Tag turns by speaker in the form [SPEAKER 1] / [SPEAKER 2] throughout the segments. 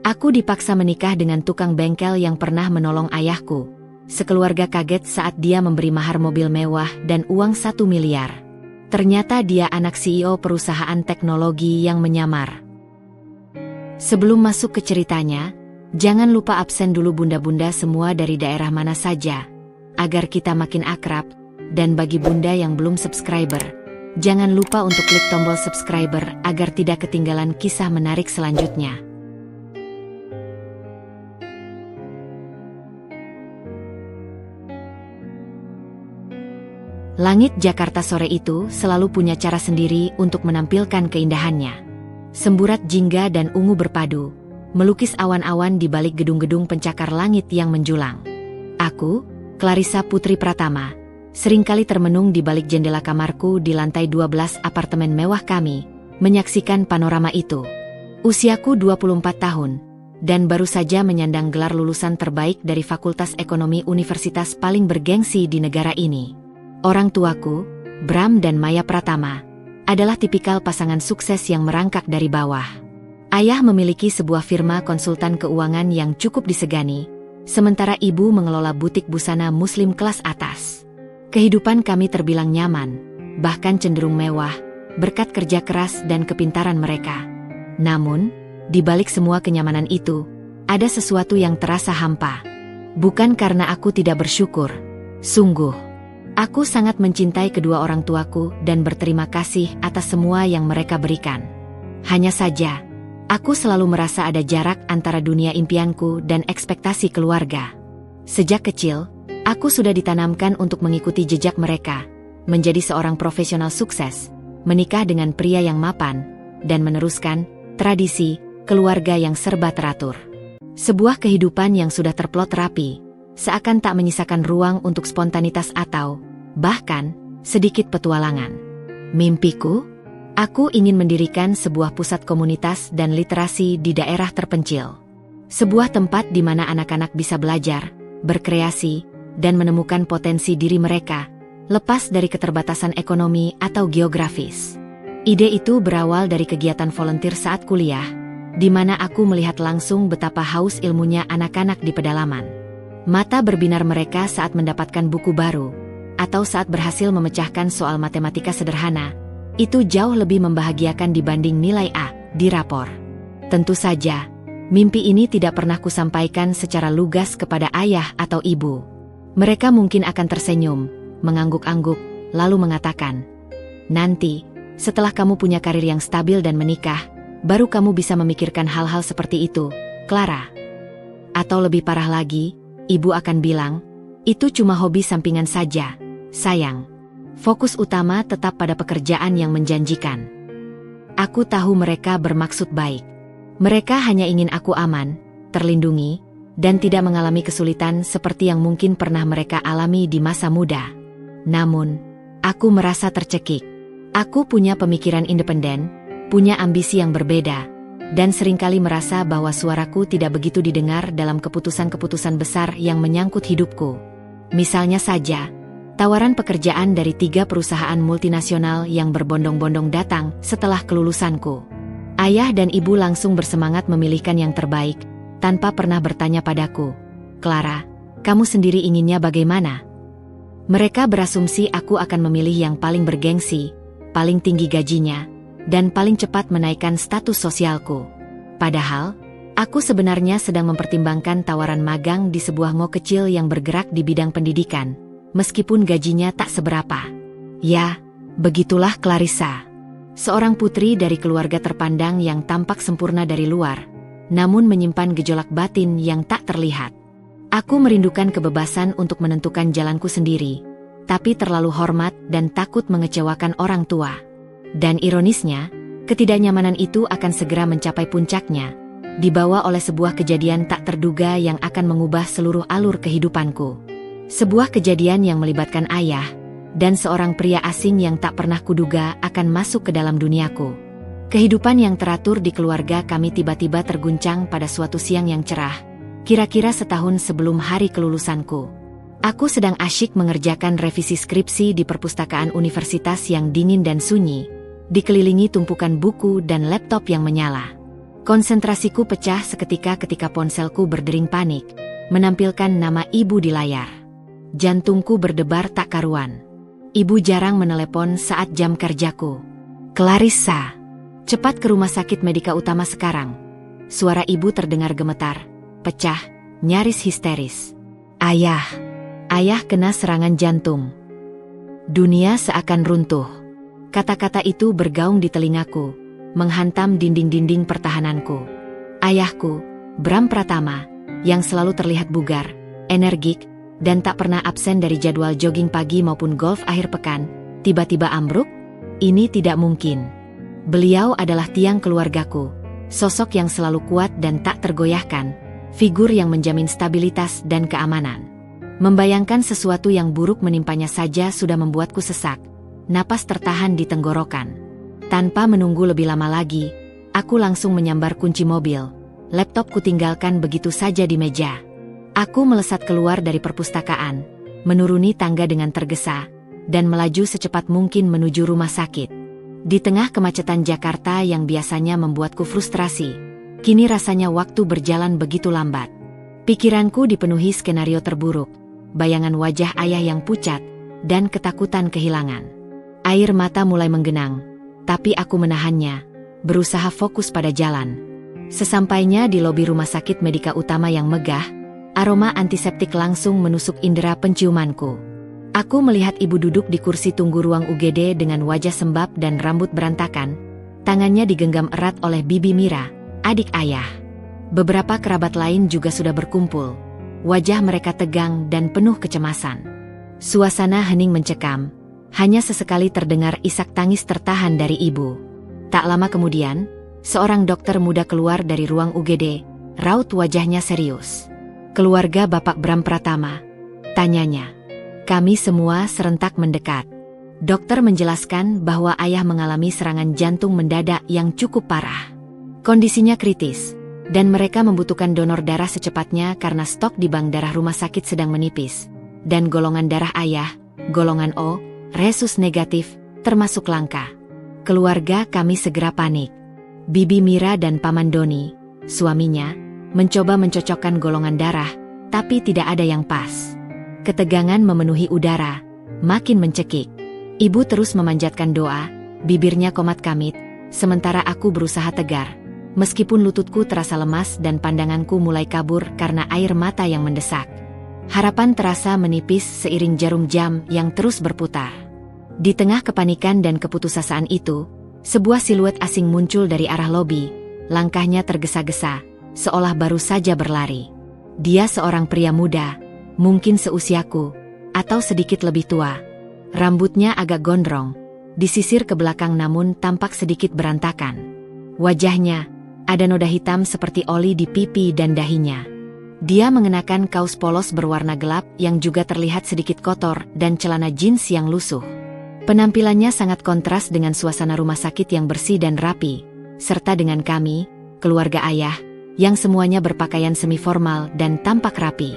[SPEAKER 1] Aku dipaksa menikah dengan tukang bengkel yang pernah menolong ayahku. Sekeluarga kaget saat dia memberi mahar mobil mewah dan uang 1 miliar. Ternyata dia anak CEO perusahaan teknologi yang menyamar. Sebelum masuk ke ceritanya, jangan lupa absen dulu bunda-bunda semua dari daerah mana saja, agar kita makin akrab. Dan bagi bunda yang belum subscriber, jangan lupa untuk klik tombol subscriber agar tidak ketinggalan kisah menarik selanjutnya. Langit Jakarta sore itu selalu punya cara sendiri untuk menampilkan keindahannya. Semburat jingga dan ungu berpadu, melukis awan-awan di balik gedung-gedung pencakar langit yang menjulang. Aku, Clarissa Putri Pratama, seringkali termenung di balik jendela kamarku di lantai 12 apartemen mewah kami, menyaksikan panorama itu. Usiaku 24 tahun, dan baru saja menyandang gelar lulusan terbaik dari Fakultas Ekonomi Universitas paling bergengsi di negara ini. Orang tuaku, Bram dan Maya Pratama, adalah tipikal pasangan sukses yang merangkak dari bawah. Ayah memiliki sebuah firma konsultan keuangan yang cukup disegani, sementara ibu mengelola butik busana muslim kelas atas. Kehidupan kami terbilang nyaman, bahkan cenderung mewah, berkat kerja keras dan kepintaran mereka. Namun, di balik semua kenyamanan itu, ada sesuatu yang terasa hampa. Bukan karena aku tidak bersyukur, sungguh. Aku sangat mencintai kedua orang tuaku dan berterima kasih atas semua yang mereka berikan. Hanya saja, aku selalu merasa ada jarak antara dunia impianku dan ekspektasi keluarga. Sejak kecil, aku sudah ditanamkan untuk mengikuti jejak mereka, menjadi seorang profesional sukses, menikah dengan pria yang mapan, dan meneruskan tradisi keluarga yang serba teratur. Sebuah kehidupan yang sudah terplot rapi, seakan tak menyisakan ruang untuk spontanitas atau, bahkan, sedikit petualangan. Mimpiku? Aku ingin mendirikan sebuah pusat komunitas dan literasi di daerah terpencil. Sebuah tempat di mana anak-anak bisa belajar, berkreasi, dan menemukan potensi diri mereka, lepas dari keterbatasan ekonomi atau geografis. Ide itu berawal dari kegiatan volunteer saat kuliah, di mana aku melihat langsung betapa haus ilmunya anak-anak di pedalaman. Mata berbinar mereka saat mendapatkan buku baru, atau saat berhasil memecahkan soal matematika sederhana, itu jauh lebih membahagiakan dibanding nilai A di rapor. Tentu saja, mimpi ini tidak pernah kusampaikan secara lugas kepada ayah atau ibu. Mereka mungkin akan tersenyum, mengangguk-angguk, lalu mengatakan, "Nanti, setelah kamu punya karir yang stabil dan menikah, baru kamu bisa memikirkan hal-hal seperti itu, Clara." Atau lebih parah lagi, ibu akan bilang, "Itu cuma hobi sampingan saja, sayang. Fokus utama tetap pada pekerjaan yang menjanjikan." Aku tahu mereka bermaksud baik. Mereka hanya ingin aku aman, terlindungi, dan tidak mengalami kesulitan seperti yang mungkin pernah mereka alami di masa muda. Namun, aku merasa tercekik. Aku punya pemikiran independen, punya ambisi yang berbeda, dan seringkali merasa bahwa suaraku tidak begitu didengar dalam keputusan-keputusan besar yang menyangkut hidupku. Misalnya saja, tawaran pekerjaan dari 3 perusahaan multinasional yang berbondong-bondong datang setelah kelulusanku. Ayah dan ibu langsung bersemangat memilihkan yang terbaik, tanpa pernah bertanya padaku, "Clara, kamu sendiri inginnya bagaimana?" Mereka berasumsi aku akan memilih yang paling bergengsi, paling tinggi gajinya, dan paling cepat menaikkan status sosialku. Padahal, aku sebenarnya sedang mempertimbangkan tawaran magang di sebuah mall kecil yang bergerak di bidang pendidikan, meskipun gajinya tak seberapa. Ya, begitulah Clarissa. Seorang putri dari keluarga terpandang yang tampak sempurna dari luar, namun menyimpan gejolak batin yang tak terlihat. Aku merindukan kebebasan untuk menentukan jalanku sendiri, tapi terlalu hormat dan takut mengecewakan orang tua. Dan ironisnya, ketidaknyamanan itu akan segera mencapai puncaknya, dibawa oleh sebuah kejadian tak terduga yang akan mengubah seluruh alur kehidupanku. Sebuah kejadian yang melibatkan ayah, dan seorang pria asing yang tak pernah kuduga akan masuk ke dalam duniaku. Kehidupan yang teratur di keluarga kami tiba-tiba terguncang pada suatu siang yang cerah, kira-kira setahun sebelum hari kelulusanku. Aku sedang asyik mengerjakan revisi skripsi di perpustakaan universitas yang dingin dan sunyi, dikelilingi tumpukan buku dan laptop yang menyala. Konsentrasiku pecah seketika ketika ponselku berdering panik, menampilkan nama ibu di layar. Jantungku berdebar tak karuan. Ibu jarang menelepon saat jam kerjaku. "Clarissa, cepat ke rumah sakit Medika Utama sekarang." Suara ibu terdengar gemetar, pecah, nyaris histeris. "Ayah, ayah kena serangan jantung." Dunia seakan runtuh. Kata-kata itu bergaung di telingaku, menghantam dinding-dinding pertahananku. Ayahku, Bram Pratama, yang selalu terlihat bugar, energik, dan tak pernah absen dari jadwal jogging pagi maupun golf akhir pekan, tiba-tiba ambruk? Ini tidak mungkin. Beliau adalah tiang keluargaku, sosok yang selalu kuat dan tak tergoyahkan, figur yang menjamin stabilitas dan keamanan. Membayangkan sesuatu yang buruk menimpanya saja sudah membuatku sesak, napas tertahan di tenggorokan. Tanpa menunggu lebih lama lagi, aku langsung menyambar kunci mobil. Laptop kutinggalkan begitu saja di meja. Aku melesat keluar dari perpustakaan, menuruni tangga dengan tergesa, dan melaju secepat mungkin menuju rumah sakit. Di tengah kemacetan Jakarta yang biasanya membuatku frustrasi, kini rasanya waktu berjalan begitu lambat. Pikiranku dipenuhi skenario terburuk, bayangan wajah ayah yang pucat, dan ketakutan kehilangan. Air mata mulai menggenang. Tapi aku menahannya, berusaha fokus pada jalan. Sesampainya di lobi rumah sakit Medika Utama yang megah, aroma antiseptik langsung menusuk indera penciumanku. Aku melihat ibu duduk di kursi tunggu ruang UGD dengan wajah sembab dan rambut berantakan. Tangannya digenggam erat oleh Bibi Mira, adik ayah. Beberapa kerabat lain juga sudah berkumpul. Wajah mereka tegang dan penuh kecemasan. Suasana hening mencekam. Hanya sesekali terdengar isak tangis tertahan dari ibu. Tak lama kemudian, seorang dokter muda keluar dari ruang UGD, raut wajahnya serius. "Keluarga Bapak Bram Pratama?" tanyanya. Kami semua serentak mendekat. Dokter menjelaskan bahwa ayah mengalami serangan jantung mendadak yang cukup parah. Kondisinya kritis, dan mereka membutuhkan donor darah secepatnya karena stok di bank darah rumah sakit sedang menipis. Dan golongan darah ayah, golongan O, resus negatif, termasuk langka. Keluarga kami segera panik. Bibi Mira dan Paman Doni, suaminya, mencoba mencocokkan golongan darah, tapi tidak ada yang pas. Ketegangan memenuhi udara, makin mencekik. Ibu terus memanjatkan doa, bibirnya komat kamit, sementara aku berusaha tegar. Meskipun lututku terasa lemas dan pandanganku mulai kabur karena air mata yang mendesak. Harapan terasa menipis seiring jarum jam yang terus berputar. Di tengah kepanikan dan keputusasaan itu, sebuah siluet asing muncul dari arah lobi. Langkahnya tergesa-gesa, seolah baru saja berlari. Dia seorang pria muda, mungkin seusiaku, atau sedikit lebih tua. Rambutnya agak gondrong, disisir ke belakang namun tampak sedikit berantakan. Wajahnya, ada noda hitam seperti oli di pipi dan dahinya. Dia mengenakan kaos polos berwarna gelap yang juga terlihat sedikit kotor dan celana jeans yang lusuh. Penampilannya sangat kontras dengan suasana rumah sakit yang bersih dan rapi, serta dengan kami, keluarga ayah, yang semuanya berpakaian semi-formal dan tampak rapi.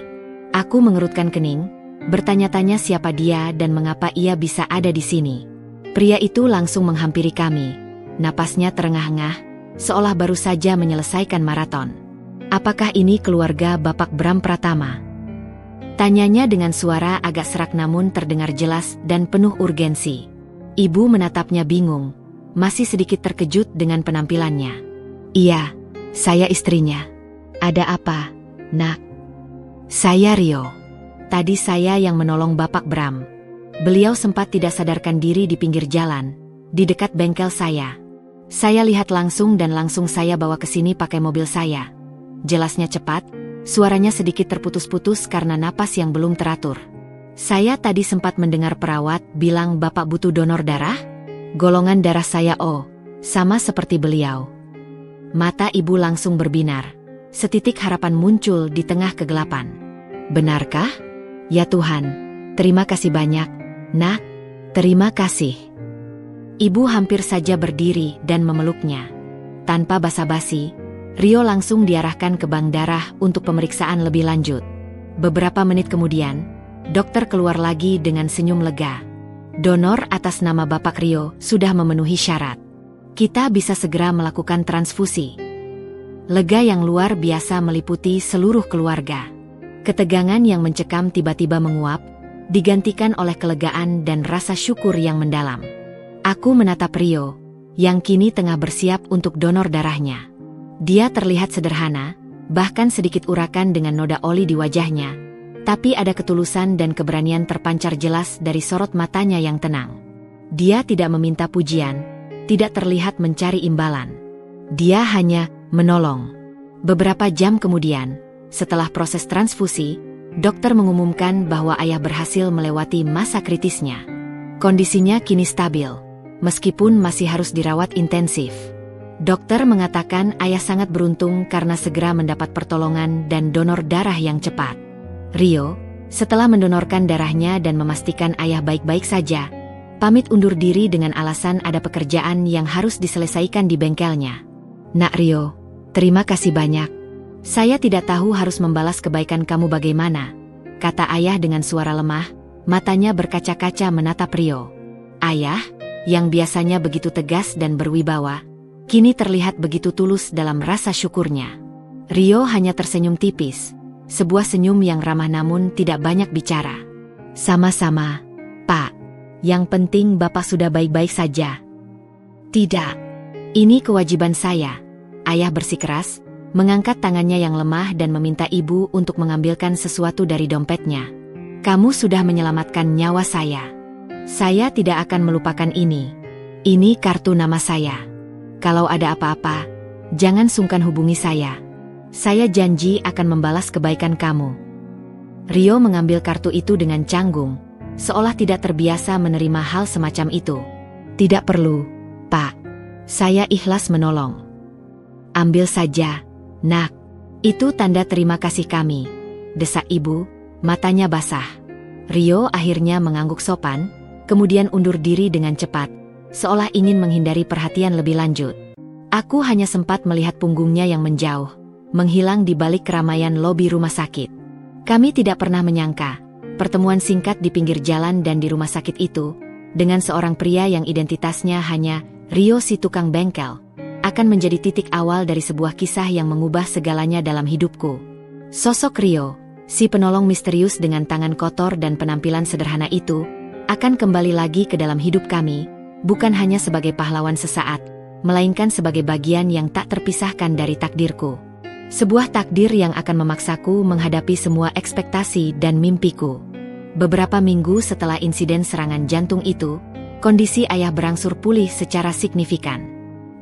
[SPEAKER 1] Aku mengerutkan kening, bertanya-tanya siapa dia dan mengapa ia bisa ada di sini. Pria itu langsung menghampiri kami, napasnya terengah-engah, seolah baru saja menyelesaikan maraton. "Apakah ini keluarga Bapak Bram Pratama?" tanyanya dengan suara agak serak namun terdengar jelas dan penuh urgensi. Ibu menatapnya bingung, masih sedikit terkejut dengan penampilannya. "Iya, saya istrinya." "Ada apa, Nak?" "Saya Rio. Tadi saya yang menolong Bapak Bram. Beliau sempat tidak sadarkan diri di pinggir jalan, di dekat bengkel saya. Saya lihat langsung dan langsung saya bawa ke sini pakai mobil saya." Jelasnya cepat, suaranya sedikit terputus-putus karena napas yang belum teratur. "Saya tadi sempat mendengar perawat bilang Bapak butuh donor darah? Golongan darah saya O, sama seperti beliau." Mata ibu langsung berbinar. Setitik harapan muncul di tengah kegelapan. "Benarkah? Ya Tuhan, terima kasih banyak, Nak, terima kasih." Ibu hampir saja berdiri dan memeluknya. Tanpa basa-basi, Rio langsung diarahkan ke bank darah untuk pemeriksaan lebih lanjut. Beberapa menit kemudian, dokter keluar lagi dengan senyum lega. "Donor atas nama Bapak Rio sudah memenuhi syarat. Kita bisa segera melakukan transfusi." Lega yang luar biasa meliputi seluruh keluarga. Ketegangan yang mencekam tiba-tiba menguap, digantikan oleh kelegaan dan rasa syukur yang mendalam. Aku menatap Rio, yang kini tengah bersiap untuk donor darahnya. Dia terlihat sederhana, bahkan sedikit urakan dengan noda oli di wajahnya, tapi ada ketulusan dan keberanian terpancar jelas dari sorot matanya yang tenang. Dia tidak meminta pujian, tidak terlihat mencari imbalan. Dia hanya menolong. Beberapa jam kemudian, setelah proses transfusi, dokter mengumumkan bahwa ayah berhasil melewati masa kritisnya. Kondisinya kini stabil, meskipun masih harus dirawat intensif. Dokter mengatakan ayah sangat beruntung karena segera mendapat pertolongan dan donor darah yang cepat. Rio, setelah mendonorkan darahnya dan memastikan ayah baik-baik saja, pamit undur diri dengan alasan ada pekerjaan yang harus diselesaikan di bengkelnya. Nak Rio, terima kasih banyak. Saya tidak tahu harus membalas kebaikan kamu bagaimana, kata ayah dengan suara lemah, matanya berkaca-kaca menatap Rio. Ayah, yang biasanya begitu tegas dan berwibawa, kini terlihat begitu tulus dalam rasa syukurnya. Rio hanya tersenyum tipis, sebuah senyum yang ramah namun tidak banyak bicara. Sama-sama, Pak. Yang penting Bapak sudah baik-baik saja. Tidak. Ini kewajiban saya. Ayah bersikeras, mengangkat tangannya yang lemah dan meminta ibu untuk mengambilkan sesuatu dari dompetnya. Kamu sudah menyelamatkan nyawa saya. Saya tidak akan melupakan ini. Ini kartu nama saya. Kalau ada apa-apa, jangan sungkan hubungi saya. Saya janji akan membalas kebaikan kamu. Rio mengambil kartu itu dengan canggung, seolah tidak terbiasa menerima hal semacam itu. Tidak perlu, Pak. Saya ikhlas menolong. Ambil saja, Nak. Itu tanda terima kasih kami, desak ibu, matanya basah. Rio akhirnya mengangguk sopan, kemudian undur diri dengan cepat, seolah ingin menghindari perhatian lebih lanjut. Aku hanya sempat melihat punggungnya yang menjauh, menghilang di balik keramaian lobi rumah sakit. Kami tidak pernah menyangka, pertemuan singkat di pinggir jalan dan di rumah sakit itu, dengan seorang pria yang identitasnya hanya Rio si tukang bengkel, akan menjadi titik awal dari sebuah kisah yang mengubah segalanya dalam hidupku. Sosok Rio, si penolong misterius dengan tangan kotor dan penampilan sederhana itu, akan kembali lagi ke dalam hidup kami, bukan hanya sebagai pahlawan sesaat, melainkan sebagai bagian yang tak terpisahkan dari takdirku. Sebuah takdir yang akan memaksaku menghadapi semua ekspektasi dan mimpiku. Beberapa minggu setelah insiden serangan jantung itu, kondisi ayah berangsur pulih secara signifikan.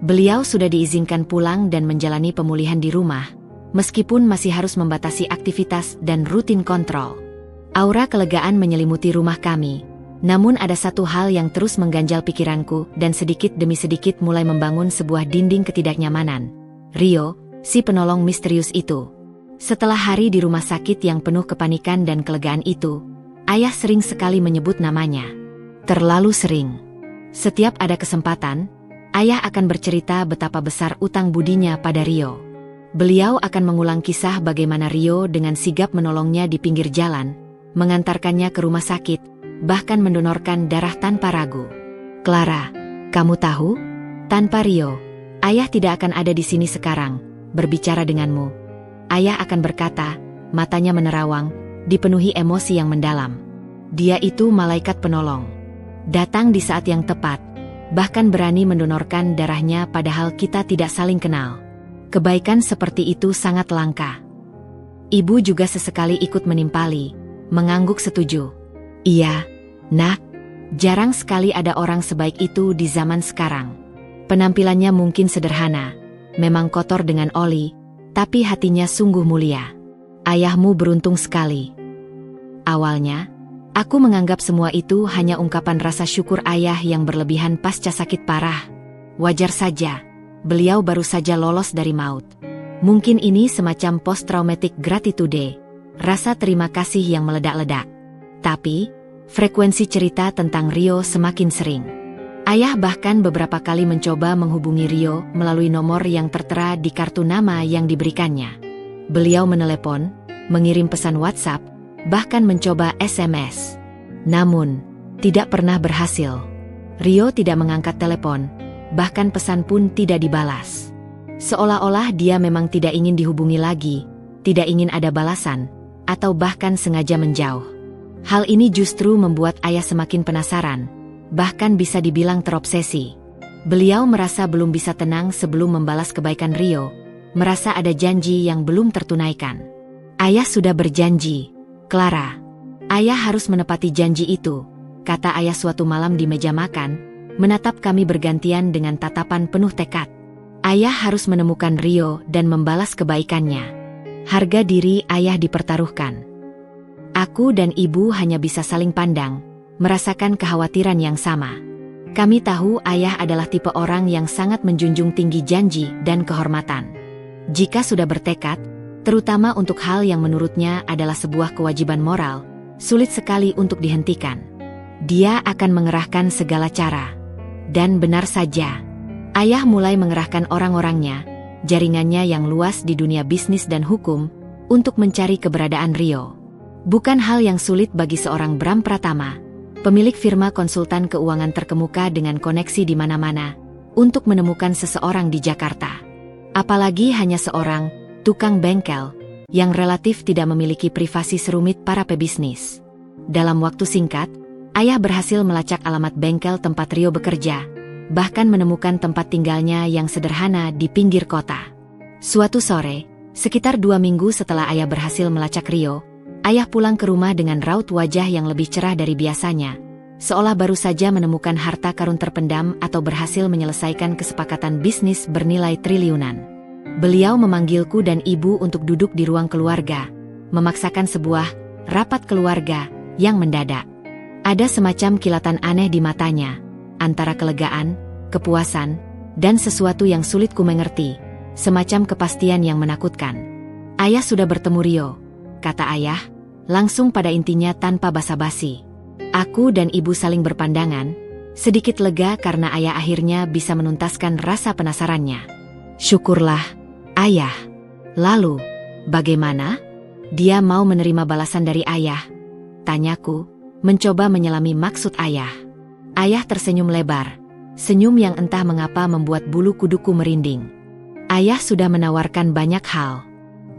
[SPEAKER 1] Beliau sudah diizinkan pulang dan menjalani pemulihan di rumah, meskipun masih harus membatasi aktivitas dan rutin kontrol. Aura kelegaan menyelimuti rumah kami, namun ada satu hal yang terus mengganjal pikiranku dan sedikit demi sedikit mulai membangun sebuah dinding ketidaknyamanan. Rio, si penolong misterius itu. Setelah hari di rumah sakit yang penuh kepanikan dan kelegaan itu, ayah sering sekali menyebut namanya. Terlalu sering. Setiap ada kesempatan, ayah akan bercerita betapa besar utang budinya pada Rio. Beliau akan mengulang kisah bagaimana Rio dengan sigap menolongnya di pinggir jalan, mengantarkannya ke rumah sakit, bahkan mendonorkan darah tanpa ragu. Clara, kamu tahu? Tanpa Rio, ayah tidak akan ada di sini sekarang, berbicara denganmu. Ayah akan berkata, matanya menerawang, dipenuhi emosi yang mendalam. Dia itu malaikat penolong. Datang di saat yang tepat, bahkan berani mendonorkan darahnya padahal kita tidak saling kenal. Kebaikan seperti itu sangat langka. Ibu juga sesekali ikut menimpali, mengangguk setuju. Iya, Nak, jarang sekali ada orang sebaik itu di zaman sekarang. Penampilannya mungkin sederhana, memang kotor dengan oli, tapi hatinya sungguh mulia. Ayahmu beruntung sekali. Awalnya, aku menganggap semua itu hanya ungkapan rasa syukur ayah yang berlebihan pasca sakit parah. Wajar saja, beliau baru saja lolos dari maut. Mungkin ini semacam post-traumatic gratitude, rasa terima kasih yang meledak-ledak. Tapi, frekuensi cerita tentang Rio semakin sering. Ayah bahkan beberapa kali mencoba menghubungi Rio melalui nomor yang tertera di kartu nama yang diberikannya. Beliau menelepon, mengirim pesan WhatsApp, bahkan mencoba SMS. Namun, tidak pernah berhasil. Rio tidak mengangkat telepon, bahkan pesan pun tidak dibalas. Seolah-olah dia memang tidak ingin dihubungi lagi, tidak ingin ada balasan, atau bahkan sengaja menjauh. Hal ini justru membuat ayah semakin penasaran, bahkan bisa dibilang terobsesi. Beliau merasa belum bisa tenang sebelum membalas kebaikan Rio, merasa ada janji yang belum tertunaikan. Ayah sudah berjanji, Clara. Ayah harus menepati janji itu, kata ayah suatu malam di meja makan, menatap kami bergantian dengan tatapan penuh tekad. Ayah harus menemukan Rio dan membalas kebaikannya. Harga diri ayah dipertaruhkan. Aku dan ibu hanya bisa saling pandang, merasakan kekhawatiran yang sama. Kami tahu ayah adalah tipe orang yang sangat menjunjung tinggi janji dan kehormatan. Jika sudah bertekad, terutama untuk hal yang menurutnya adalah sebuah kewajiban moral, sulit sekali untuk dihentikan. Dia akan mengerahkan segala cara. Dan benar saja, ayah mulai mengerahkan orang-orangnya, jaringannya yang luas di dunia bisnis dan hukum, untuk mencari keberadaan Rio. Bukan hal yang sulit bagi seorang Bram Pratama, pemilik firma konsultan keuangan terkemuka dengan koneksi di mana-mana, untuk menemukan seseorang di Jakarta. Apalagi hanya seorang tukang bengkel, yang relatif tidak memiliki privasi serumit para pebisnis. Dalam waktu singkat, ayah berhasil melacak alamat bengkel tempat Rio bekerja, bahkan menemukan tempat tinggalnya yang sederhana di pinggir kota. Suatu sore, sekitar 2 minggu setelah ayah berhasil melacak Rio, ayah pulang ke rumah dengan raut wajah yang lebih cerah dari biasanya, seolah baru saja menemukan harta karun terpendam atau berhasil menyelesaikan kesepakatan bisnis bernilai triliunan. Beliau memanggilku dan ibu untuk duduk di ruang keluarga, memaksakan sebuah rapat keluarga yang mendadak. Ada semacam kilatan aneh di matanya, antara kelegaan, kepuasan, dan sesuatu yang sulit ku mengerti, semacam kepastian yang menakutkan. Ayah sudah bertemu Rio, kata ayah, langsung pada intinya tanpa basa-basi. Aku dan ibu saling berpandangan, sedikit lega karena ayah akhirnya bisa menuntaskan rasa penasarannya. Syukurlah, ayah. Lalu, bagaimana? Dia mau menerima balasan dari ayah? Tanyaku, mencoba menyelami maksud ayah. Ayah tersenyum lebar, senyum yang entah mengapa membuat bulu kuduku merinding. Ayah sudah menawarkan banyak hal.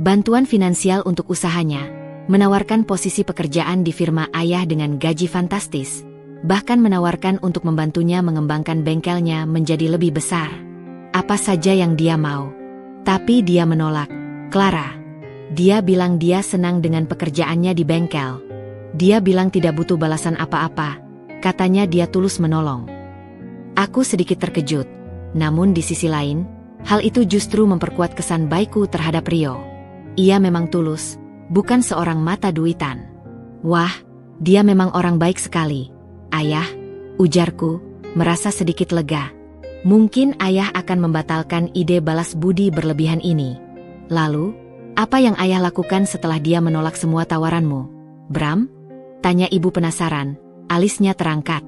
[SPEAKER 1] Bantuan finansial untuk usahanya, menawarkan posisi pekerjaan di firma ayah dengan gaji fantastis, bahkan menawarkan untuk membantunya mengembangkan bengkelnya menjadi lebih besar. Apa saja yang dia mau. Tapi dia menolak, Clara. Dia bilang dia senang dengan pekerjaannya di bengkel. Dia bilang tidak butuh balasan apa-apa. Katanya dia tulus menolong. Aku sedikit terkejut, namun di sisi lain, hal itu justru memperkuat kesan baikku terhadap Rio. Ia memang tulus, bukan seorang mata duitan. Wah, dia memang orang baik sekali, ayah, ujarku, merasa sedikit lega. Mungkin ayah akan membatalkan ide balas budi berlebihan ini. Lalu, apa yang ayah lakukan setelah dia menolak semua tawaranmu, Bram? Tanya ibu penasaran. Alisnya terangkat.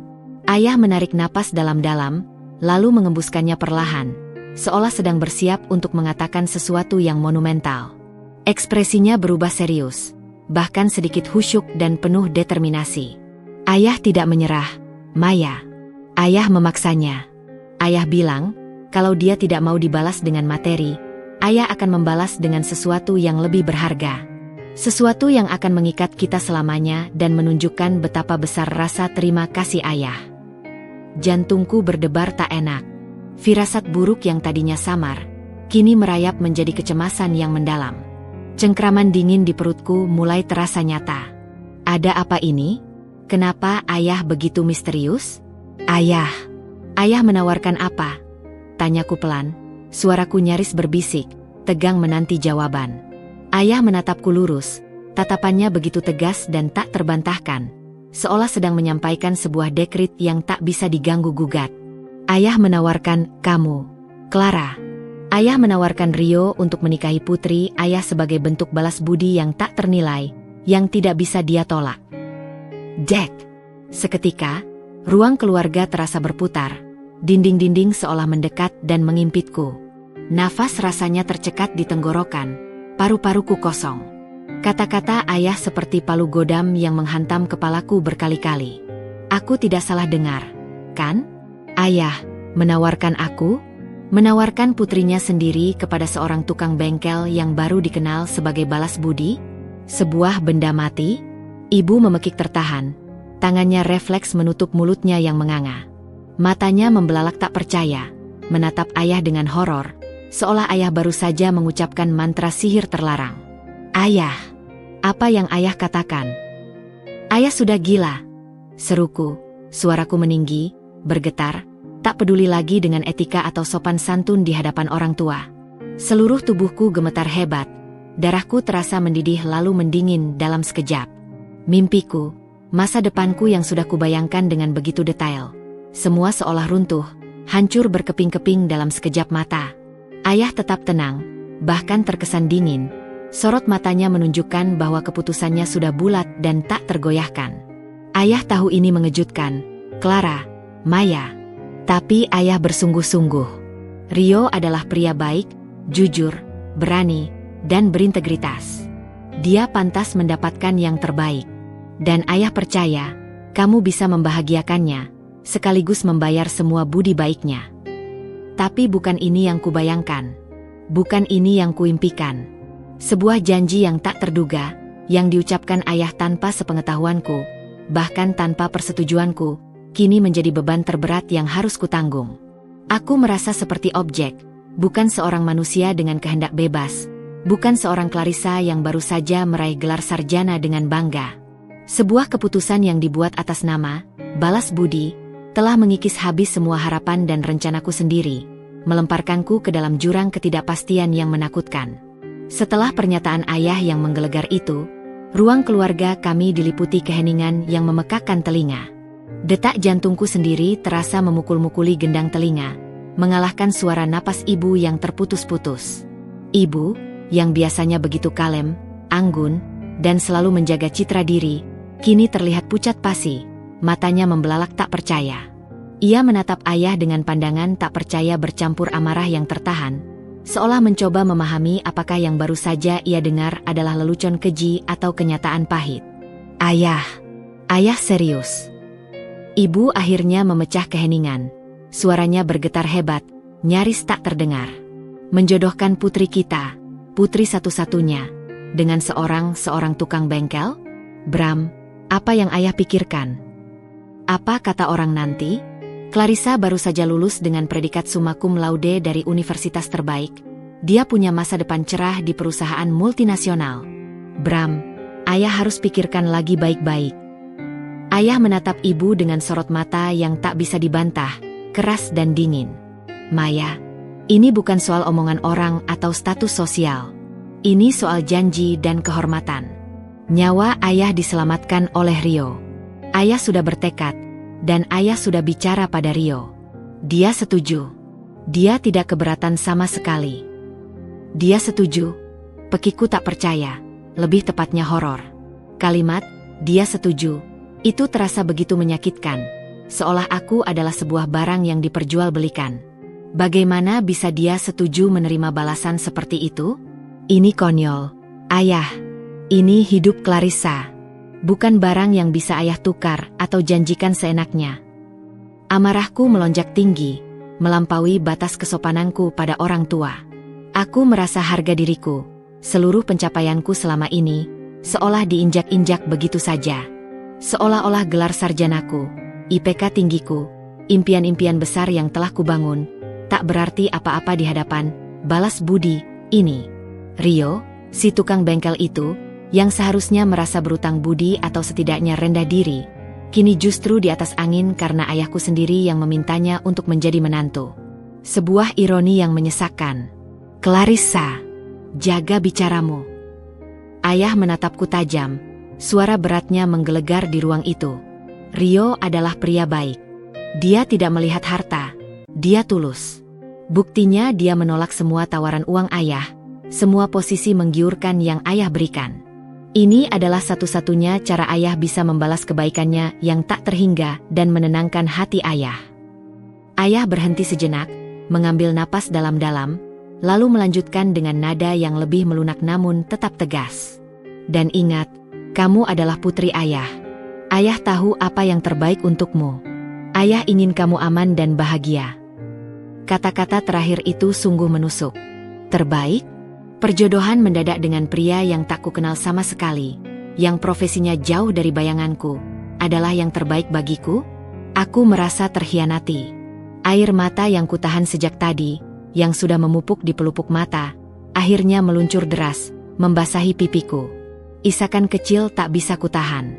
[SPEAKER 1] Ayah menarik napas dalam-dalam, lalu mengembuskannya perlahan, seolah sedang bersiap untuk mengatakan sesuatu yang monumental. Ekspresinya berubah serius, bahkan sedikit khusyuk dan penuh determinasi. Ayah tidak menyerah, Maya. Ayah memaksanya. Ayah bilang, kalau dia tidak mau dibalas dengan materi, ayah akan membalas dengan sesuatu yang lebih berharga. Sesuatu yang akan mengikat kita selamanya dan menunjukkan betapa besar rasa terima kasih ayah. Jantungku berdebar tak enak. Firasat buruk yang tadinya samar, kini merayap menjadi kecemasan yang mendalam. Cengkraman dingin di perutku mulai terasa nyata. Ada apa ini? Kenapa ayah begitu misterius? Ayah. Ayah menawarkan apa? Tanyaku pelan, suaraku nyaris berbisik, tegang menanti jawaban. Ayah menatapku lurus, tatapannya begitu tegas dan tak terbantahkan, seolah sedang menyampaikan sebuah dekrit yang tak bisa diganggu-gugat. Ayah menawarkan kamu, Clara. Ayah menawarkan Rio untuk menikahi putri ayah sebagai bentuk balas budi yang tak ternilai, yang tidak bisa dia tolak. Jack. Seketika, ruang keluarga terasa berputar, dinding-dinding seolah mendekat dan mengimpitku. Nafas rasanya tercekat di tenggorokan. Paru-paruku kosong. Kata-kata ayah seperti palu godam yang menghantam kepalaku berkali-kali. Aku tidak salah dengar, kan? Ayah menawarkan aku? Menawarkan putrinya sendiri kepada seorang tukang bengkel yang baru dikenal sebagai balas budi? Sebuah benda mati? Ibu memekik tertahan. Tangannya refleks menutup mulutnya yang menganga. Matanya membelalak tak percaya, menatap ayah dengan horor, seolah ayah baru saja mengucapkan mantra sihir terlarang. Ayah, apa yang ayah katakan? Ayah sudah gila, seruku, suaraku meninggi, bergetar, tak peduli lagi dengan etika atau sopan santun di hadapan orang tua. Seluruh tubuhku gemetar hebat, darahku terasa mendidih lalu mendingin dalam sekejap. Mimpiku, masa depanku yang sudah kubayangkan dengan begitu detail, semua seolah runtuh, hancur berkeping-keping dalam sekejap mata. Ayah tetap tenang, bahkan terkesan dingin. Sorot matanya menunjukkan bahwa keputusannya sudah bulat dan tak tergoyahkan. Ayah tahu ini mengejutkan, Clara, Maya. Tapi ayah bersungguh-sungguh. Rio adalah pria baik, jujur, berani, dan berintegritas. Dia pantas mendapatkan yang terbaik. Dan ayah percaya, kamu bisa membahagiakannya, sekaligus membayar semua budi baiknya. Tapi bukan ini yang kubayangkan. Bukan ini yang kuimpikan. Sebuah janji yang tak terduga, yang diucapkan ayah tanpa sepengetahuanku, bahkan tanpa persetujuanku, kini menjadi beban terberat yang harus kutanggung. Aku merasa seperti objek, bukan seorang manusia dengan kehendak bebas, bukan seorang Clarissa yang baru saja meraih gelar sarjana dengan bangga. Sebuah keputusan yang dibuat atas nama, balas budi, telah mengikis habis semua harapan dan rencanaku sendiri, melemparkanku ke dalam jurang ketidakpastian yang menakutkan. Setelah pernyataan ayah yang menggelegar itu, ruang keluarga kami diliputi keheningan yang memekakkan telinga. Detak jantungku sendiri terasa memukul-mukuli gendang telinga, mengalahkan suara napas ibu yang terputus-putus. Ibu, yang biasanya begitu kalem, anggun, dan selalu menjaga citra diri, kini terlihat pucat pasi, matanya membelalak tak percaya. Ia menatap ayah dengan pandangan tak percaya bercampur amarah yang tertahan, seolah mencoba memahami apakah yang baru saja ia dengar adalah lelucon keji atau kenyataan pahit. Ayah serius. Ibu akhirnya memecah keheningan. Suaranya bergetar hebat, nyaris tak terdengar. Menjodohkan putri kita, putri satu-satunya, dengan seorang tukang bengkel? Bram, apa yang ayah pikirkan? Apa kata orang nanti? Clarissa baru saja lulus dengan predikat summa cum laude dari universitas terbaik. Dia punya masa depan cerah di perusahaan multinasional. Bram, ayah harus pikirkan lagi baik-baik. Ayah menatap ibu dengan sorot mata yang tak bisa dibantah, keras dan dingin. Maya, ini bukan soal omongan orang atau status sosial. Ini soal janji dan kehormatan. Nyawa ayah diselamatkan oleh Rio. Ayah sudah bertekad, dan ayah sudah bicara pada Rio. Dia setuju. Dia tidak keberatan sama sekali. Dia setuju. Pekiku tak percaya, lebih tepatnya horor. Kalimat, dia setuju, itu terasa begitu menyakitkan, seolah aku adalah sebuah barang yang diperjualbelikan. Bagaimana bisa dia setuju menerima balasan seperti itu? Ini konyol. Ayah, ini hidup Clarissa. Bukan barang yang bisa ayah tukar atau janjikan seenaknya. Amarahku melonjak tinggi, melampaui batas kesopananku pada orang tua. Aku merasa harga diriku, seluruh pencapaianku selama ini, seolah diinjak-injak begitu saja. Seolah-olah gelar sarjanaku, IPK tinggiku, impian-impian besar yang telah kubangun, tak berarti apa-apa di hadapan balas budi ini. Rio, si tukang bengkel itu, yang seharusnya merasa berutang budi atau setidaknya rendah diri, kini justru di atas angin karena ayahku sendiri yang memintanya untuk menjadi menantu. Sebuah ironi yang menyesakkan. Clarissa, jaga bicaramu. Ayah menatapku tajam. Suara beratnya menggelegar di ruang itu. Rio adalah pria baik. Dia tidak melihat harta. Dia tulus. Buktinya dia menolak semua tawaran uang ayah, semua posisi menggiurkan yang ayah berikan. Ini adalah satu-satunya cara ayah bisa membalas kebaikannya yang tak terhingga dan menenangkan hati ayah. Ayah berhenti sejenak, mengambil napas dalam-dalam, lalu melanjutkan dengan nada yang lebih melunak namun tetap tegas. Dan ingat, kamu adalah putri ayah. Ayah tahu apa yang terbaik untukmu. Ayah ingin kamu aman dan bahagia. Kata-kata terakhir itu sungguh menusuk. Terbaik? Perjodohan mendadak dengan pria yang tak kukenal sama sekali, yang profesinya jauh dari bayanganku, adalah yang terbaik bagiku? Aku merasa terhianati. Air mata yang kutahan sejak tadi, yang sudah memupuk di pelupuk mata, akhirnya meluncur deras, membasahi pipiku. Isakan kecil tak bisa kutahan.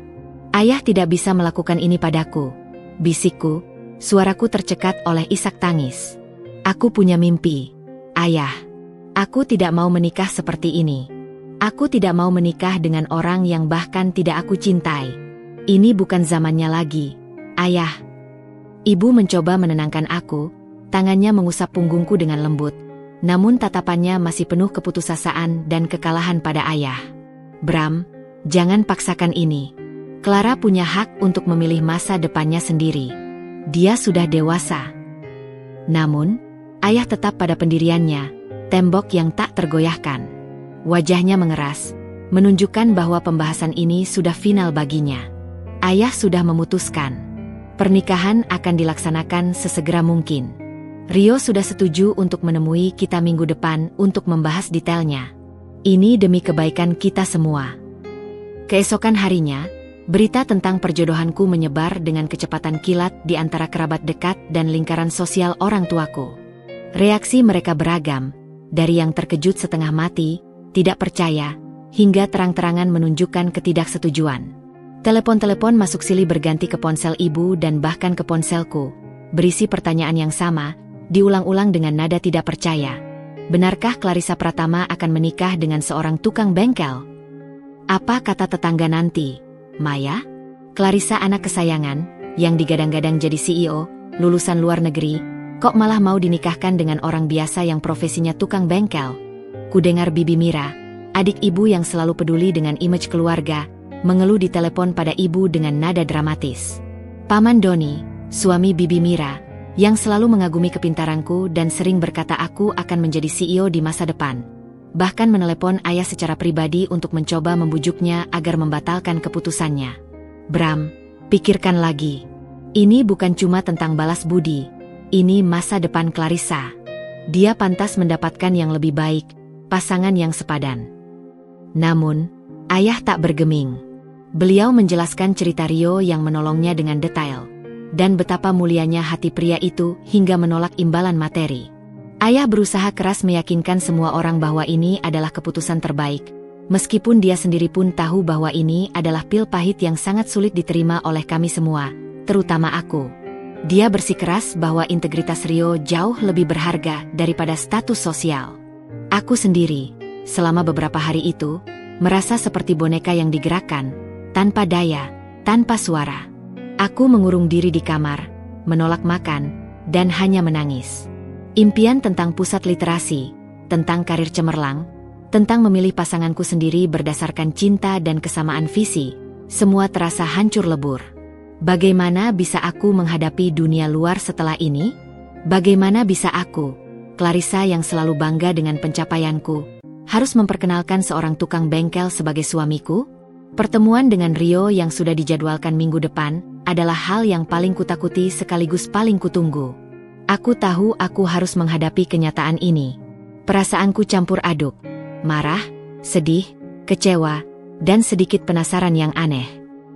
[SPEAKER 1] Ayah tidak bisa melakukan ini padaku, bisikku, suaraku tercekat oleh isak tangis. Aku punya mimpi, Ayah. Aku tidak mau menikah seperti ini. Aku tidak mau menikah dengan orang yang bahkan tidak aku cintai. Ini bukan zamannya lagi, Ayah. Ibu mencoba menenangkan aku, tangannya mengusap punggungku dengan lembut, namun tatapannya masih penuh keputusasaan dan kekalahan pada ayah. Bram, jangan paksakan ini. Clara punya hak untuk memilih masa depannya sendiri. Dia sudah dewasa. Namun, ayah tetap pada pendiriannya, tembok yang tak tergoyahkan. Wajahnya mengeras, menunjukkan bahwa pembahasan ini sudah final baginya. Ayah sudah memutuskan. Pernikahan akan dilaksanakan sesegera mungkin. Rio sudah setuju untuk menemui kita minggu depan untuk membahas detailnya. Ini demi kebaikan kita semua. Keesokan harinya, berita tentang perjodohanku menyebar dengan kecepatan kilat di antara kerabat dekat dan lingkaran sosial orang tuaku. Reaksi mereka beragam, dari yang terkejut setengah mati, tidak percaya, hingga terang-terangan menunjukkan ketidaksetujuan. Telepon-telepon masuk silih berganti ke ponsel ibu dan bahkan ke ponselku, berisi pertanyaan yang sama, diulang-ulang dengan nada tidak percaya. Benarkah Clarissa Pratama akan menikah dengan seorang tukang bengkel? Apa kata tetangga nanti, Maya? Clarissa anak kesayangan, yang digadang-gadang jadi CEO, lulusan luar negeri, kok malah mau dinikahkan dengan orang biasa yang profesinya tukang bengkel? Kudengar Bibi Mira, adik ibu yang selalu peduli dengan image keluarga, mengeluh di telepon pada ibu dengan nada dramatis. Paman Doni, suami Bibi Mira, yang selalu mengagumi kepintaranku dan sering berkata aku akan menjadi CEO di masa depan, bahkan menelepon ayah secara pribadi untuk mencoba membujuknya agar membatalkan keputusannya. Bram, pikirkan lagi. Ini bukan cuma tentang balas budi, ini masa depan Clarissa. Dia pantas mendapatkan yang lebih baik, pasangan yang sepadan. Namun, ayah tak bergeming. Beliau menjelaskan cerita Rio yang menolongnya dengan detail, dan betapa mulianya hati pria itu hingga menolak imbalan materi. Ayah berusaha keras meyakinkan semua orang bahwa ini adalah keputusan terbaik, meskipun dia sendiri pun tahu bahwa ini adalah pil pahit yang sangat sulit diterima oleh kami semua, terutama aku. Dia bersikeras bahwa integritas Rio jauh lebih berharga daripada status sosial. Aku sendiri, selama beberapa hari itu, merasa seperti boneka yang digerakkan, tanpa daya, tanpa suara. Aku mengurung diri di kamar, menolak makan, dan hanya menangis. Impian tentang pusat literasi, tentang karir cemerlang, tentang memilih pasanganku sendiri berdasarkan cinta dan kesamaan visi, semua terasa hancur lebur. Bagaimana bisa aku menghadapi dunia luar setelah ini? Bagaimana bisa aku, Clarissa yang selalu bangga dengan pencapaianku, harus memperkenalkan seorang tukang bengkel sebagai suamiku? Pertemuan dengan Rio yang sudah dijadwalkan minggu depan adalah hal yang paling kutakuti sekaligus paling kutunggu. Aku tahu aku harus menghadapi kenyataan ini. Perasaanku campur aduk, marah, sedih, kecewa, dan sedikit penasaran yang aneh.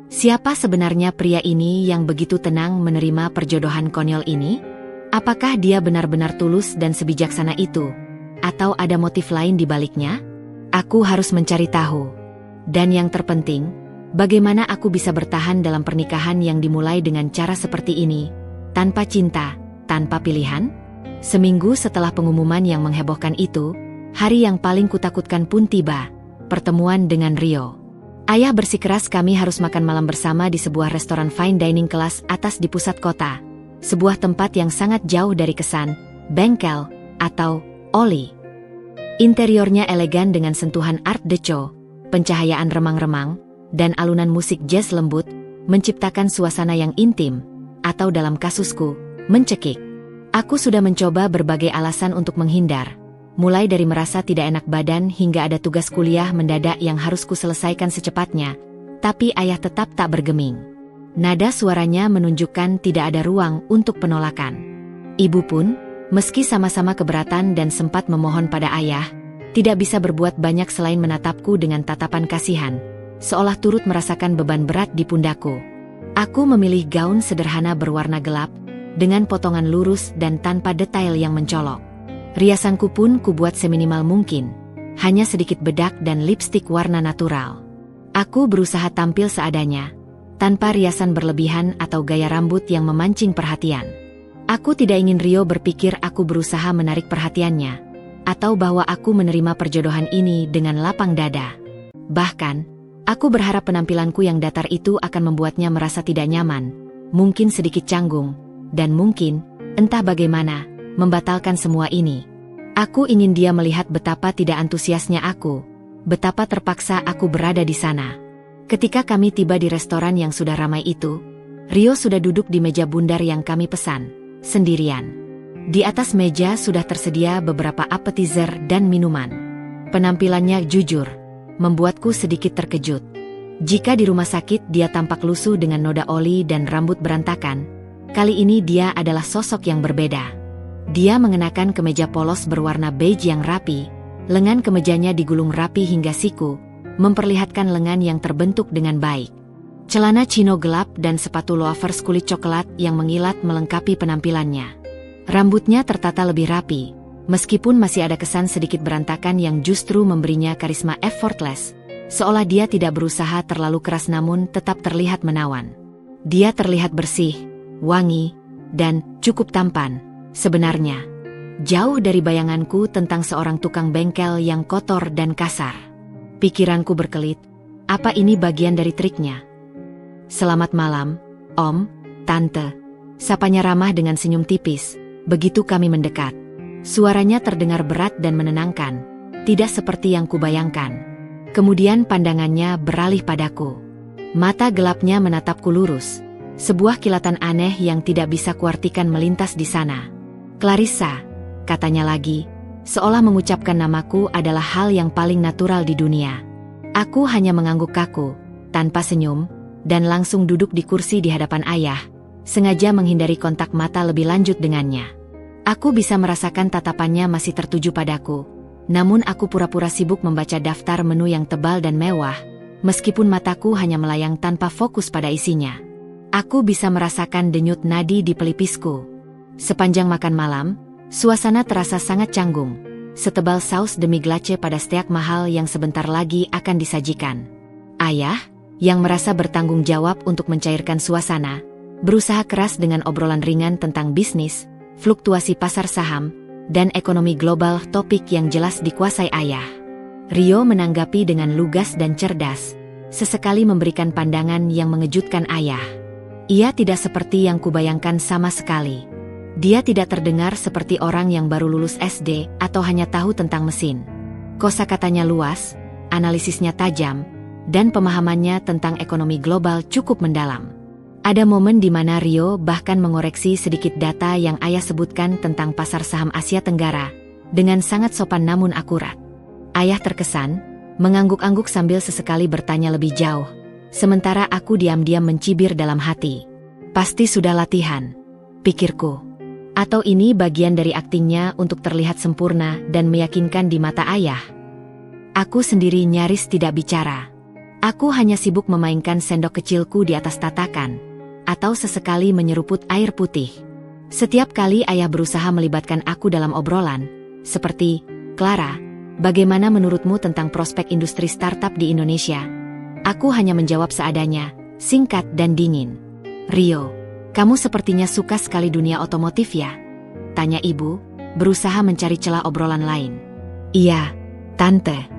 [SPEAKER 1] Siapa sebenarnya pria ini yang begitu tenang menerima perjodohan konyol ini? Apakah dia benar-benar tulus dan sebijaksana itu? Atau ada motif lain di baliknya? Aku harus mencari tahu. Dan yang terpenting, bagaimana aku bisa bertahan dalam pernikahan yang dimulai dengan cara seperti ini, tanpa cinta, tanpa pilihan? Seminggu setelah pengumuman yang menghebohkan itu, hari yang paling kutakutkan pun tiba, pertemuan dengan Rio. Ayah bersikeras kami harus makan malam bersama di sebuah restoran fine dining kelas atas di pusat kota, sebuah tempat yang sangat jauh dari kesan bengkel atau oli. Interiornya elegan dengan sentuhan Art Deco, pencahayaan remang-remang, dan alunan musik jazz lembut, menciptakan suasana yang intim, atau dalam kasusku, mencekik. Aku sudah mencoba berbagai alasan untuk menghindar, mulai dari merasa tidak enak badan hingga ada tugas kuliah mendadak yang harus kuselesaikan secepatnya, tapi ayah tetap tak bergeming. Nada suaranya menunjukkan tidak ada ruang untuk penolakan. Ibu pun, Meski sama-sama keberatan dan sempat memohon pada ayah, tidak bisa berbuat banyak selain menatapku dengan tatapan kasihan, seolah turut merasakan beban berat di pundakku. Aku memilih gaun sederhana berwarna gelap, dengan potongan lurus dan tanpa detail yang mencolok. Riasanku pun kubuat seminimal mungkin, hanya sedikit bedak dan lipstik warna natural. Aku berusaha tampil seadanya, tanpa riasan berlebihan atau gaya rambut yang memancing perhatian. Aku tidak ingin Rio berpikir aku berusaha menarik perhatiannya, atau bahwa aku menerima perjodohan ini dengan lapang dada. Bahkan, aku berharap penampilanku yang datar itu akan membuatnya merasa tidak nyaman, mungkin sedikit canggung, dan mungkin, entah bagaimana, membatalkan semua ini. Aku ingin dia melihat betapa tidak antusiasnya aku, betapa terpaksa aku berada di sana. Ketika kami tiba di restoran yang sudah ramai itu, Rio sudah duduk di meja bundar yang kami pesan, sendirian. Di atas meja sudah tersedia beberapa appetizer dan minuman. Penampilannya jujur, membuatku sedikit terkejut. Jika di rumah sakit dia tampak lusuh dengan noda oli dan rambut berantakan, kali ini dia adalah sosok yang berbeda. Dia mengenakan kemeja polos berwarna beige yang rapi, lengan kemejanya digulung rapi hingga siku, memperlihatkan lengan yang terbentuk dengan baik. Celana chino gelap dan sepatu loafers kulit coklat yang mengilat melengkapi penampilannya. Rambutnya tertata lebih rapi, meskipun masih ada kesan sedikit berantakan yang justru memberinya karisma effortless, seolah dia tidak berusaha terlalu keras namun tetap terlihat menawan. Dia terlihat bersih, wangi, dan cukup tampan, sebenarnya. Jauh dari bayanganku tentang seorang tukang bengkel yang kotor dan kasar. Pikiranku berkelit, apa ini bagian dari triknya? "Selamat malam, Om, Tante," sapanya ramah dengan senyum tipis, begitu kami mendekat. Suaranya terdengar berat dan menenangkan, tidak seperti yang kubayangkan. Kemudian pandangannya beralih padaku. Mata gelapnya menatapku lurus, sebuah kilatan aneh yang tidak bisa kuartikan melintas di sana. "Clarissa," katanya lagi, seolah mengucapkan namaku adalah hal yang paling natural di dunia. Aku hanya mengangguk kaku, tanpa senyum, dan langsung duduk di kursi di hadapan ayah, sengaja menghindari kontak mata lebih lanjut dengannya. Aku bisa merasakan tatapannya masih tertuju padaku, namun aku pura-pura sibuk membaca daftar menu yang tebal dan mewah, meskipun mataku hanya melayang tanpa fokus pada isinya. Aku bisa merasakan denyut nadi di pelipisku. Sepanjang makan malam, suasana terasa sangat canggung, setebal saus demi glace pada steak mahal yang sebentar lagi akan disajikan. Ayah, yang merasa bertanggung jawab untuk mencairkan suasana, berusaha keras dengan obrolan ringan tentang bisnis, fluktuasi pasar saham, dan ekonomi global, topik yang jelas dikuasai ayah. Rio menanggapi dengan lugas dan cerdas, sesekali memberikan pandangan yang mengejutkan ayah. Ia tidak seperti yang kubayangkan sama sekali. Dia tidak terdengar seperti orang yang baru lulus SD atau hanya tahu tentang mesin. Kosakatanya luas, analisisnya tajam, dan pemahamannya tentang ekonomi global cukup mendalam. Ada momen di mana Rio bahkan mengoreksi sedikit data yang ayah sebutkan tentang pasar saham Asia Tenggara, dengan sangat sopan namun akurat. Ayah terkesan, mengangguk-angguk sambil sesekali bertanya lebih jauh, sementara aku diam-diam mencibir dalam hati. Pasti sudah latihan, pikirku. Atau ini bagian dari aktingnya untuk terlihat sempurna dan meyakinkan di mata ayah. Aku sendiri nyaris tidak bicara. Aku hanya sibuk memainkan sendok kecilku di atas tatakan, atau sesekali menyeruput air putih. Setiap kali ayah berusaha melibatkan aku dalam obrolan, seperti, "Clara, bagaimana menurutmu tentang prospek industri startup di Indonesia?" Aku hanya menjawab seadanya, singkat dan dingin. "Rio, kamu sepertinya suka sekali dunia otomotif ya?" tanya ibu, berusaha mencari celah obrolan lain. "Iya, Tante.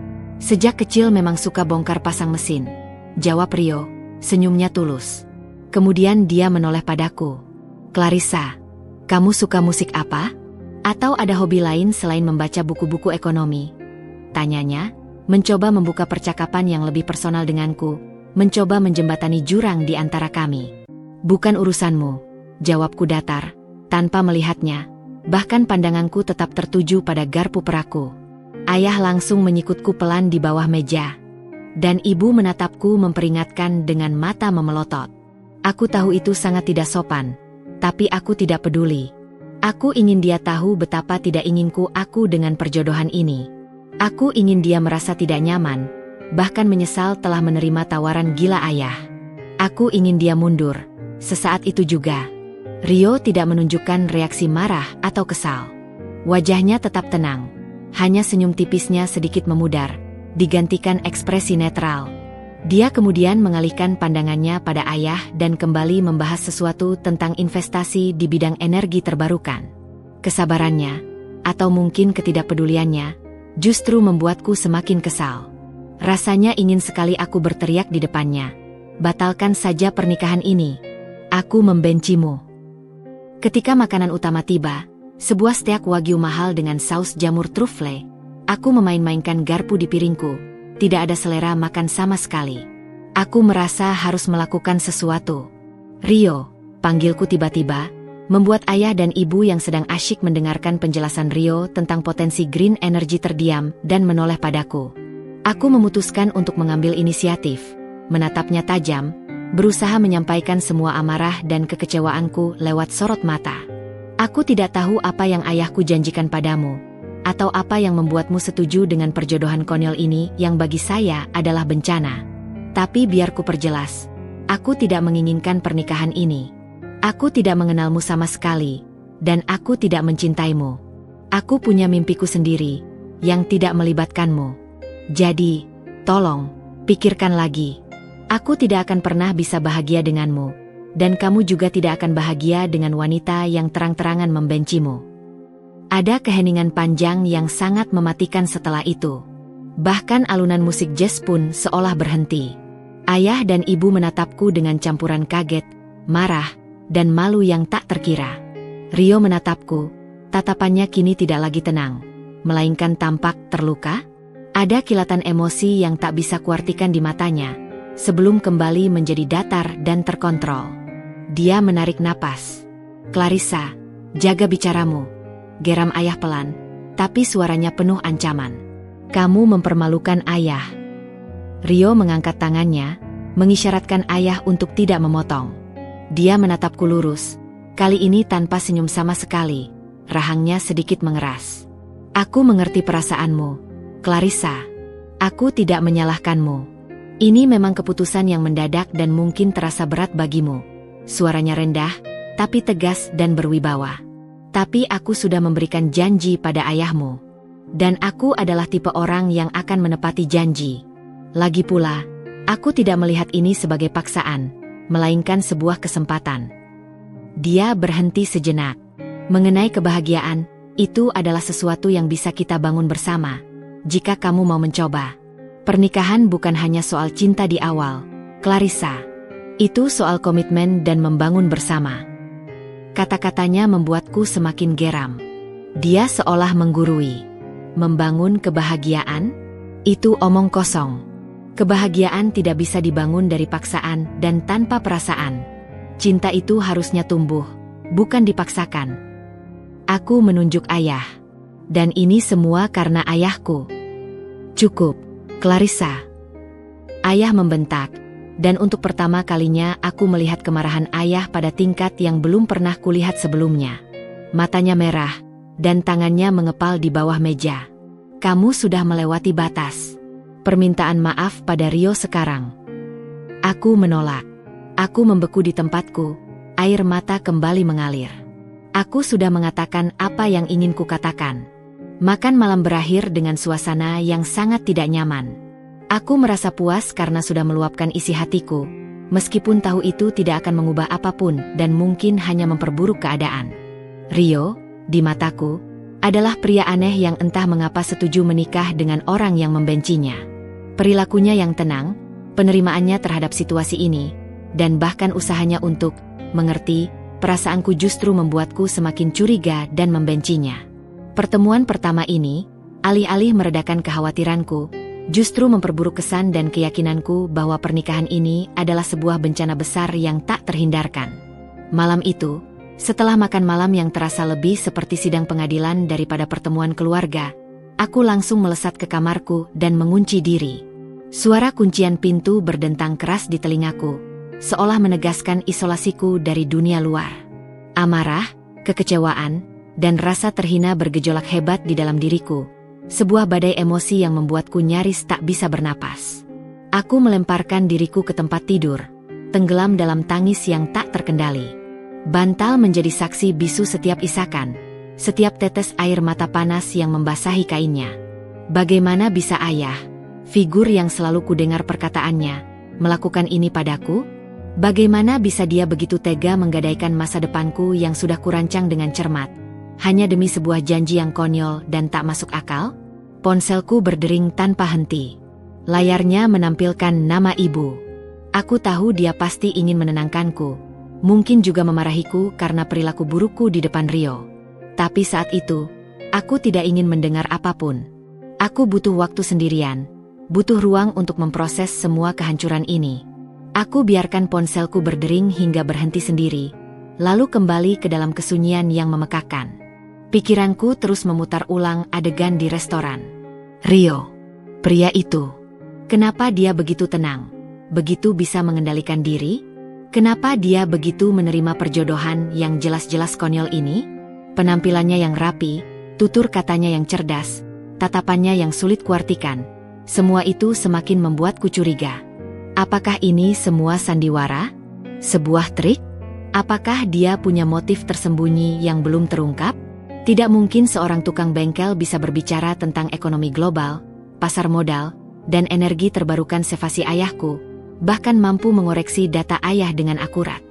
[SPEAKER 1] Sejak kecil memang suka bongkar pasang mesin," jawab Rio, senyumnya tulus. Kemudian dia menoleh padaku. "Clarissa, kamu suka musik apa? Atau ada hobi lain selain membaca buku-buku ekonomi?" tanyanya, mencoba membuka percakapan yang lebih personal denganku, mencoba menjembatani jurang di antara kami. "Bukan urusanmu," jawabku datar, tanpa melihatnya, bahkan pandanganku tetap tertuju pada garpu peraku. Ayah langsung menyikutku pelan di bawah meja, dan ibu menatapku memperingatkan dengan mata memelotot. Aku tahu itu sangat tidak sopan, tapi aku tidak peduli. Aku ingin dia tahu betapa tidak inginku aku dengan perjodohan ini. Aku ingin dia merasa tidak nyaman, bahkan menyesal telah menerima tawaran gila ayah. Aku ingin dia mundur. Sesaat itu juga, Rio tidak menunjukkan reaksi marah atau kesal. Wajahnya tetap tenang. Hanya senyum tipisnya sedikit memudar, digantikan ekspresi netral. Dia kemudian mengalihkan pandangannya pada ayah dan kembali membahas sesuatu tentang investasi di bidang energi terbarukan. Kesabarannya, atau mungkin ketidakpeduliannya, justru membuatku semakin kesal. Rasanya ingin sekali aku berteriak di depannya. Batalkan saja pernikahan ini. Aku membencimu. Ketika makanan utama tiba, sebuah steak wagyu mahal dengan saus jamur truffle, aku memain-mainkan garpu di piringku. Tidak ada selera makan sama sekali. Aku merasa harus melakukan sesuatu. Rio, panggilku tiba-tiba, membuat ayah dan ibu yang sedang asyik mendengarkan penjelasan Rio tentang potensi green energy terdiam dan menoleh padaku. Aku memutuskan untuk mengambil inisiatif, menatapnya tajam, berusaha menyampaikan semua amarah dan kekecewaanku lewat sorot mata. Aku tidak tahu apa yang ayahku janjikan padamu, atau apa yang membuatmu setuju dengan perjodohan konyol ini yang bagi saya adalah bencana. Tapi biar ku perjelas, aku tidak menginginkan pernikahan ini. Aku tidak mengenalmu sama sekali, dan aku tidak mencintaimu. Aku punya mimpiku sendiri, yang tidak melibatkanmu. Jadi, tolong, pikirkan lagi. Aku tidak akan pernah bisa bahagia denganmu, dan kamu juga tidak akan bahagia dengan wanita yang terang-terangan membencimu. Ada keheningan panjang yang sangat mematikan setelah itu. Bahkan alunan musik jazz pun seolah berhenti. Ayah dan ibu menatapku dengan campuran kaget, marah, dan malu yang tak terkira. Rio menatapku, tatapannya kini tidak lagi tenang, melainkan tampak terluka. Ada kilatan emosi yang tak bisa kuartikan di matanya, sebelum kembali menjadi datar dan terkontrol. Dia menarik napas. "Clarissa, jaga bicaramu," geram ayah pelan, tapi suaranya penuh ancaman. "Kamu mempermalukan ayah." Rio mengangkat tangannya, mengisyaratkan ayah untuk tidak memotong. Dia menatapku lurus, kali ini tanpa senyum sama sekali, rahangnya sedikit mengeras. "Aku mengerti perasaanmu, Clarissa. Aku tidak menyalahkanmu. Ini memang keputusan yang mendadak dan mungkin terasa berat bagimu." Suaranya rendah, tapi tegas dan berwibawa. "Tapi aku sudah memberikan janji pada ayahmu. Dan aku adalah tipe orang yang akan menepati janji. Lagi pula, aku tidak melihat ini sebagai paksaan, melainkan sebuah kesempatan." Dia berhenti sejenak. "Mengenai kebahagiaan, itu adalah sesuatu yang bisa kita bangun bersama, jika kamu mau mencoba. Pernikahan bukan hanya soal cinta di awal, Clarissa. Itu soal komitmen dan membangun bersama." Kata-katanya membuatku semakin geram. Dia seolah menggurui. Membangun kebahagiaan? Itu omong kosong. Kebahagiaan tidak bisa dibangun dari paksaan dan tanpa perasaan. Cinta itu harusnya tumbuh, bukan dipaksakan. Aku menunjuk ayah. Dan ini semua karena ayahku. "Cukup, Clarissa." Ayah membentak. Dan untuk pertama kalinya aku melihat kemarahan ayah pada tingkat yang belum pernah kulihat sebelumnya. Matanya merah, dan tangannya mengepal di bawah meja. "Kamu sudah melewati batas. Permintaan maaf pada Rio sekarang." Aku menolak. Aku membeku di tempatku, air mata kembali mengalir. Aku sudah mengatakan apa yang ingin kukatakan. Makan malam berakhir dengan suasana yang sangat tidak nyaman. Aku merasa puas karena sudah meluapkan isi hatiku, meskipun tahu itu tidak akan mengubah apapun dan mungkin hanya memperburuk keadaan. Rio, di mataku, adalah pria aneh yang entah mengapa setuju menikah dengan orang yang membencinya. Perilakunya yang tenang, penerimaannya terhadap situasi ini, dan bahkan usahanya untuk mengerti perasaanku justru membuatku semakin curiga dan membencinya. Pertemuan pertama ini, alih-alih meredakan kekhawatiranku, justru memperburuk kesan dan keyakinanku bahwa pernikahan ini adalah sebuah bencana besar yang tak terhindarkan. Malam itu, setelah makan malam yang terasa lebih seperti sidang pengadilan daripada pertemuan keluarga, aku langsung melesat ke kamarku dan mengunci diri. Suara kuncian pintu berdentang keras di telingaku, seolah menegaskan isolasiku dari dunia luar. Amarah, kekecewaan, dan rasa terhina bergejolak hebat di dalam diriku. Sebuah badai emosi yang membuatku nyaris tak bisa bernapas. Aku melemparkan diriku ke tempat tidur, tenggelam dalam tangis yang tak terkendali. Bantal menjadi saksi bisu setiap isakan, setiap tetes air mata panas yang membasahi kainnya. Bagaimana bisa ayah, figur yang selalu kudengar perkataannya, melakukan ini padaku? Bagaimana bisa dia begitu tega menggadaikan masa depanku yang sudah kurancang dengan cermat, hanya demi sebuah janji yang konyol dan tak masuk akal? Ponselku berdering tanpa henti. Layarnya menampilkan nama ibu. Aku tahu dia pasti ingin menenangkanku, mungkin juga memarahiku karena perilaku burukku di depan Rio. Tapi saat itu, aku tidak ingin mendengar apapun. Aku butuh waktu sendirian, butuh ruang untuk memproses semua kehancuran ini. Aku biarkan ponselku berdering hingga berhenti sendiri, lalu kembali ke dalam kesunyian yang memekakan. Pikiranku terus memutar ulang adegan di restoran. Rio, pria itu. Kenapa dia begitu tenang? Begitu bisa mengendalikan diri? Kenapa dia begitu menerima perjodohan yang jelas-jelas konyol ini? Penampilannya yang rapi, tutur katanya yang cerdas, tatapannya yang sulit kuartikan. Semua itu semakin membuatku curiga. Apakah ini semua sandiwara? Sebuah trik? Apakah dia punya motif tersembunyi yang belum terungkap? Tidak mungkin seorang tukang bengkel bisa berbicara tentang ekonomi global, pasar modal, dan energi terbarukan sevasi ayahku, bahkan mampu mengoreksi data ayah dengan akurat.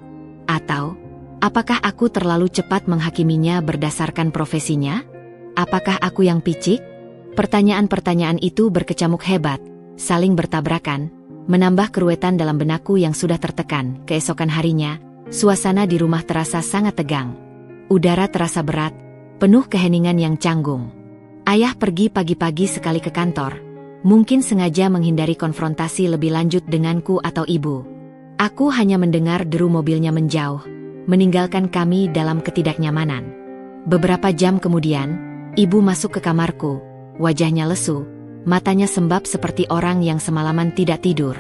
[SPEAKER 1] Atau, apakah aku terlalu cepat menghakiminya berdasarkan profesinya? Apakah aku yang picik? Pertanyaan-pertanyaan itu berkecamuk hebat, saling bertabrakan, menambah keruwetan dalam benakku yang sudah tertekan. Keesokan harinya, suasana di rumah terasa sangat tegang. Udara terasa berat, penuh keheningan yang canggung. Ayah pergi pagi-pagi sekali ke kantor, mungkin sengaja menghindari konfrontasi lebih lanjut denganku atau ibu. Aku hanya mendengar deru mobilnya menjauh, meninggalkan kami dalam ketidaknyamanan. Beberapa jam kemudian, ibu masuk ke kamarku, wajahnya lesu, matanya sembab seperti orang yang semalaman tidak tidur.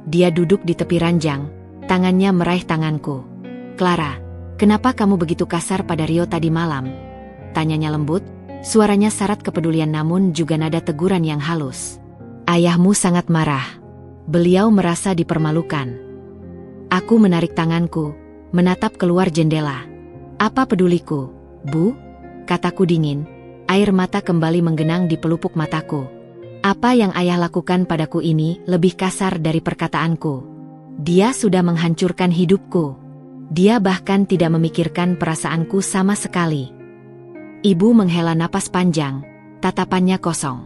[SPEAKER 1] Dia duduk di tepi ranjang, tangannya meraih tanganku. "Clara, kenapa kamu begitu kasar pada Rio tadi malam?" Tanyanya lembut, suaranya syarat kepedulian namun juga nada teguran yang halus. "Ayahmu sangat marah. Beliau merasa dipermalukan." Aku menarik tanganku, menatap keluar jendela. "Apa peduliku, Bu?" kataku dingin, air mata kembali menggenang di pelupuk mataku. Apa yang ayah lakukan padaku ini lebih kasar dari perkataanku. Dia sudah menghancurkan hidupku. Dia bahkan tidak memikirkan perasaanku sama sekali. Ibu menghela napas panjang, tatapannya kosong.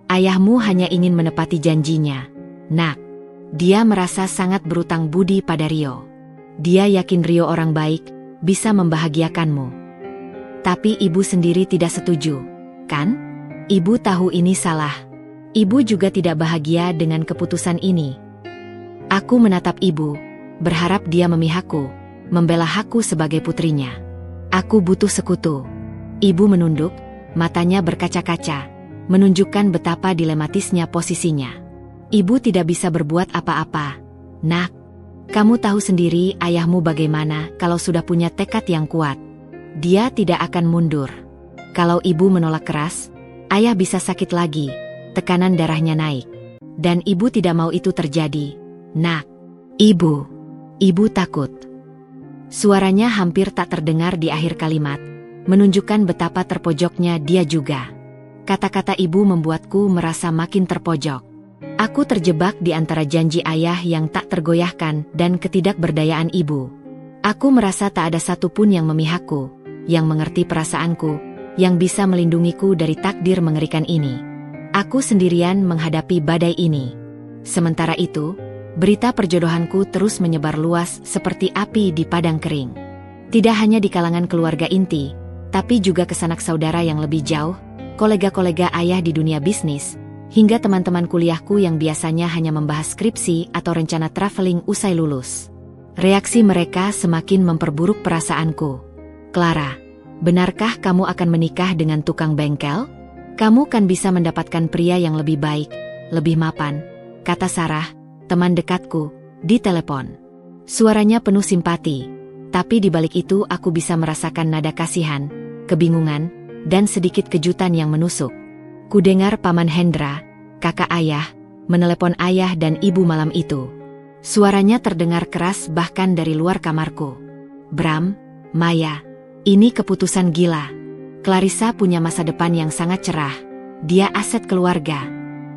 [SPEAKER 1] "Ayahmu hanya ingin menepati janjinya, Nak. Dia merasa sangat berutang budi pada Rio. Dia yakin Rio orang baik, bisa membahagiakanmu. Tapi ibu sendiri tidak setuju, kan? Ibu tahu ini salah. Ibu juga tidak bahagia dengan keputusan ini." Aku menatap ibu, berharap dia memihakku, membela aku sebagai putrinya. Aku butuh sekutu. Ibu menunduk, matanya berkaca-kaca, menunjukkan betapa dilematisnya posisinya. "Ibu tidak bisa berbuat apa-apa, Nak. Kamu tahu sendiri ayahmu bagaimana kalau sudah punya tekad yang kuat. Dia tidak akan mundur. Kalau ibu menolak keras, ayah bisa sakit lagi, tekanan darahnya naik. Dan ibu tidak mau itu terjadi, Nak. Ibu takut." Suaranya hampir tak terdengar di akhir kalimat, menunjukkan betapa terpojoknya dia juga. Kata-kata ibu membuatku merasa makin terpojok. Aku terjebak di antara janji ayah yang tak tergoyahkan dan ketidakberdayaan ibu. Aku merasa tak ada satupun yang memihakku, yang mengerti perasaanku, yang bisa melindungiku dari takdir mengerikan ini. Aku sendirian menghadapi badai ini. Sementara itu, berita perjodohanku terus menyebar luas seperti api di padang kering. Tidak hanya di kalangan keluarga inti, tapi juga ke sanak saudara yang lebih jauh, kolega-kolega ayah di dunia bisnis, hingga teman-teman kuliahku yang biasanya hanya membahas skripsi atau rencana traveling usai lulus. Reaksi mereka semakin memperburuk perasaanku. "Clara, benarkah kamu akan menikah dengan tukang bengkel? Kamu kan bisa mendapatkan pria yang lebih baik, lebih mapan," kata Sarah, teman dekatku, di telepon. Suaranya penuh simpati, tapi di balik itu aku bisa merasakan nada kasihan, kebingungan, dan sedikit kejutan yang menusuk. Kudengar Paman Hendra, kakak ayah, menelepon ayah dan ibu malam itu. Suaranya terdengar keras bahkan dari luar kamarku. "Bram, Maya, ini keputusan gila. Clarissa punya masa depan yang sangat cerah. Dia aset keluarga.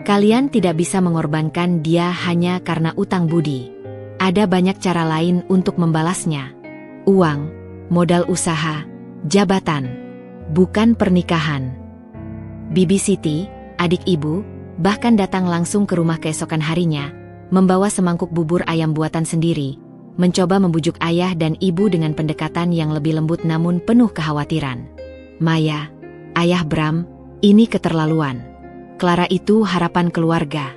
[SPEAKER 1] Kalian tidak bisa mengorbankan dia hanya karena utang budi. Ada banyak cara lain untuk membalasnya. Uang, modal usaha, jabatan. Bukan pernikahan." Bibi Siti, adik ibu, bahkan datang langsung ke rumah keesokan harinya, membawa semangkuk bubur ayam buatan sendiri, mencoba membujuk ayah dan ibu dengan pendekatan yang lebih lembut namun penuh kekhawatiran. "Maya, ayah Bram, ini keterlaluan. Clara itu harapan keluarga.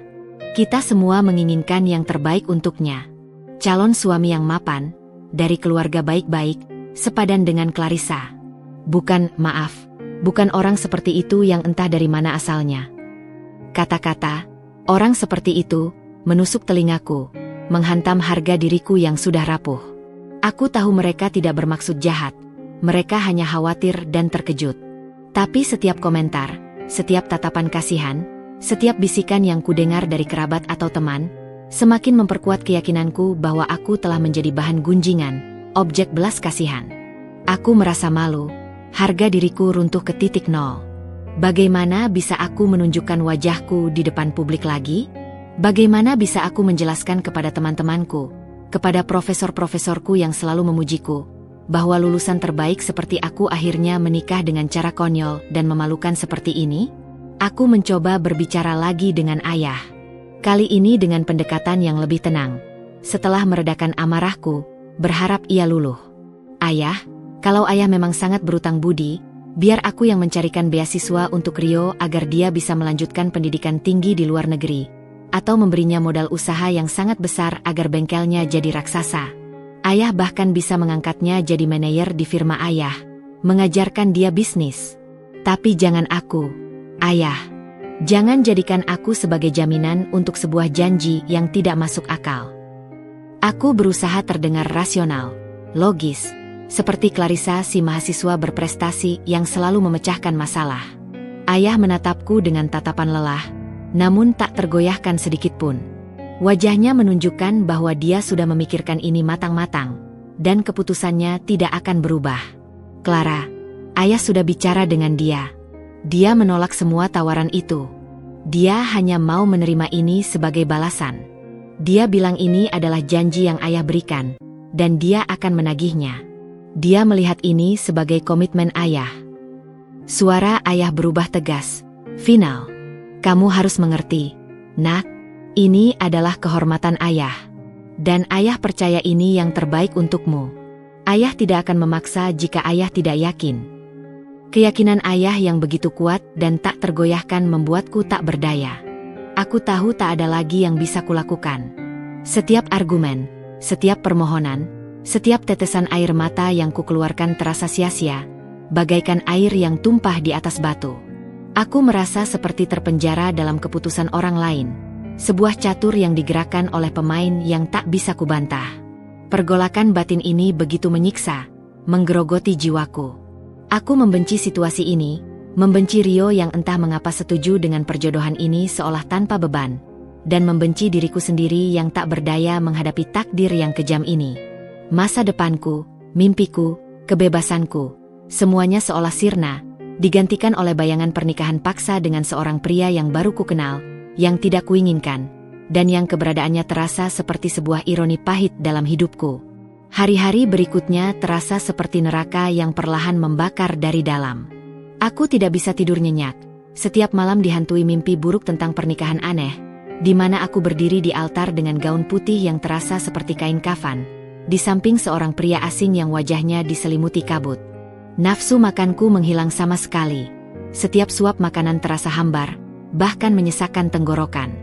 [SPEAKER 1] Kita semua menginginkan yang terbaik untuknya. Calon suami yang mapan, dari keluarga baik-baik, sepadan dengan Clarissa. Bukan orang seperti itu yang entah dari mana asalnya." Kata-kata orang seperti itu menusuk telingaku, menghantam harga diriku yang sudah rapuh. Aku tahu mereka tidak bermaksud jahat, mereka hanya khawatir dan terkejut. Tapi setiap komentar, setiap tatapan kasihan, setiap bisikan yang kudengar dari kerabat atau teman, semakin memperkuat keyakinanku bahwa aku telah menjadi bahan gunjingan, objek belas kasihan. Aku merasa malu. Harga diriku runtuh ke titik nol. Bagaimana bisa aku menunjukkan wajahku di depan publik lagi? Bagaimana bisa aku menjelaskan kepada teman-temanku, kepada profesor-profesorku yang selalu memujiku, bahwa lulusan terbaik seperti aku akhirnya menikah dengan cara konyol dan memalukan seperti ini? Aku mencoba berbicara lagi dengan ayah. Kali ini dengan pendekatan yang lebih tenang. Setelah meredakan amarahku, berharap ia luluh. "Ayah, kalau ayah memang sangat berutang budi, biar aku yang mencarikan beasiswa untuk Rio agar dia bisa melanjutkan pendidikan tinggi di luar negeri, atau memberinya modal usaha yang sangat besar agar bengkelnya jadi raksasa. Ayah bahkan bisa mengangkatnya jadi manajer di firma ayah, mengajarkan dia bisnis. Tapi jangan aku, ayah. Jangan jadikan aku sebagai jaminan untuk sebuah janji yang tidak masuk akal." Aku berusaha terdengar rasional, logis, seperti Clarissa si mahasiswa berprestasi yang selalu memecahkan masalah. Ayah menatapku dengan tatapan lelah, namun tak tergoyahkan sedikitpun. Wajahnya menunjukkan bahwa dia sudah memikirkan ini matang-matang, dan keputusannya tidak akan berubah. "Clara, ayah sudah bicara dengan dia. Dia menolak semua tawaran itu. Dia hanya mau menerima ini sebagai balasan. Dia bilang ini adalah janji yang ayah berikan, dan dia akan menagihnya. Dia melihat ini sebagai komitmen ayah." Suara ayah berubah tegas, final. "Kamu harus mengerti, nak, ini adalah kehormatan ayah. Dan ayah percaya ini yang terbaik untukmu. Ayah tidak akan memaksa jika ayah tidak yakin." Keyakinan ayah yang begitu kuat dan tak tergoyahkan membuatku tak berdaya. Aku tahu tak ada lagi yang bisa kulakukan. Setiap argumen, setiap permohonan, setiap tetesan air mata yang kukeluarkan terasa sia-sia, bagaikan air yang tumpah di atas batu. Aku merasa seperti terpenjara dalam keputusan orang lain, sebuah catur yang digerakkan oleh pemain yang tak bisa kubantah. Pergolakan batin ini begitu menyiksa, menggerogoti jiwaku. Aku membenci situasi ini, membenci Rio yang entah mengapa setuju dengan perjodohan ini seolah tanpa beban, dan membenci diriku sendiri yang tak berdaya menghadapi takdir yang kejam ini. Masa depanku, mimpiku, kebebasanku, semuanya seolah sirna, digantikan oleh bayangan pernikahan paksa dengan seorang pria yang baru kukenal, yang tidak kuinginkan, dan yang keberadaannya terasa seperti sebuah ironi pahit dalam hidupku. Hari-hari berikutnya terasa seperti neraka yang perlahan membakar dari dalam. Aku tidak bisa tidur nyenyak, setiap malam dihantui mimpi buruk tentang pernikahan aneh, di mana aku berdiri di altar dengan gaun putih yang terasa seperti kain kafan, di samping seorang pria asing yang wajahnya diselimuti kabut. Nafsu makanku menghilang sama sekali. Setiap suap makanan terasa hambar, bahkan menyesakkan tenggorokan.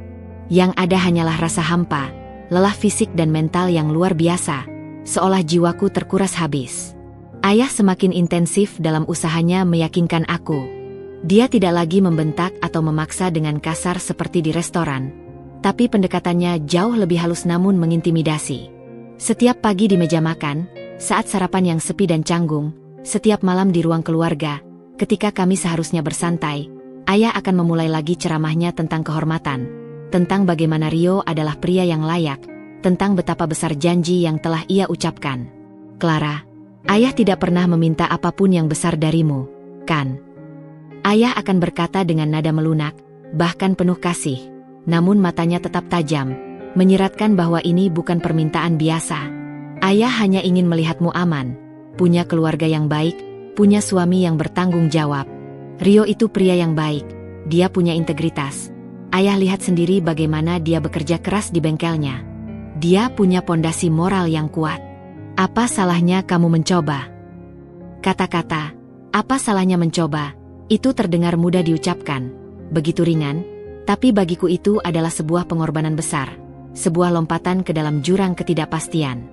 [SPEAKER 1] Yang ada hanyalah rasa hampa, lelah fisik dan mental yang luar biasa, seolah jiwaku terkuras habis. Ayah semakin intensif dalam usahanya meyakinkan aku. Dia tidak lagi membentak atau memaksa dengan kasar seperti di restoran, tapi pendekatannya jauh lebih halus namun mengintimidasi. Setiap pagi di meja makan, saat sarapan yang sepi dan canggung, Setiap malam di ruang keluarga, ketika kami seharusnya bersantai, ayah akan memulai lagi ceramahnya tentang kehormatan, tentang bagaimana Rio adalah pria yang layak, tentang betapa besar janji yang telah ia ucapkan. Clara, ayah tidak pernah meminta apapun yang besar darimu, kan? Ayah akan berkata dengan nada melunak, bahkan penuh kasih, namun matanya tetap tajam, menyiratkan bahwa ini bukan permintaan biasa. Ayah hanya ingin melihatmu aman, punya keluarga yang baik, punya suami yang bertanggung jawab. Rio itu pria yang baik, dia punya integritas. Ayah lihat sendiri bagaimana dia bekerja keras di bengkelnya. Dia punya pondasi moral yang kuat. Apa salahnya kamu mencoba? Kata-kata, apa salahnya mencoba? Itu terdengar mudah diucapkan, begitu ringan, tapi bagiku itu adalah sebuah pengorbanan besar, sebuah lompatan ke dalam jurang ketidakpastian.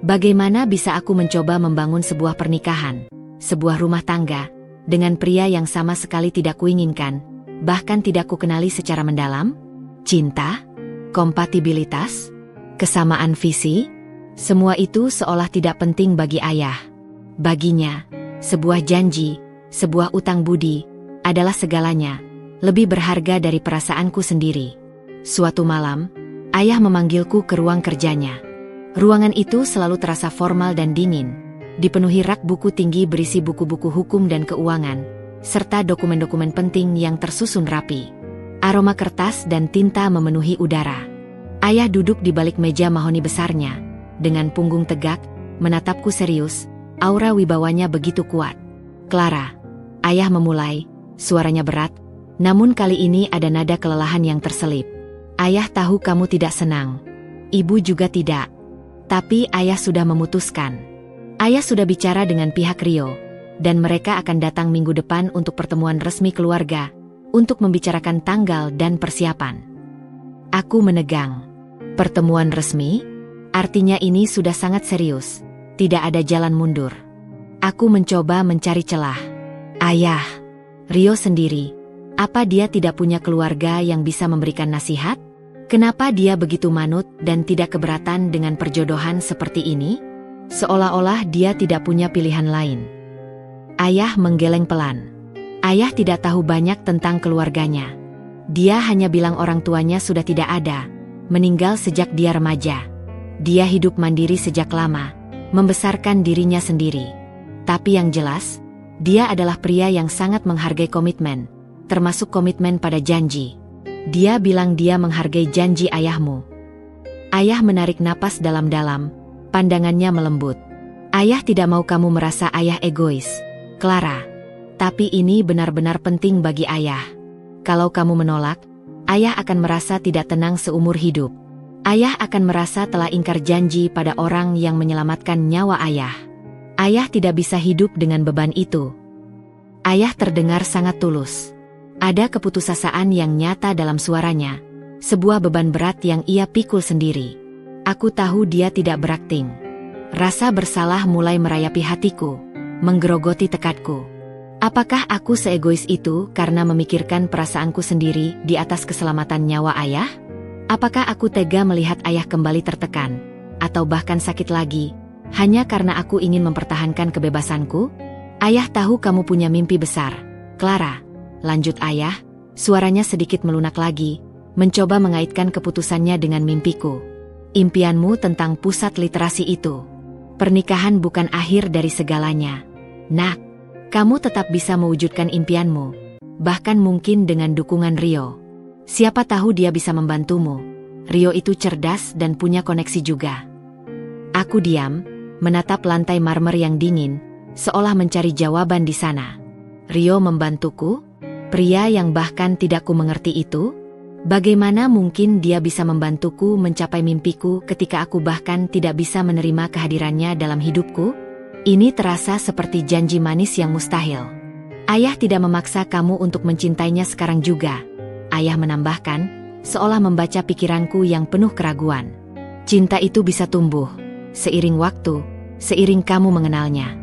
[SPEAKER 1] Bagaimana bisa aku mencoba membangun sebuah pernikahan, sebuah rumah tangga, dengan pria yang sama sekali tidak kuinginkan, bahkan tidak kukenali secara mendalam? Cinta? Kompatibilitas? Kesamaan visi? Semua itu seolah tidak penting bagi ayah. Baginya, sebuah janji, sebuah utang budi, adalah segalanya, lebih berharga dari perasaanku sendiri. Suatu malam, ayah memanggilku ke ruang kerjanya. Ruangan itu selalu terasa formal dan dingin, dipenuhi rak buku tinggi berisi buku-buku hukum dan keuangan, serta dokumen-dokumen penting yang tersusun rapi. Aroma kertas dan tinta memenuhi udara. Ayah duduk di balik meja mahoni besarnya, dengan punggung tegak, menatapku serius, aura wibawanya begitu kuat. Clara, ayah memulai, suaranya berat, namun kali ini ada nada kelelahan yang terselip. Ayah tahu kamu tidak senang. Ibu juga tidak. Tapi ayah sudah memutuskan. Ayah sudah bicara dengan pihak Rio, dan mereka akan datang minggu depan untuk pertemuan resmi keluarga, untuk membicarakan tanggal dan persiapan. Aku menegang. Pertemuan resmi? Artinya ini sudah sangat serius. Tidak ada jalan mundur. Aku mencoba mencari celah. Ayah, Rio sendiri, apa dia tidak punya keluarga yang bisa memberikan nasihat? Kenapa dia begitu manut dan tidak keberatan dengan perjodohan seperti ini? Seolah-olah dia tidak punya pilihan lain. Ayah menggeleng pelan. Ayah tidak tahu banyak tentang keluarganya. Dia hanya bilang orang tuanya sudah tidak ada, meninggal sejak dia remaja. Dia hidup mandiri sejak lama, membesarkan dirinya sendiri. Tapi yang jelas, dia adalah pria yang sangat menghargai komitmen, termasuk komitmen pada janji. Dia bilang dia menghargai janji ayahmu. Ayah menarik napas dalam-dalam, pandangannya melembut. Ayah tidak mau kamu merasa ayah egois, Clara. Tapi ini benar-benar penting bagi ayah. Kalau kamu menolak, ayah akan merasa tidak tenang seumur hidup. Ayah akan merasa telah ingkar janji pada orang yang menyelamatkan nyawa ayah. Ayah tidak bisa hidup dengan beban itu. Ayah terdengar sangat tulus. Ada keputusasaan yang nyata dalam suaranya, sebuah beban berat yang ia pikul sendiri. Aku tahu dia tidak berakting. Rasa bersalah mulai merayapi hatiku, menggerogoti tekadku. Apakah aku seegois itu karena memikirkan perasaanku sendiri di atas keselamatan nyawa ayah? Apakah aku tega melihat ayah kembali tertekan, atau bahkan sakit lagi, hanya karena aku ingin mempertahankan kebebasanku? Ayah tahu kamu punya mimpi besar, Clara. Lanjut ayah, suaranya sedikit melunak lagi, mencoba mengaitkan keputusannya dengan mimpiku. Impianmu tentang pusat literasi itu. Pernikahan bukan akhir dari segalanya. Nak, kamu tetap bisa mewujudkan impianmu, bahkan mungkin dengan dukungan Rio. Siapa tahu dia bisa membantumu. Rio itu cerdas dan punya koneksi juga. Aku diam, menatap lantai marmer yang dingin, seolah mencari jawaban di sana. Rio membantuku? Pria yang bahkan tidak ku mengerti itu? Bagaimana mungkin dia bisa membantuku mencapai mimpiku ketika aku bahkan tidak bisa menerima kehadirannya dalam hidupku? Ini terasa seperti janji manis yang mustahil. Ayah tidak memaksa kamu untuk mencintainya sekarang juga. Ayah menambahkan, seolah membaca pikiranku yang penuh keraguan. Cinta itu bisa tumbuh, seiring waktu, seiring kamu mengenalnya.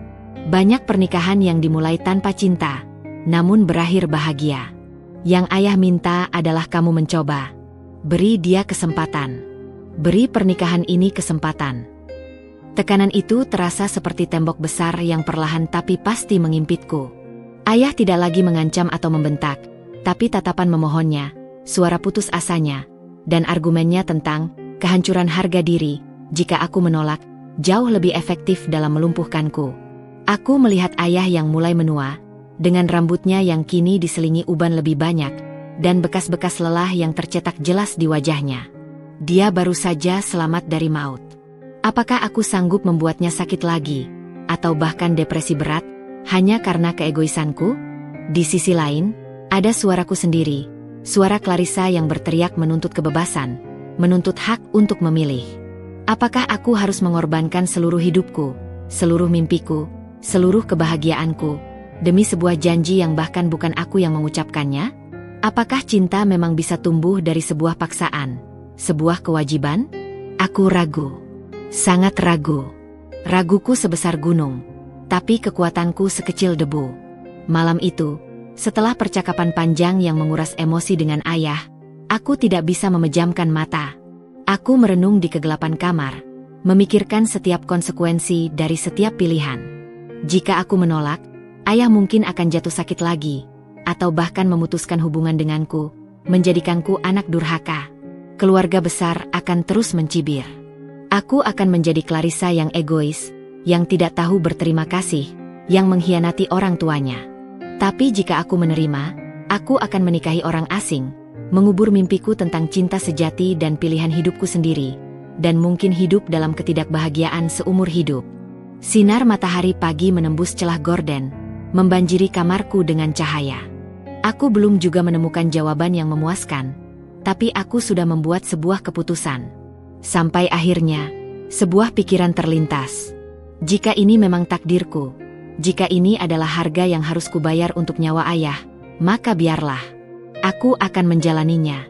[SPEAKER 1] Banyak pernikahan yang dimulai tanpa cinta, namun berakhir bahagia. Yang ayah minta adalah kamu mencoba. Beri dia kesempatan. Beri pernikahan ini kesempatan. Tekanan itu terasa seperti tembok besar yang perlahan tapi pasti mengimpitku. Ayah tidak lagi mengancam atau membentak, tapi tatapan memohonnya, suara putus asanya, dan argumennya tentang kehancuran harga diri jika aku menolak, jauh lebih efektif dalam melumpuhkanku. Aku melihat ayah yang mulai menua, dengan rambutnya yang kini diselingi uban lebih banyak, dan bekas-bekas lelah yang tercetak jelas di wajahnya. Dia baru saja selamat dari maut. Apakah aku sanggup membuatnya sakit lagi, atau bahkan depresi berat, hanya karena keegoisanku? Di sisi lain, ada suaraku sendiri, suara Clarissa yang berteriak menuntut kebebasan, menuntut hak untuk memilih. Apakah aku harus mengorbankan seluruh hidupku, seluruh mimpiku, seluruh kebahagiaanku, demi sebuah janji yang bahkan bukan aku yang mengucapkannya? Apakah cinta memang bisa tumbuh dari sebuah paksaan, sebuah kewajiban? Aku ragu. Sangat ragu. Raguku sebesar gunung, tapi kekuatanku sekecil debu. Malam itu, setelah percakapan panjang yang menguras emosi dengan ayah, aku tidak bisa memejamkan mata. Aku merenung di kegelapan kamar, memikirkan setiap konsekuensi dari setiap pilihan. Jika aku menolak, ayah mungkin akan jatuh sakit lagi, atau bahkan memutuskan hubungan denganku, menjadikanku anak durhaka. Keluarga besar akan terus mencibir. Aku akan menjadi Clarissa yang egois, yang tidak tahu berterima kasih, yang mengkhianati orang tuanya. Tapi jika aku menerima, aku akan menikahi orang asing, mengubur mimpiku tentang cinta sejati dan pilihan hidupku sendiri, dan mungkin hidup dalam ketidakbahagiaan seumur hidup. Sinar matahari pagi menembus celah gorden, membanjiri kamarku dengan cahaya. Aku belum juga menemukan jawaban yang memuaskan, tapi aku sudah membuat sebuah keputusan. Sampai akhirnya, sebuah pikiran terlintas. Jika ini memang takdirku, jika ini adalah harga yang harus kubayar untuk nyawa ayah, maka biarlah. Aku akan menjalaninya.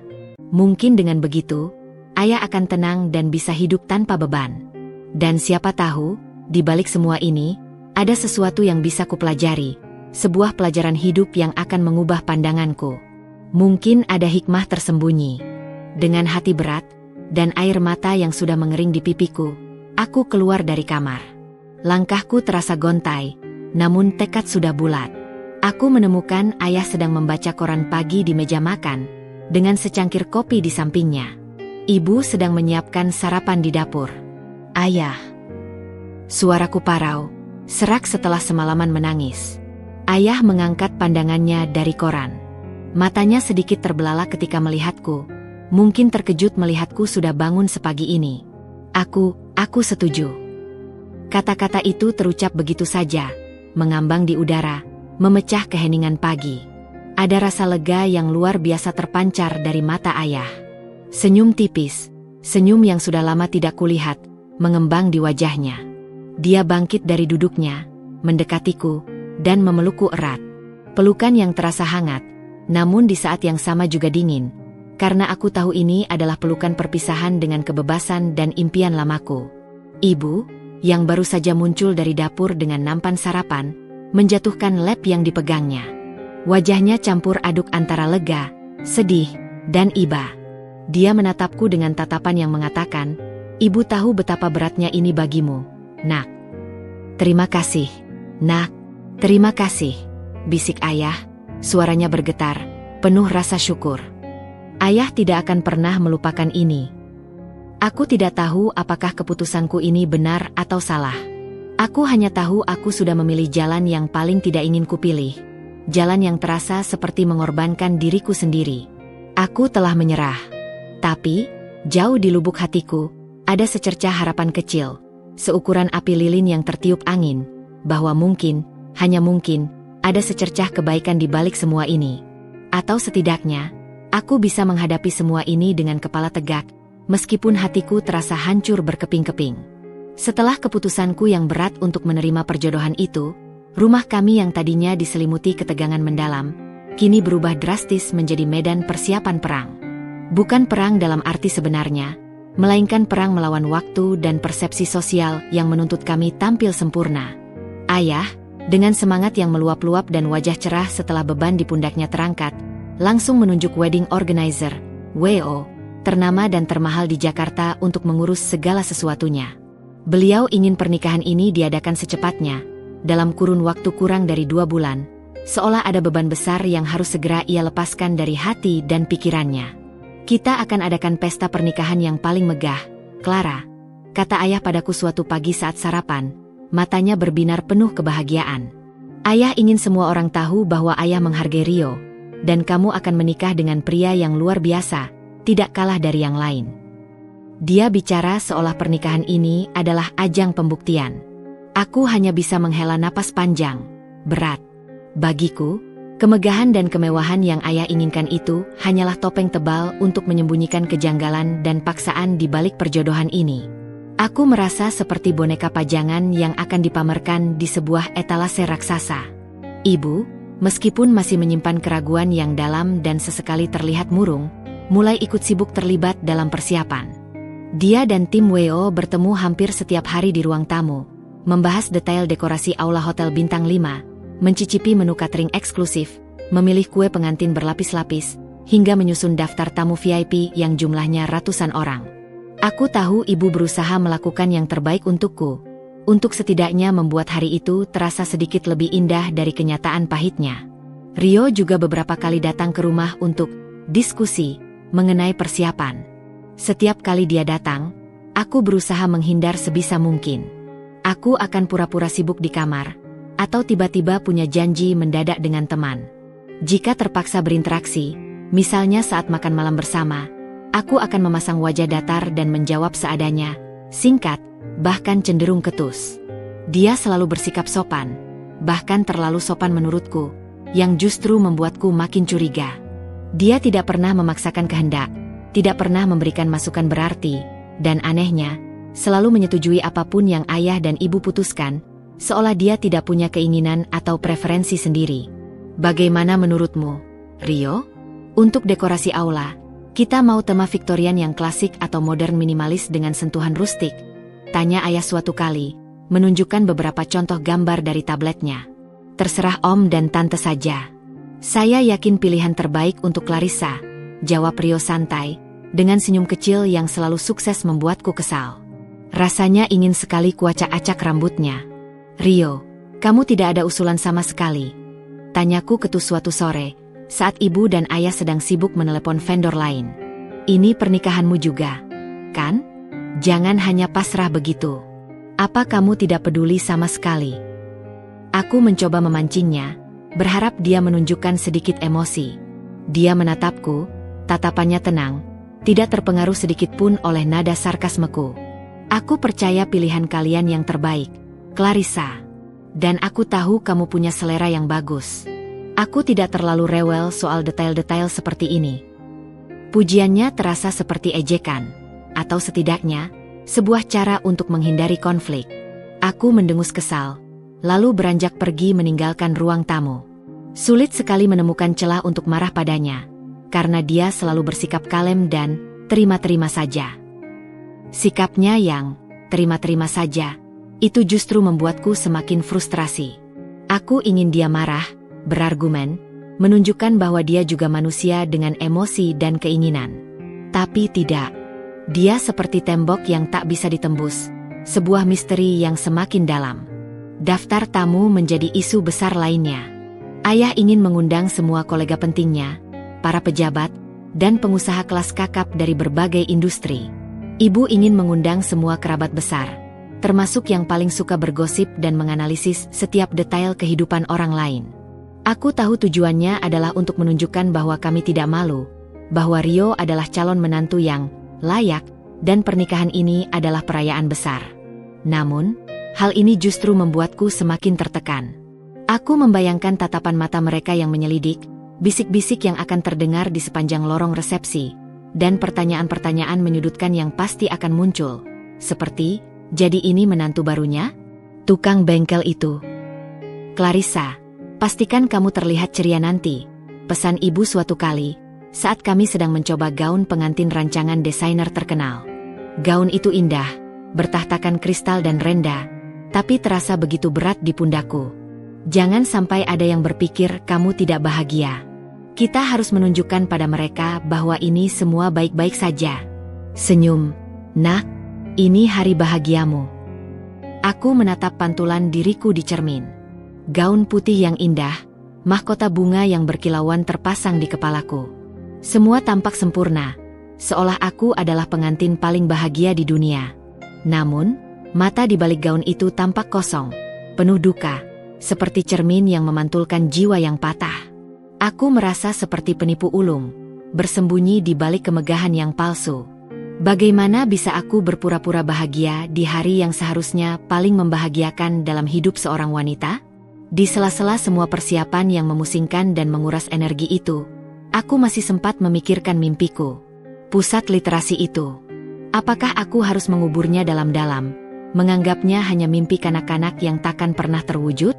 [SPEAKER 1] Mungkin dengan begitu, ayah akan tenang dan bisa hidup tanpa beban. Dan siapa tahu, di balik semua ini, ada sesuatu yang bisa kupelajari, sebuah pelajaran hidup yang akan mengubah pandanganku. Mungkin ada hikmah tersembunyi. Dengan hati berat, dan air mata yang sudah mengering di pipiku, aku keluar dari kamar. Langkahku terasa gontai, namun tekad sudah bulat. Aku menemukan ayah sedang membaca koran pagi di meja makan, dengan secangkir kopi di sampingnya. Ibu sedang menyiapkan sarapan di dapur. Ayah. Suaraku parau, serak setelah semalaman menangis. Ayah mengangkat pandangannya dari koran. Matanya sedikit terbelalak ketika melihatku. Mungkin terkejut melihatku sudah bangun sepagi ini. Aku setuju. Kata-kata itu terucap begitu saja, mengambang di udara, memecah keheningan pagi. Ada rasa lega yang luar biasa terpancar dari mata ayah. Senyum tipis, senyum yang sudah lama tidak kulihat, mengembang di wajahnya. Dia bangkit dari duduknya, mendekatiku, dan memelukku erat. Pelukan yang terasa hangat, namun di saat yang sama juga dingin. Karena aku tahu ini adalah pelukan perpisahan dengan kebebasan dan impian lamaku. Ibu, yang baru saja muncul dari dapur dengan nampan sarapan, menjatuhkan lap yang dipegangnya. Wajahnya campur aduk antara lega, sedih, dan iba. Dia menatapku dengan tatapan yang mengatakan, "Ibu tahu betapa beratnya ini bagimu, Nak." "Terima kasih, Nak. Terima kasih," bisik ayah, suaranya bergetar, penuh rasa syukur. Ayah tidak akan pernah melupakan ini. Aku tidak tahu apakah keputusanku ini benar atau salah. Aku hanya tahu aku sudah memilih jalan yang paling tidak ingin kupilih. Jalan yang terasa seperti mengorbankan diriku sendiri. Aku telah menyerah. Tapi, jauh di lubuk hatiku, ada secercah harapan kecil, seukuran api lilin yang tertiup angin, bahwa mungkin, hanya mungkin, ada secercah kebaikan di balik semua ini. Atau setidaknya, aku bisa menghadapi semua ini dengan kepala tegak, meskipun hatiku terasa hancur berkeping-keping. Setelah keputusanku yang berat untuk menerima perjodohan itu, rumah kami yang tadinya diselimuti ketegangan mendalam, kini berubah drastis menjadi medan persiapan perang. Bukan perang dalam arti sebenarnya, melainkan perang melawan waktu dan persepsi sosial yang menuntut kami tampil sempurna. Ayah, dengan semangat yang meluap-luap dan wajah cerah setelah beban di pundaknya terangkat, langsung menunjuk wedding organizer, WO, ternama dan termahal di Jakarta untuk mengurus segala sesuatunya. Beliau ingin pernikahan ini diadakan secepatnya, dalam kurun waktu kurang dari 2 bulan, seolah ada beban besar yang harus segera ia lepaskan dari hati dan pikirannya. Kita akan adakan pesta pernikahan yang paling megah, Clara, kata ayah padaku suatu pagi saat sarapan, matanya berbinar penuh kebahagiaan. Ayah ingin semua orang tahu bahwa ayah menghargai Rio, dan kamu akan menikah dengan pria yang luar biasa, tidak kalah dari yang lain. Dia bicara seolah pernikahan ini adalah ajang pembuktian. Aku hanya bisa menghela napas panjang, berat. Bagiku, kemegahan dan kemewahan yang ayah inginkan itu hanyalah topeng tebal untuk menyembunyikan kejanggalan dan paksaan di balik perjodohan ini. Aku merasa seperti boneka pajangan yang akan dipamerkan di sebuah etalase raksasa. Ibu, meskipun masih menyimpan keraguan yang dalam dan sesekali terlihat murung, mulai ikut sibuk terlibat dalam persiapan. Dia dan tim WO bertemu hampir setiap hari di ruang tamu, membahas detail dekorasi aula hotel bintang 5, mencicipi menu catering eksklusif, memilih kue pengantin berlapis-lapis, hingga menyusun daftar tamu VIP yang jumlahnya ratusan orang. Aku tahu ibu berusaha melakukan yang terbaik untukku, untuk setidaknya membuat hari itu terasa sedikit lebih indah dari kenyataan pahitnya. Rio juga beberapa kali datang ke rumah untuk diskusi mengenai persiapan. Setiap kali dia datang, aku berusaha menghindar sebisa mungkin. Aku akan pura-pura sibuk di kamar, atau tiba-tiba punya janji mendadak dengan teman. Jika terpaksa berinteraksi, misalnya saat makan malam bersama, aku akan memasang wajah datar dan menjawab seadanya, singkat, bahkan cenderung ketus. Dia selalu bersikap sopan, bahkan terlalu sopan menurutku, yang justru membuatku makin curiga. Dia tidak pernah memaksakan kehendak, tidak pernah memberikan masukan berarti, dan anehnya, selalu menyetujui apapun yang ayah dan ibu putuskan, seolah dia tidak punya keinginan atau preferensi sendiri. Bagaimana menurutmu, Rio? Untuk dekorasi aula, kita mau tema Victorian yang klasik atau modern minimalis dengan sentuhan rustik? Tanya ayah suatu kali, menunjukkan beberapa contoh gambar dari tabletnya. Terserah om dan tante saja. Saya yakin pilihan terbaik untuk Clarissa, jawab Rio santai, dengan senyum kecil yang selalu sukses membuatku kesal. Rasanya ingin sekali kuacak-acak rambutnya. Rio, kamu tidak ada usulan sama sekali? Tanyaku ketus suatu sore, saat ibu dan ayah sedang sibuk menelepon vendor lain. Ini pernikahanmu juga, kan? Jangan hanya pasrah begitu. Apa kamu tidak peduli sama sekali? Aku mencoba memancingnya, berharap dia menunjukkan sedikit emosi. Dia menatapku, tatapannya tenang, tidak terpengaruh sedikit pun oleh nada sarkasmeku. Aku percaya pilihan kalian yang terbaik, Clarissa. Dan aku tahu kamu punya selera yang bagus. Aku tidak terlalu rewel soal detail-detail seperti ini. Pujiannya terasa seperti ejekan, atau setidaknya, sebuah cara untuk menghindari konflik. Aku mendengus kesal, lalu beranjak pergi meninggalkan ruang tamu. Sulit sekali menemukan celah untuk marah padanya, karena dia selalu bersikap kalem dan terima-terima saja. Sikapnya yang terima-terima saja, itu justru membuatku semakin frustrasi. Aku ingin dia marah, berargumen, menunjukkan bahwa dia juga manusia dengan emosi dan keinginan. Tapi tidak. Dia seperti tembok yang tak bisa ditembus, sebuah misteri yang semakin dalam. Daftar tamu menjadi isu besar lainnya. Ayah ingin mengundang semua kolega pentingnya, para pejabat, dan pengusaha kelas kakap dari berbagai industri. Ibu ingin mengundang semua kerabat besar, termasuk yang paling suka bergosip dan menganalisis setiap detail kehidupan orang lain. Aku tahu tujuannya adalah untuk menunjukkan bahwa kami tidak malu, bahwa Rio adalah calon menantu yang layak, dan pernikahan ini adalah perayaan besar. Namun, hal ini justru membuatku semakin tertekan. Aku membayangkan tatapan mata mereka yang menyelidik, bisik-bisik yang akan terdengar di sepanjang lorong resepsi, dan pertanyaan-pertanyaan menyudutkan yang pasti akan muncul, seperti, jadi ini menantu barunya? Tukang bengkel itu. Clarissa, pastikan kamu terlihat ceria nanti, pesan ibu suatu kali, saat kami sedang mencoba gaun pengantin rancangan desainer terkenal. Gaun itu indah, bertahtakan kristal dan renda, tapi terasa begitu berat di pundakku. Jangan sampai ada yang berpikir kamu tidak bahagia. Kita harus menunjukkan pada mereka bahwa ini semua baik-baik saja. Senyum, nak, ini hari bahagiamu. Aku menatap pantulan diriku di cermin. Gaun putih yang indah, mahkota bunga yang berkilauan terpasang di kepalaku. Semua tampak sempurna, seolah aku adalah pengantin paling bahagia di dunia. Namun, mata di balik gaun itu tampak kosong, penuh duka, seperti cermin yang memantulkan jiwa yang patah. Aku merasa seperti penipu ulung, bersembunyi di balik kemegahan yang palsu. Bagaimana bisa aku berpura-pura bahagia di hari yang seharusnya paling membahagiakan dalam hidup seorang wanita? Di sela-sela semua persiapan yang memusingkan dan menguras energi itu, aku masih sempat memikirkan mimpiku. Pusat literasi itu. Apakah aku harus menguburnya dalam-dalam, menganggapnya hanya mimpi kanak-kanak yang takkan pernah terwujud?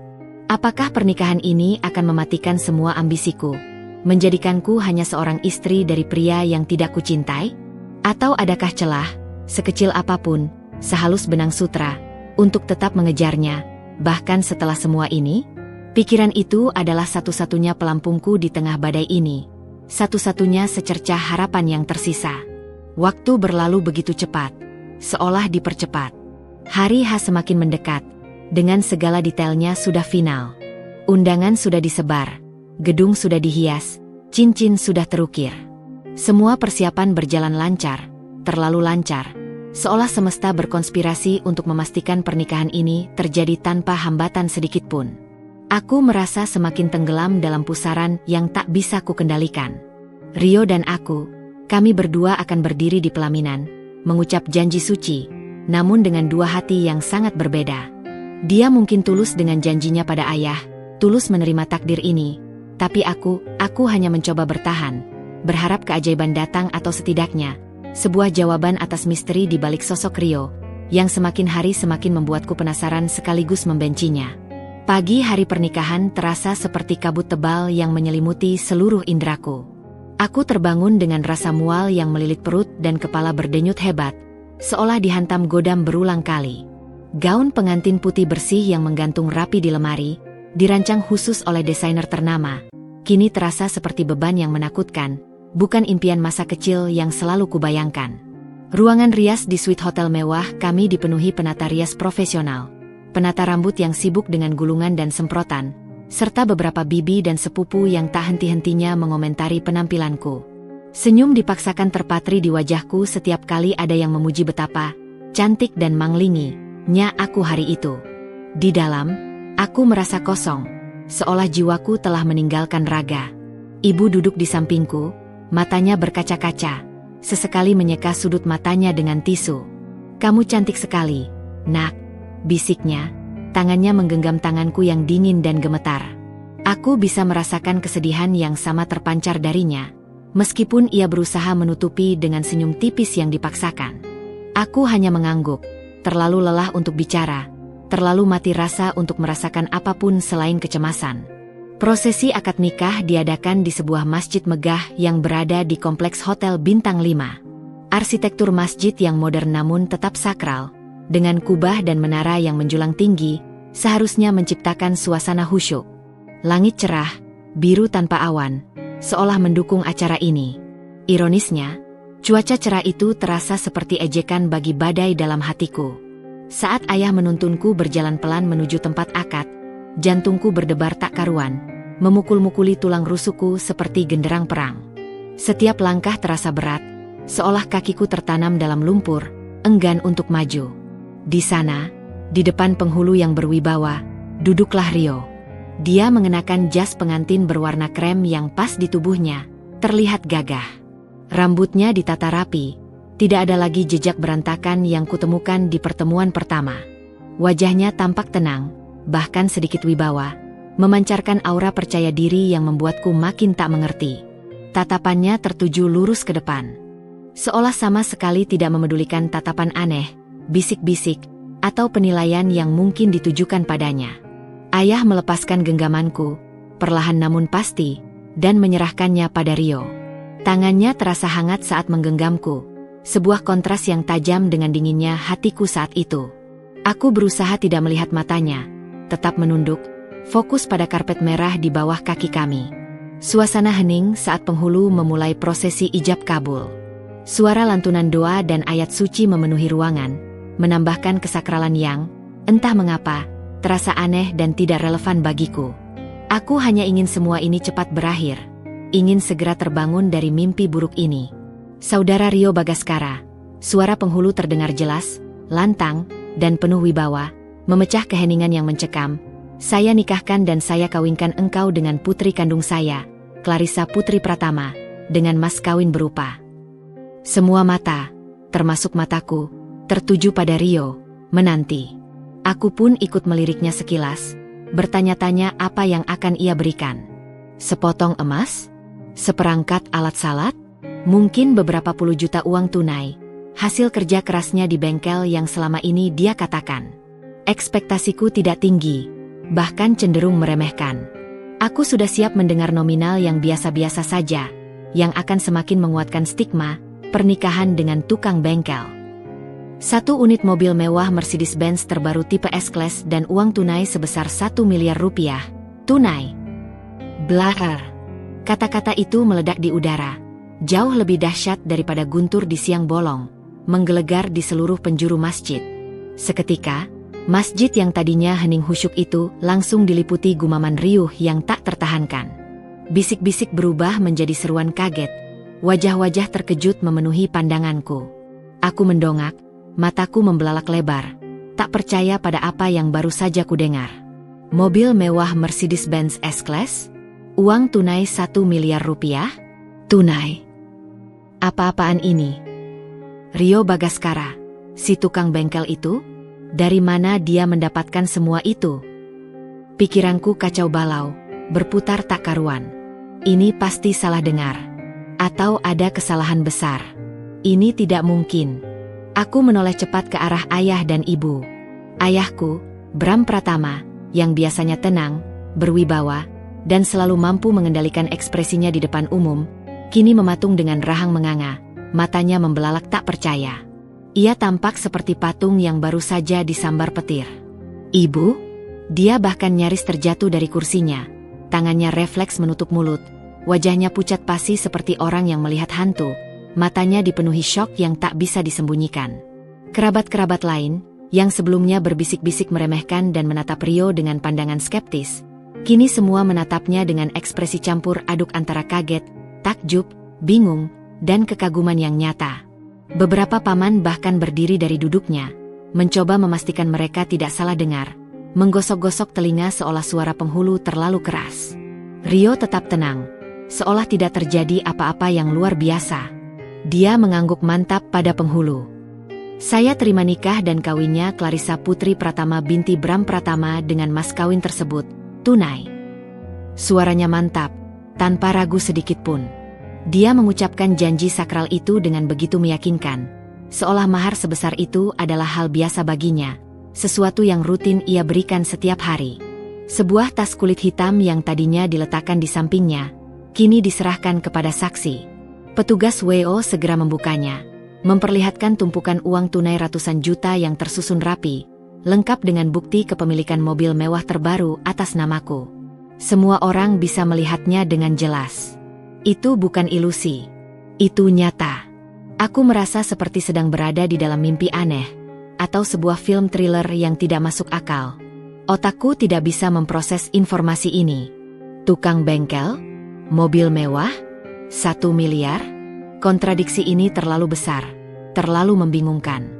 [SPEAKER 1] Apakah pernikahan ini akan mematikan semua ambisiku, menjadikanku hanya seorang istri dari pria yang tidak kucintai? Atau adakah celah, sekecil apapun, sehalus benang sutra, untuk tetap mengejarnya, bahkan setelah semua ini? Pikiran itu adalah satu-satunya pelampungku di tengah badai ini, satu-satunya secercah harapan yang tersisa. Waktu berlalu begitu cepat, seolah dipercepat. Hari H semakin mendekat, dengan segala detailnya sudah final. Undangan sudah disebar, gedung sudah dihias, cincin sudah terukir. Semua persiapan berjalan lancar, terlalu lancar, seolah semesta berkonspirasi untuk memastikan pernikahan ini terjadi tanpa hambatan sedikitpun. Aku merasa semakin tenggelam dalam pusaran yang tak bisa kukendalikan. Rio dan aku, kami berdua akan berdiri di pelaminan, mengucap janji suci, namun dengan dua hati yang sangat berbeda. Dia mungkin tulus dengan janjinya pada ayah, tulus menerima takdir ini, tapi aku hanya mencoba bertahan, berharap keajaiban datang atau setidaknya sebuah jawaban atas misteri di balik sosok Rio, yang semakin hari semakin membuatku penasaran sekaligus membencinya. Pagi hari pernikahan terasa seperti kabut tebal yang menyelimuti seluruh indraku. Aku terbangun dengan rasa mual yang melilit perut dan kepala berdenyut hebat, seolah dihantam godam berulang kali. Gaun pengantin putih bersih yang menggantung rapi di lemari, dirancang khusus oleh desainer ternama, kini terasa seperti beban yang menakutkan, bukan impian masa kecil yang selalu kubayangkan. Ruangan rias di suite hotel mewah kami dipenuhi penata rias profesional, penata rambut yang sibuk dengan gulungan dan semprotan, serta beberapa bibi dan sepupu yang tak henti-hentinya mengomentari penampilanku. Senyum dipaksakan terpatri di wajahku setiap kali ada yang memuji betapa cantik dan manglinginya aku hari itu. Di dalam, aku merasa kosong, seolah jiwaku telah meninggalkan raga. Ibu duduk di sampingku, matanya berkaca-kaca, sesekali menyeka sudut matanya dengan tisu. "Kamu cantik sekali, nak," bisiknya, tangannya menggenggam tanganku yang dingin dan gemetar. Aku bisa merasakan kesedihan yang sama terpancar darinya, meskipun ia berusaha menutupi dengan senyum tipis yang dipaksakan. Aku hanya mengangguk, terlalu lelah untuk bicara, terlalu mati rasa untuk merasakan apapun selain kecemasan. Prosesi akad nikah diadakan di sebuah masjid megah yang berada di kompleks Hotel Bintang 5. Arsitektur masjid yang modern namun tetap sakral, dengan kubah dan menara yang menjulang tinggi, seharusnya menciptakan suasana khusyuk. Langit cerah, biru tanpa awan, seolah mendukung acara ini. Ironisnya, cuaca cerah itu terasa seperti ejekan bagi badai dalam hatiku. Saat ayah menuntunku berjalan pelan menuju tempat akad, jantungku berdebar tak karuan, memukul-mukuli tulang rusukku seperti genderang perang. Setiap langkah terasa berat, seolah kakiku tertanam dalam lumpur, enggan untuk maju. Di sana, di depan penghulu yang berwibawa, duduklah Rio. Dia mengenakan jas pengantin berwarna krem yang pas di tubuhnya, terlihat gagah. Rambutnya ditata rapi, tidak ada lagi jejak berantakan yang kutemukan di pertemuan pertama. Wajahnya tampak tenang, bahkan sedikit wibawa, memancarkan aura percaya diri yang membuatku makin tak mengerti. Tatapannya tertuju lurus ke depan, seolah sama sekali tidak memedulikan tatapan aneh, bisik-bisik, atau penilaian yang mungkin ditujukan padanya. Ayah melepaskan genggamanku, perlahan namun pasti, dan menyerahkannya pada Rio. Tangannya terasa hangat saat menggenggamku, sebuah kontras yang tajam dengan dinginnya hatiku saat itu. Aku berusaha tidak melihat matanya, tetap menunduk, fokus pada karpet merah di bawah kaki kami. Suasana hening saat penghulu memulai prosesi ijab kabul. Suara lantunan doa dan ayat suci memenuhi ruangan, menambahkan kesakralan yang, Entah mengapa, terasa aneh dan tidak relevan bagiku. Aku hanya ingin semua ini cepat berakhir. Ingin segera terbangun dari mimpi buruk ini. Saudara Rio Bagaskara, suara penghulu terdengar jelas, lantang, dan penuh wibawa, memecah keheningan yang mencekam. Saya nikahkan dan saya kawinkan engkau dengan putri kandung saya, Clarissa Putri Pratama, dengan mas kawin berupa. Semua mata, termasuk mataku, tertuju pada Rio, menanti. Aku pun ikut meliriknya sekilas, bertanya-tanya apa yang akan ia berikan. Sepotong emas? Seperangkat alat salat? Mungkin beberapa puluh juta uang tunai, hasil kerja kerasnya di bengkel yang selama ini dia katakan. Ekspektasiku tidak tinggi, bahkan cenderung meremehkan. Aku sudah siap mendengar nominal yang biasa-biasa saja, yang akan semakin menguatkan stigma pernikahan dengan tukang bengkel. 1 unit mobil mewah Mercedes-Benz terbaru tipe S-Class dan uang tunai sebesar 1 miliar rupiah. Tunai. Blar. Kata-kata itu meledak di udara, jauh lebih dahsyat daripada guntur di siang bolong, menggelegar di seluruh penjuru masjid. Seketika, masjid yang tadinya hening khusyuk itu langsung diliputi gumaman riuh yang tak tertahankan. Bisik-bisik berubah menjadi seruan kaget, wajah-wajah terkejut memenuhi pandanganku. Aku mendongak, mataku membelalak lebar, tak percaya pada apa yang baru saja kudengar. Mobil mewah Mercedes-Benz S-Class? Uang tunai 1 miliar rupiah? Tunai. Apa-apaan ini? Rio Bagaskara, si tukang bengkel itu? Dari mana dia mendapatkan semua itu? Pikiranku kacau balau, berputar tak karuan. Ini pasti salah dengar. Atau ada kesalahan besar. Ini tidak mungkin. Aku menoleh cepat ke arah ayah dan ibu. Ayahku, Bram Pratama, yang biasanya tenang, berwibawa, dan selalu mampu mengendalikan ekspresinya di depan umum, kini mematung dengan rahang menganga, matanya membelalak tak percaya. Ia tampak seperti patung yang baru saja disambar petir. Ibu? Dia bahkan nyaris terjatuh dari kursinya, tangannya refleks menutup mulut, wajahnya pucat pasi seperti orang yang melihat hantu, matanya dipenuhi syok yang tak bisa disembunyikan. Kerabat-kerabat lain, yang sebelumnya berbisik-bisik meremehkan dan menatap Rio dengan pandangan skeptis, kini semua menatapnya dengan ekspresi campur aduk antara kaget, takjub, bingung, dan kekaguman yang nyata. Beberapa paman bahkan berdiri dari duduknya, mencoba memastikan mereka tidak salah dengar, menggosok-gosok telinga seolah suara penghulu terlalu keras. Rio tetap tenang, seolah tidak terjadi apa-apa yang luar biasa. Dia mengangguk mantap pada penghulu. Saya terima nikah dan kawinnya Clarissa Putri Pratama binti Bram Pratama dengan mas kawin tersebut, tunai. Suaranya mantap, tanpa ragu sedikit pun. Dia mengucapkan janji sakral itu dengan begitu meyakinkan, seolah mahar sebesar itu adalah hal biasa baginya, sesuatu yang rutin ia berikan setiap hari. Sebuah tas kulit hitam yang tadinya diletakkan di sampingnya, kini diserahkan kepada saksi. Petugas WO segera membukanya, memperlihatkan tumpukan uang tunai ratusan juta yang tersusun rapi, lengkap dengan bukti kepemilikan mobil mewah terbaru atas namaku. Semua orang bisa melihatnya dengan jelas. Itu bukan ilusi. Itu nyata. Aku merasa seperti sedang berada di dalam mimpi aneh, atau sebuah film thriller yang tidak masuk akal. Otakku tidak bisa memproses informasi ini. Tukang bengkel? Mobil mewah? 1 miliar? Kontradiksi ini terlalu besar, terlalu membingungkan.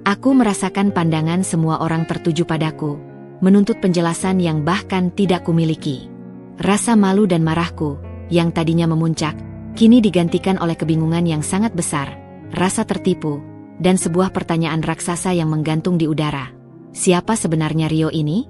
[SPEAKER 1] Aku merasakan pandangan semua orang tertuju padaku, menuntut penjelasan yang bahkan tidak kumiliki. Rasa malu dan marahku, yang tadinya memuncak, kini digantikan oleh kebingungan yang sangat besar, rasa tertipu, dan sebuah pertanyaan raksasa yang menggantung di udara. Siapa sebenarnya Rio ini?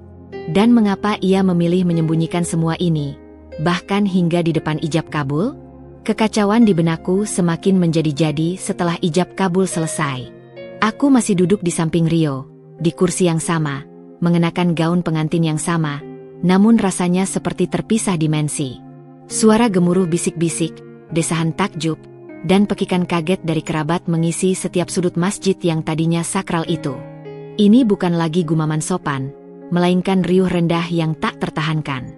[SPEAKER 1] Dan mengapa ia memilih menyembunyikan semua ini, bahkan hingga di depan ijab kabul? Kekacauan di benakku semakin menjadi-jadi setelah ijab kabul selesai. Aku masih duduk di samping Rio, di kursi yang sama, mengenakan gaun pengantin yang sama, namun rasanya seperti terpisah dimensi. Suara gemuruh bisik-bisik, desahan takjub, dan pekikan kaget dari kerabat mengisi setiap sudut masjid yang tadinya sakral itu. Ini bukan lagi gumaman sopan, melainkan riuh rendah yang tak tertahankan.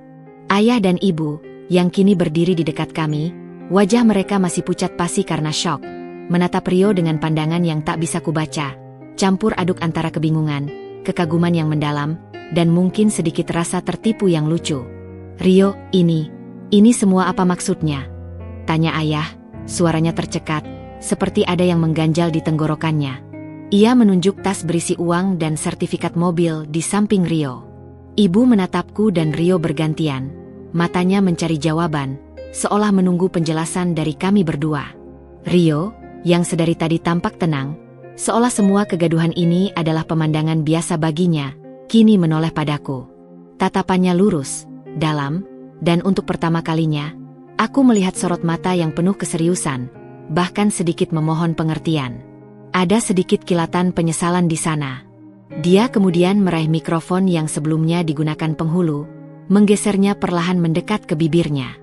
[SPEAKER 1] Ayah dan ibu, yang kini berdiri di dekat kami, wajah mereka masih pucat pasi karena syok, menatap Rio dengan pandangan yang tak bisa kubaca, campur aduk antara kebingungan, kekaguman yang mendalam, dan mungkin sedikit rasa tertipu yang lucu. "Rio, ini semua apa maksudnya?" tanya ayah, suaranya tercekat, seperti ada yang mengganjal di tenggorokannya. Ia menunjuk tas berisi uang dan sertifikat mobil di samping Rio. Ibu menatapku dan Rio bergantian, matanya mencari jawaban, seolah menunggu penjelasan dari kami berdua. Rio, yang sedari tadi tampak tenang, seolah semua kegaduhan ini adalah pemandangan biasa baginya, kini menoleh padaku. Tatapannya lurus, dalam, dan untuk pertama kalinya, aku melihat sorot mata yang penuh keseriusan, bahkan sedikit memohon pengertian. Ada sedikit kilatan penyesalan di sana. Dia kemudian meraih mikrofon yang sebelumnya digunakan penghulu, menggesernya perlahan mendekat ke bibirnya.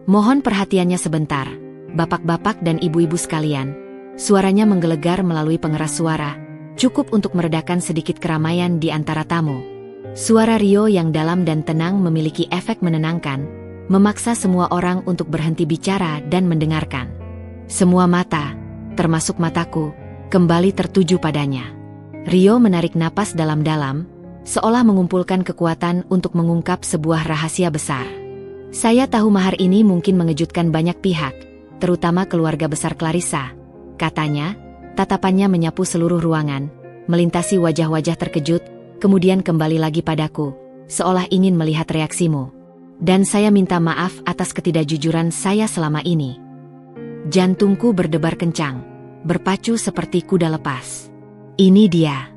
[SPEAKER 1] "Mohon perhatiannya sebentar, bapak-bapak dan ibu-ibu sekalian." Suaranya menggelegar melalui pengeras suara, cukup untuk meredakan sedikit keramaian di antara tamu. Suara Rio yang dalam dan tenang memiliki efek menenangkan, memaksa semua orang untuk berhenti bicara dan mendengarkan. Semua mata, termasuk mataku, kembali tertuju padanya. Rio menarik napas dalam-dalam, seolah mengumpulkan kekuatan untuk mengungkap sebuah rahasia besar. "Saya tahu mahar ini mungkin mengejutkan banyak pihak, terutama keluarga besar Clarissa," katanya, tatapannya menyapu seluruh ruangan, melintasi wajah-wajah terkejut, kemudian kembali lagi padaku, seolah ingin melihat reaksimu. "Dan saya minta maaf atas ketidakjujuran saya selama ini." Jantungku berdebar kencang, berpacu seperti kuda lepas. Ini dia,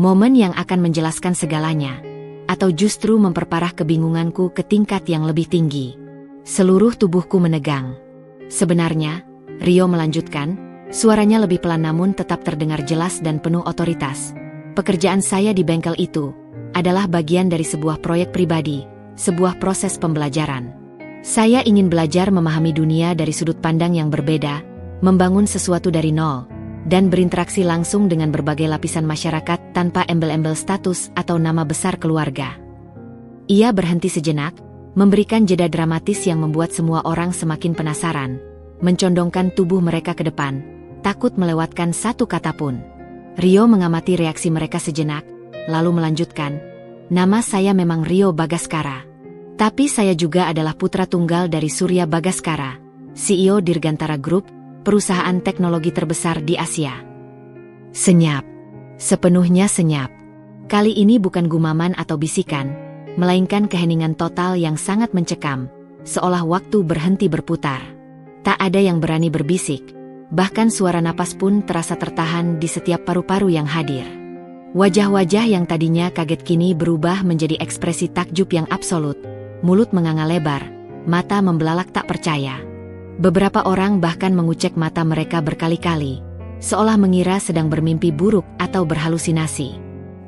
[SPEAKER 1] momen yang akan menjelaskan segalanya, atau justru memperparah kebingunganku ke tingkat yang lebih tinggi. Seluruh tubuhku menegang. "Sebenarnya," Rio melanjutkan, suaranya lebih pelan namun tetap terdengar jelas dan penuh otoritas, "pekerjaan saya di bengkel itu adalah bagian dari sebuah proyek pribadi, sebuah proses pembelajaran. Saya ingin belajar memahami dunia dari sudut pandang yang berbeda, membangun sesuatu dari nol, dan berinteraksi langsung dengan berbagai lapisan masyarakat tanpa embel-embel status atau nama besar keluarga." Ia berhenti sejenak, memberikan jeda dramatis yang membuat semua orang semakin penasaran, mencondongkan tubuh mereka ke depan, takut melewatkan satu kata pun. Rio mengamati reaksi mereka sejenak, lalu melanjutkan, "Nama saya memang Rio Bagaskara. Tapi saya juga adalah putra tunggal dari Surya Bagaskara, CEO Dirgantara Group, perusahaan teknologi terbesar di Asia." Senyap. Sepenuhnya senyap. Kali ini bukan gumaman atau bisikan, melainkan keheningan total yang sangat mencekam, seolah waktu berhenti berputar. Tak ada yang berani berbisik, bahkan suara napas pun terasa tertahan di setiap paru-paru yang hadir. Wajah-wajah yang tadinya kaget kini berubah menjadi ekspresi takjub yang absolut, mulut menganga lebar, mata membelalak tak percaya. Beberapa orang bahkan mengucek mata mereka berkali-kali, seolah mengira sedang bermimpi buruk atau berhalusinasi.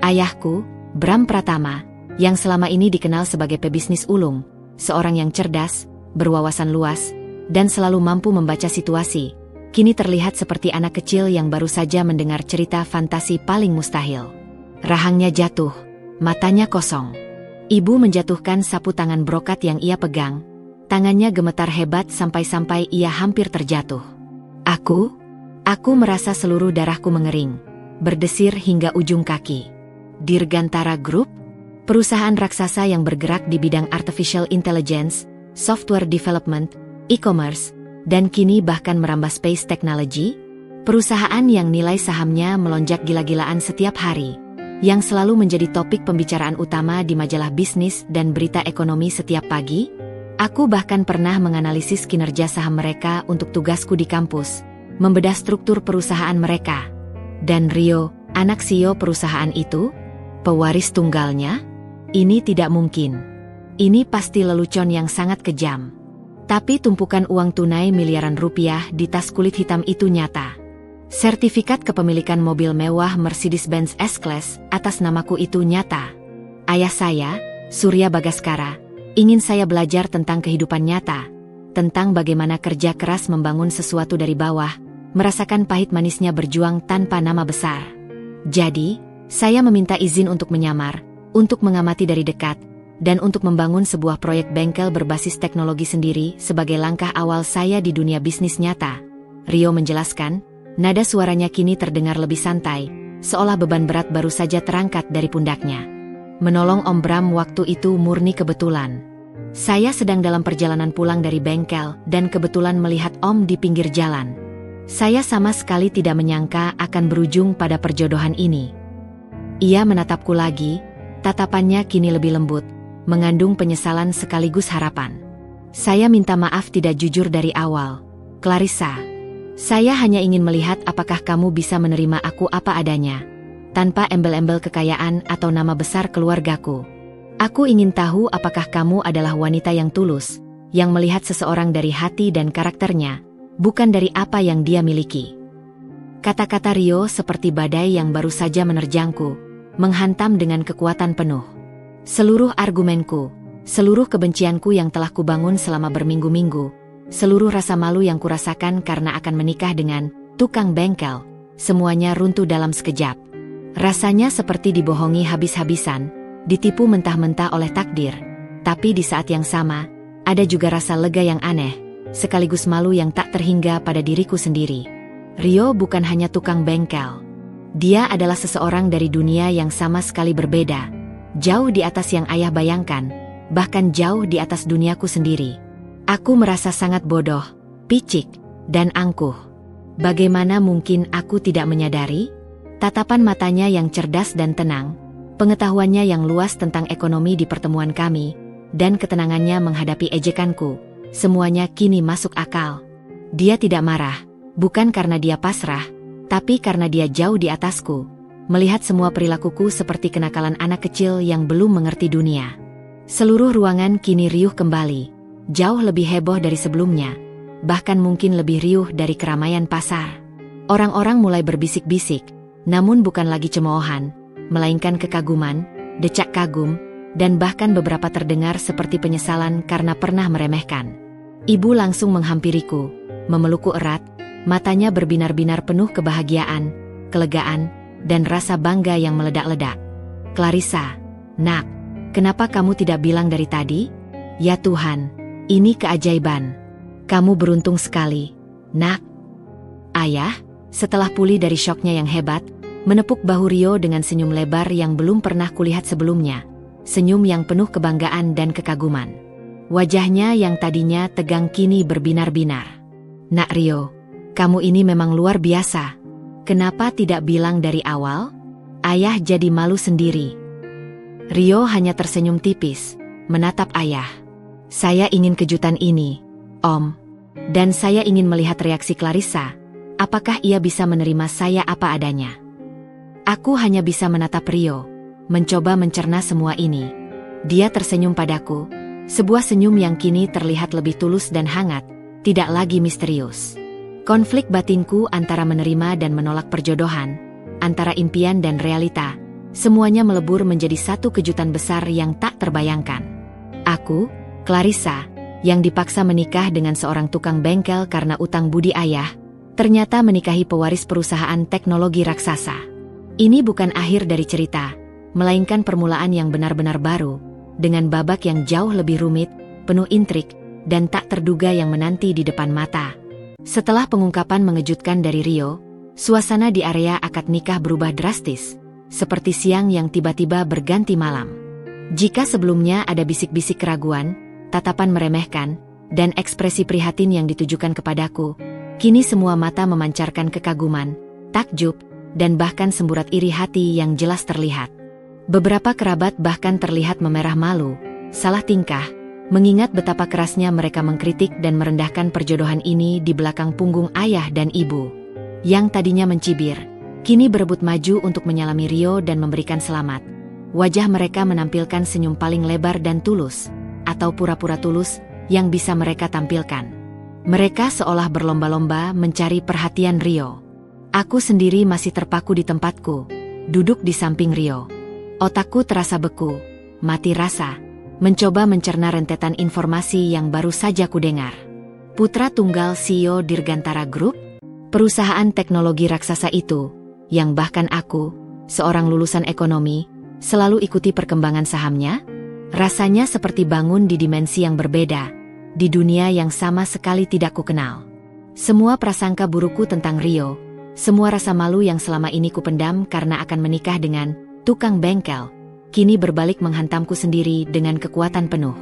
[SPEAKER 1] Ayahku, Bram Pratama, yang selama ini dikenal sebagai pebisnis ulung, seorang yang cerdas, berwawasan luas, dan selalu mampu membaca situasi, kini terlihat seperti anak kecil yang baru saja mendengar cerita fantasi paling mustahil. Rahangnya jatuh, matanya kosong. Ibu menjatuhkan sapu tangan brokat yang ia pegang, tangannya gemetar hebat sampai-sampai ia hampir terjatuh. Aku merasa seluruh darahku mengering, berdesir hingga ujung kaki. Dirgantara Group? Perusahaan raksasa yang bergerak di bidang artificial intelligence, software development, e-commerce, dan kini bahkan merambah space technology? Perusahaan yang nilai sahamnya melonjak gila-gilaan setiap hari, yang selalu menjadi topik pembicaraan utama di majalah bisnis dan berita ekonomi setiap pagi? Aku bahkan pernah menganalisis kinerja saham mereka untuk tugasku di kampus, membedah struktur perusahaan mereka. Dan Rio, anak CEO perusahaan itu, pewaris tunggalnya? Ini tidak mungkin. Ini pasti lelucon yang sangat kejam. Tapi tumpukan uang tunai miliaran rupiah di tas kulit hitam itu nyata. Sertifikat kepemilikan mobil mewah Mercedes-Benz S-Class atas namaku itu nyata. Ayah saya, Surya Bagaskara, ingin saya belajar tentang kehidupan nyata, tentang bagaimana kerja keras membangun sesuatu dari bawah, merasakan pahit manisnya berjuang tanpa nama besar. Jadi, saya meminta izin untuk menyamar, untuk mengamati dari dekat, dan untuk membangun sebuah proyek bengkel berbasis teknologi sendiri sebagai langkah awal saya di dunia bisnis nyata. Rio menjelaskan, nada suaranya kini terdengar lebih santai, seolah beban berat baru saja terangkat dari pundaknya. Menolong Om Bram waktu itu murni kebetulan. Saya sedang dalam perjalanan pulang dari bengkel dan kebetulan melihat Om di pinggir jalan. Saya sama sekali tidak menyangka akan berujung pada perjodohan ini. Ia menatapku lagi, tatapannya kini lebih lembut, mengandung penyesalan sekaligus harapan. Saya minta maaf tidak jujur dari awal, Clarissa. Saya hanya ingin melihat apakah kamu bisa menerima aku apa adanya, tanpa embel-embel kekayaan atau nama besar keluargaku. Aku ingin tahu apakah kamu adalah wanita yang tulus, yang melihat seseorang dari hati dan karakternya, bukan dari apa yang dia miliki. Kata-kata Rio seperti badai yang baru saja menerjangku, menghantam dengan kekuatan penuh. Seluruh argumenku, seluruh kebencianku yang telah kubangun selama berminggu-minggu, seluruh rasa malu yang kurasakan karena akan menikah dengan tukang bengkel, semuanya runtuh dalam sekejap. Rasanya seperti dibohongi habis-habisan, ditipu mentah-mentah oleh takdir. Tapi di saat yang sama, ada juga rasa lega yang aneh, sekaligus malu yang tak terhingga pada diriku sendiri. Rio bukan hanya tukang bengkel. Dia adalah seseorang dari dunia yang sama sekali berbeda, jauh di atas yang ayah bayangkan, bahkan jauh di atas duniaku sendiri. Aku merasa sangat bodoh, picik, dan angkuh. Bagaimana mungkin aku tidak menyadari? Tatapan matanya yang cerdas dan tenang, pengetahuannya yang luas tentang ekonomi di pertemuan kami, dan ketenangannya menghadapi ejekanku, semuanya kini masuk akal. Dia tidak marah, bukan karena dia pasrah, tapi karena dia jauh di atasku, melihat semua perilakuku seperti kenakalan anak kecil yang belum mengerti dunia. Seluruh ruangan kini riuh kembali, jauh lebih heboh dari sebelumnya, bahkan mungkin lebih riuh dari keramaian pasar. Orang-orang mulai berbisik-bisik, namun bukan lagi cemoohan, melainkan kekaguman, decak kagum, dan bahkan beberapa terdengar seperti penyesalan karena pernah meremehkan. Ibu langsung menghampiriku, memelukku erat, matanya berbinar-binar penuh kebahagiaan, kelegaan, dan rasa bangga yang meledak-ledak. Clarissa, nak, kenapa kamu tidak bilang dari tadi? Ya Tuhan, ini keajaiban. Kamu beruntung sekali, nak. Ayah, setelah pulih dari syoknya yang hebat, menepuk bahu Rio dengan senyum lebar yang belum pernah kulihat sebelumnya, senyum yang penuh kebanggaan dan kekaguman. Wajahnya yang tadinya tegang kini berbinar-binar. Nak Rio, kamu ini memang luar biasa. Kenapa tidak bilang dari awal? Ayah jadi malu sendiri. Rio hanya tersenyum tipis, menatap ayah. Saya ingin kejutan ini, Om. Dan saya ingin melihat reaksi Clarissa. Apakah ia bisa menerima saya apa adanya? Aku hanya bisa menatap Rio, mencoba mencerna semua ini. Dia tersenyum padaku, sebuah senyum yang kini terlihat lebih tulus dan hangat, tidak lagi misterius. Konflik batinku antara menerima dan menolak perjodohan, antara impian dan realita, semuanya melebur menjadi satu kejutan besar yang tak terbayangkan. Aku, Clarissa, yang dipaksa menikah dengan seorang tukang bengkel karena utang budi ayah, ternyata menikahi pewaris perusahaan teknologi raksasa. Ini bukan akhir dari cerita, melainkan permulaan yang benar-benar baru, dengan babak yang jauh lebih rumit, penuh intrik, dan tak terduga yang menanti di depan mata. Setelah pengungkapan mengejutkan dari Rio, suasana di area akad nikah berubah drastis, seperti siang yang tiba-tiba berganti malam. Jika sebelumnya ada bisik-bisik keraguan, tatapan meremehkan, dan ekspresi prihatin yang ditujukan kepadaku, kini semua mata memancarkan kekaguman, takjub, dan bahkan semburat iri hati yang jelas terlihat. Beberapa kerabat bahkan terlihat memerah malu, salah tingkah, mengingat betapa kerasnya mereka mengkritik dan merendahkan perjodohan ini di belakang punggung ayah dan ibu. Yang tadinya mencibir, kini berebut maju untuk menyalami Rio dan memberikan selamat. Wajah mereka menampilkan senyum paling lebar dan tulus, atau pura-pura tulus, yang bisa mereka tampilkan. Mereka seolah berlomba-lomba mencari perhatian Rio. Aku sendiri masih terpaku di tempatku, duduk di samping Rio. Otakku terasa beku, mati rasa, mencoba mencerna rentetan informasi yang baru saja kudengar. Putra tunggal CEO Dirgantara Group, perusahaan teknologi raksasa itu, yang bahkan aku, seorang lulusan ekonomi, selalu ikuti perkembangan sahamnya, rasanya seperti bangun di dimensi yang berbeda, di dunia yang sama sekali tidak kukenal. Semua prasangka burukku tentang Rio, Semua rasa malu yang selama ini kupendam karena akan menikah dengan tukang bengkel, kini berbalik menghantamku sendiri dengan kekuatan penuh.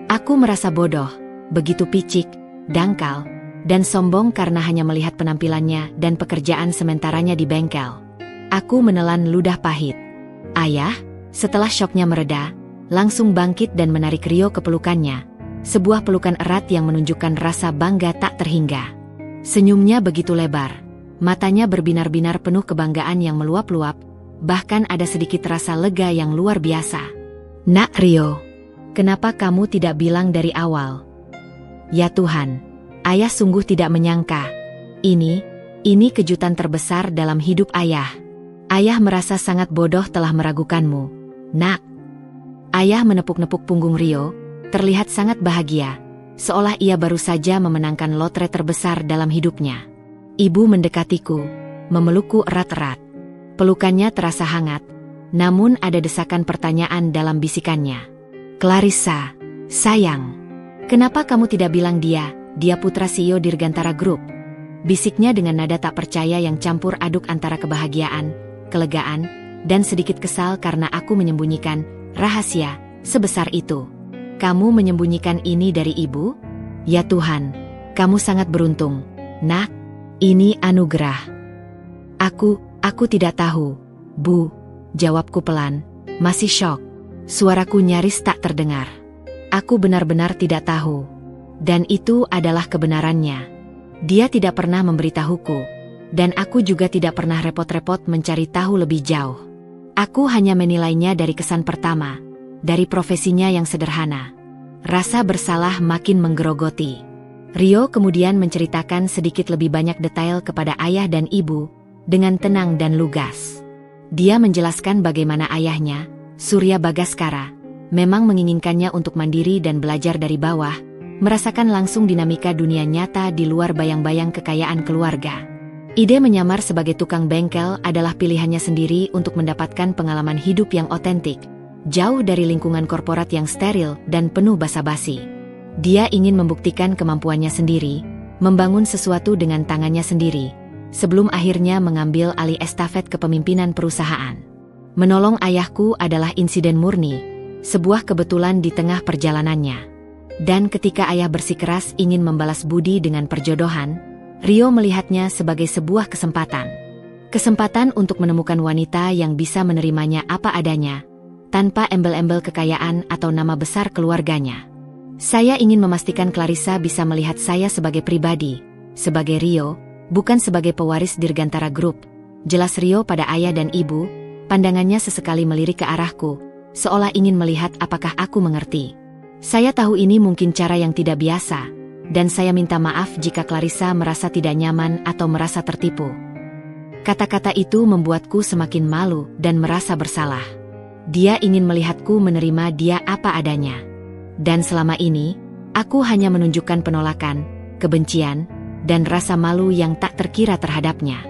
[SPEAKER 1] Aku merasa bodoh, begitu picik, dangkal, dan sombong karena hanya melihat penampilannya dan pekerjaan sementaranya di bengkel. Aku menelan ludah pahit. Ayah, setelah syoknya mereda, langsung bangkit dan menarik Rio ke pelukannya. Sebuah pelukan erat yang menunjukkan rasa bangga tak terhingga. Senyumnya begitu lebar. Matanya berbinar-binar penuh kebanggaan yang meluap-luap. Bahkan ada sedikit rasa lega yang luar biasa. Nak Rio, kenapa kamu tidak bilang dari awal? Ya Tuhan, ayah sungguh tidak menyangka. Ini kejutan terbesar dalam hidup ayah. Ayah merasa sangat bodoh telah meragukanmu. Nak. Ayah menepuk-nepuk punggung Rio, terlihat sangat bahagia, seolah ia baru saja memenangkan lotre terbesar dalam hidupnya. Ibu mendekatiku, memelukku erat-erat. Pelukannya terasa hangat, namun ada desakan pertanyaan dalam bisikannya. Clarissa, sayang, kenapa kamu tidak bilang dia putra CEO Dirgantara Group? Bisiknya dengan nada tak percaya yang campur aduk antara kebahagiaan, kelegaan, dan sedikit kesal karena aku menyembunyikan rahasia sebesar itu. Kamu menyembunyikan ini dari ibu? Ya Tuhan, kamu sangat beruntung, nak. Ini anugerah. Aku tidak tahu, Bu. Jawabku pelan, masih syok. Suaraku nyaris tak terdengar. Aku benar-benar tidak tahu. Dan itu adalah kebenarannya. Dia tidak pernah memberitahuku. Dan aku juga tidak pernah repot-repot mencari tahu lebih jauh. Aku hanya menilainya dari kesan pertama. Dari profesinya yang sederhana. Rasa bersalah makin menggerogoti. Rio kemudian menceritakan sedikit lebih banyak detail kepada ayah dan ibu, dengan tenang dan lugas. Dia menjelaskan bagaimana ayahnya, Surya Bagaskara, memang menginginkannya untuk mandiri dan belajar dari bawah, merasakan langsung dinamika dunia nyata di luar bayang-bayang kekayaan keluarga. Ide menyamar sebagai tukang bengkel adalah pilihannya sendiri untuk mendapatkan pengalaman hidup yang otentik, jauh dari lingkungan korporat yang steril dan penuh basa-basi. Dia ingin membuktikan kemampuannya sendiri, membangun sesuatu dengan tangannya sendiri, sebelum akhirnya mengambil alih estafet kepemimpinan perusahaan. Menolong ayahku adalah insiden murni, sebuah kebetulan di tengah perjalanannya. Dan ketika ayah bersikeras ingin membalas budi dengan perjodohan, Rio melihatnya sebagai sebuah kesempatan. Kesempatan untuk menemukan wanita yang bisa menerimanya apa adanya, tanpa embel-embel kekayaan atau nama besar keluarganya. Saya ingin memastikan Clarissa bisa melihat saya sebagai pribadi, sebagai Rio, bukan sebagai pewaris Dirgantara Group. Jelas Rio pada ayah dan ibu, pandangannya sesekali melirik ke arahku, seolah ingin melihat apakah aku mengerti. Saya tahu ini mungkin cara yang tidak biasa, dan saya minta maaf jika Clarissa merasa tidak nyaman atau merasa tertipu. Kata-kata itu membuatku semakin malu dan merasa bersalah. Dia ingin melihatku menerima dia apa adanya. Dan selama ini, aku hanya menunjukkan penolakan, kebencian, dan rasa malu yang tak terkira terhadapnya.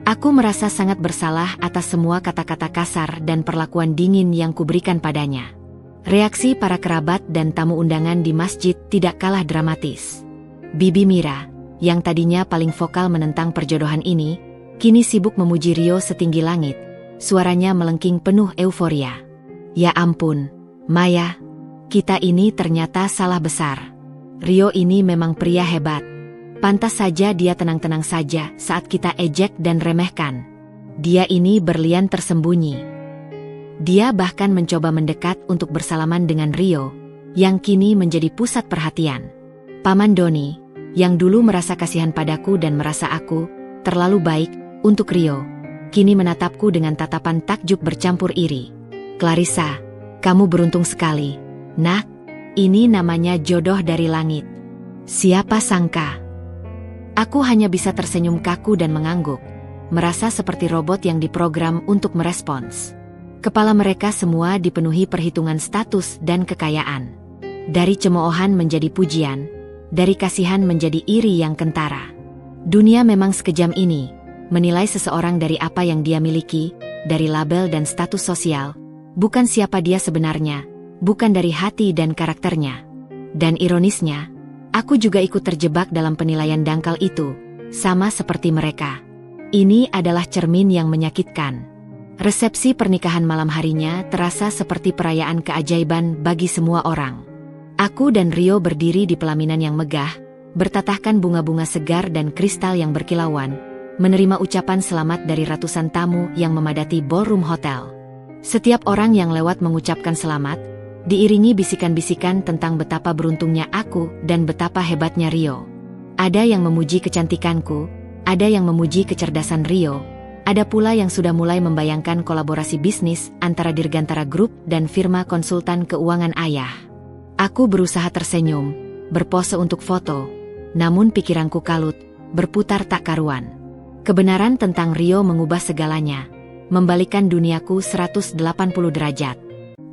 [SPEAKER 1] Aku merasa sangat bersalah atas semua kata-kata kasar dan perlakuan dingin yang kuberikan padanya. Reaksi para kerabat dan tamu undangan di masjid tidak kalah dramatis. Bibi Mira, yang tadinya paling vokal menentang perjodohan ini, kini sibuk memuji Rio setinggi langit. Suaranya melengking penuh euforia. Ya ampun, Maya, kita ini ternyata salah besar. Rio ini memang pria hebat. Pantas saja dia tenang-tenang saja saat kita ejek dan remehkan. Dia ini berlian tersembunyi. Dia bahkan mencoba mendekat untuk bersalaman dengan Rio, yang kini menjadi pusat perhatian. Paman Doni, yang dulu merasa kasihan padaku dan merasa aku terlalu baik untuk Rio, kini menatapku dengan tatapan takjub bercampur iri. Clarissa, kamu beruntung sekali. Nak, ini namanya jodoh dari langit. Siapa sangka? Aku hanya bisa tersenyum kaku dan mengangguk, merasa seperti robot yang diprogram untuk merespons. Kepala mereka semua dipenuhi perhitungan status dan kekayaan. Dari cemoohan menjadi pujian, dari kasihan menjadi iri yang kentara. Dunia memang sekejam ini, menilai seseorang dari apa yang dia miliki, dari label dan status sosial, bukan siapa dia sebenarnya, bukan dari hati dan karakternya. Dan ironisnya, aku juga ikut terjebak dalam penilaian dangkal itu, sama seperti mereka. Ini adalah cermin yang menyakitkan. Resepsi pernikahan malam harinya terasa seperti perayaan keajaiban bagi semua orang. Aku dan Rio berdiri di pelaminan yang megah, bertatahkan bunga-bunga segar dan kristal yang berkilauan, menerima ucapan selamat dari ratusan tamu yang memadati ballroom hotel. Setiap orang yang lewat mengucapkan selamat, diiringi bisikan-bisikan tentang betapa beruntungnya aku dan betapa hebatnya Rio. Ada yang memuji kecantikanku, ada yang memuji kecerdasan Rio, ada pula yang sudah mulai membayangkan kolaborasi bisnis antara Dirgantara Group dan firma konsultan keuangan ayah. Aku berusaha tersenyum, berpose untuk foto, namun pikiranku kalut, berputar tak karuan. Kebenaran tentang Rio mengubah segalanya, membalikkan duniaku 180 derajat.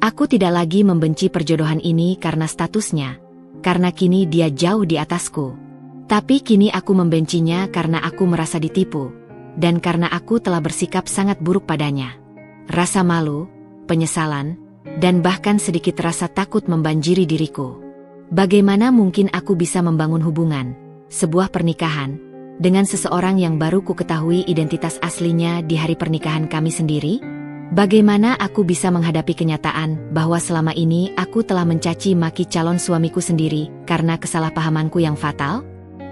[SPEAKER 1] Aku tidak lagi membenci perjodohan ini karena statusnya, karena kini dia jauh di atasku. Tapi kini aku membencinya karena aku merasa ditipu, dan karena aku telah bersikap sangat buruk padanya. Rasa malu, penyesalan, dan bahkan sedikit rasa takut membanjiri diriku. Bagaimana mungkin aku bisa membangun hubungan, sebuah pernikahan, dengan seseorang yang baru ku ketahui identitas aslinya di hari pernikahan kami sendiri? Bagaimana aku bisa menghadapi kenyataan bahwa selama ini aku telah mencaci maki calon suamiku sendiri karena kesalahpahamanku yang fatal?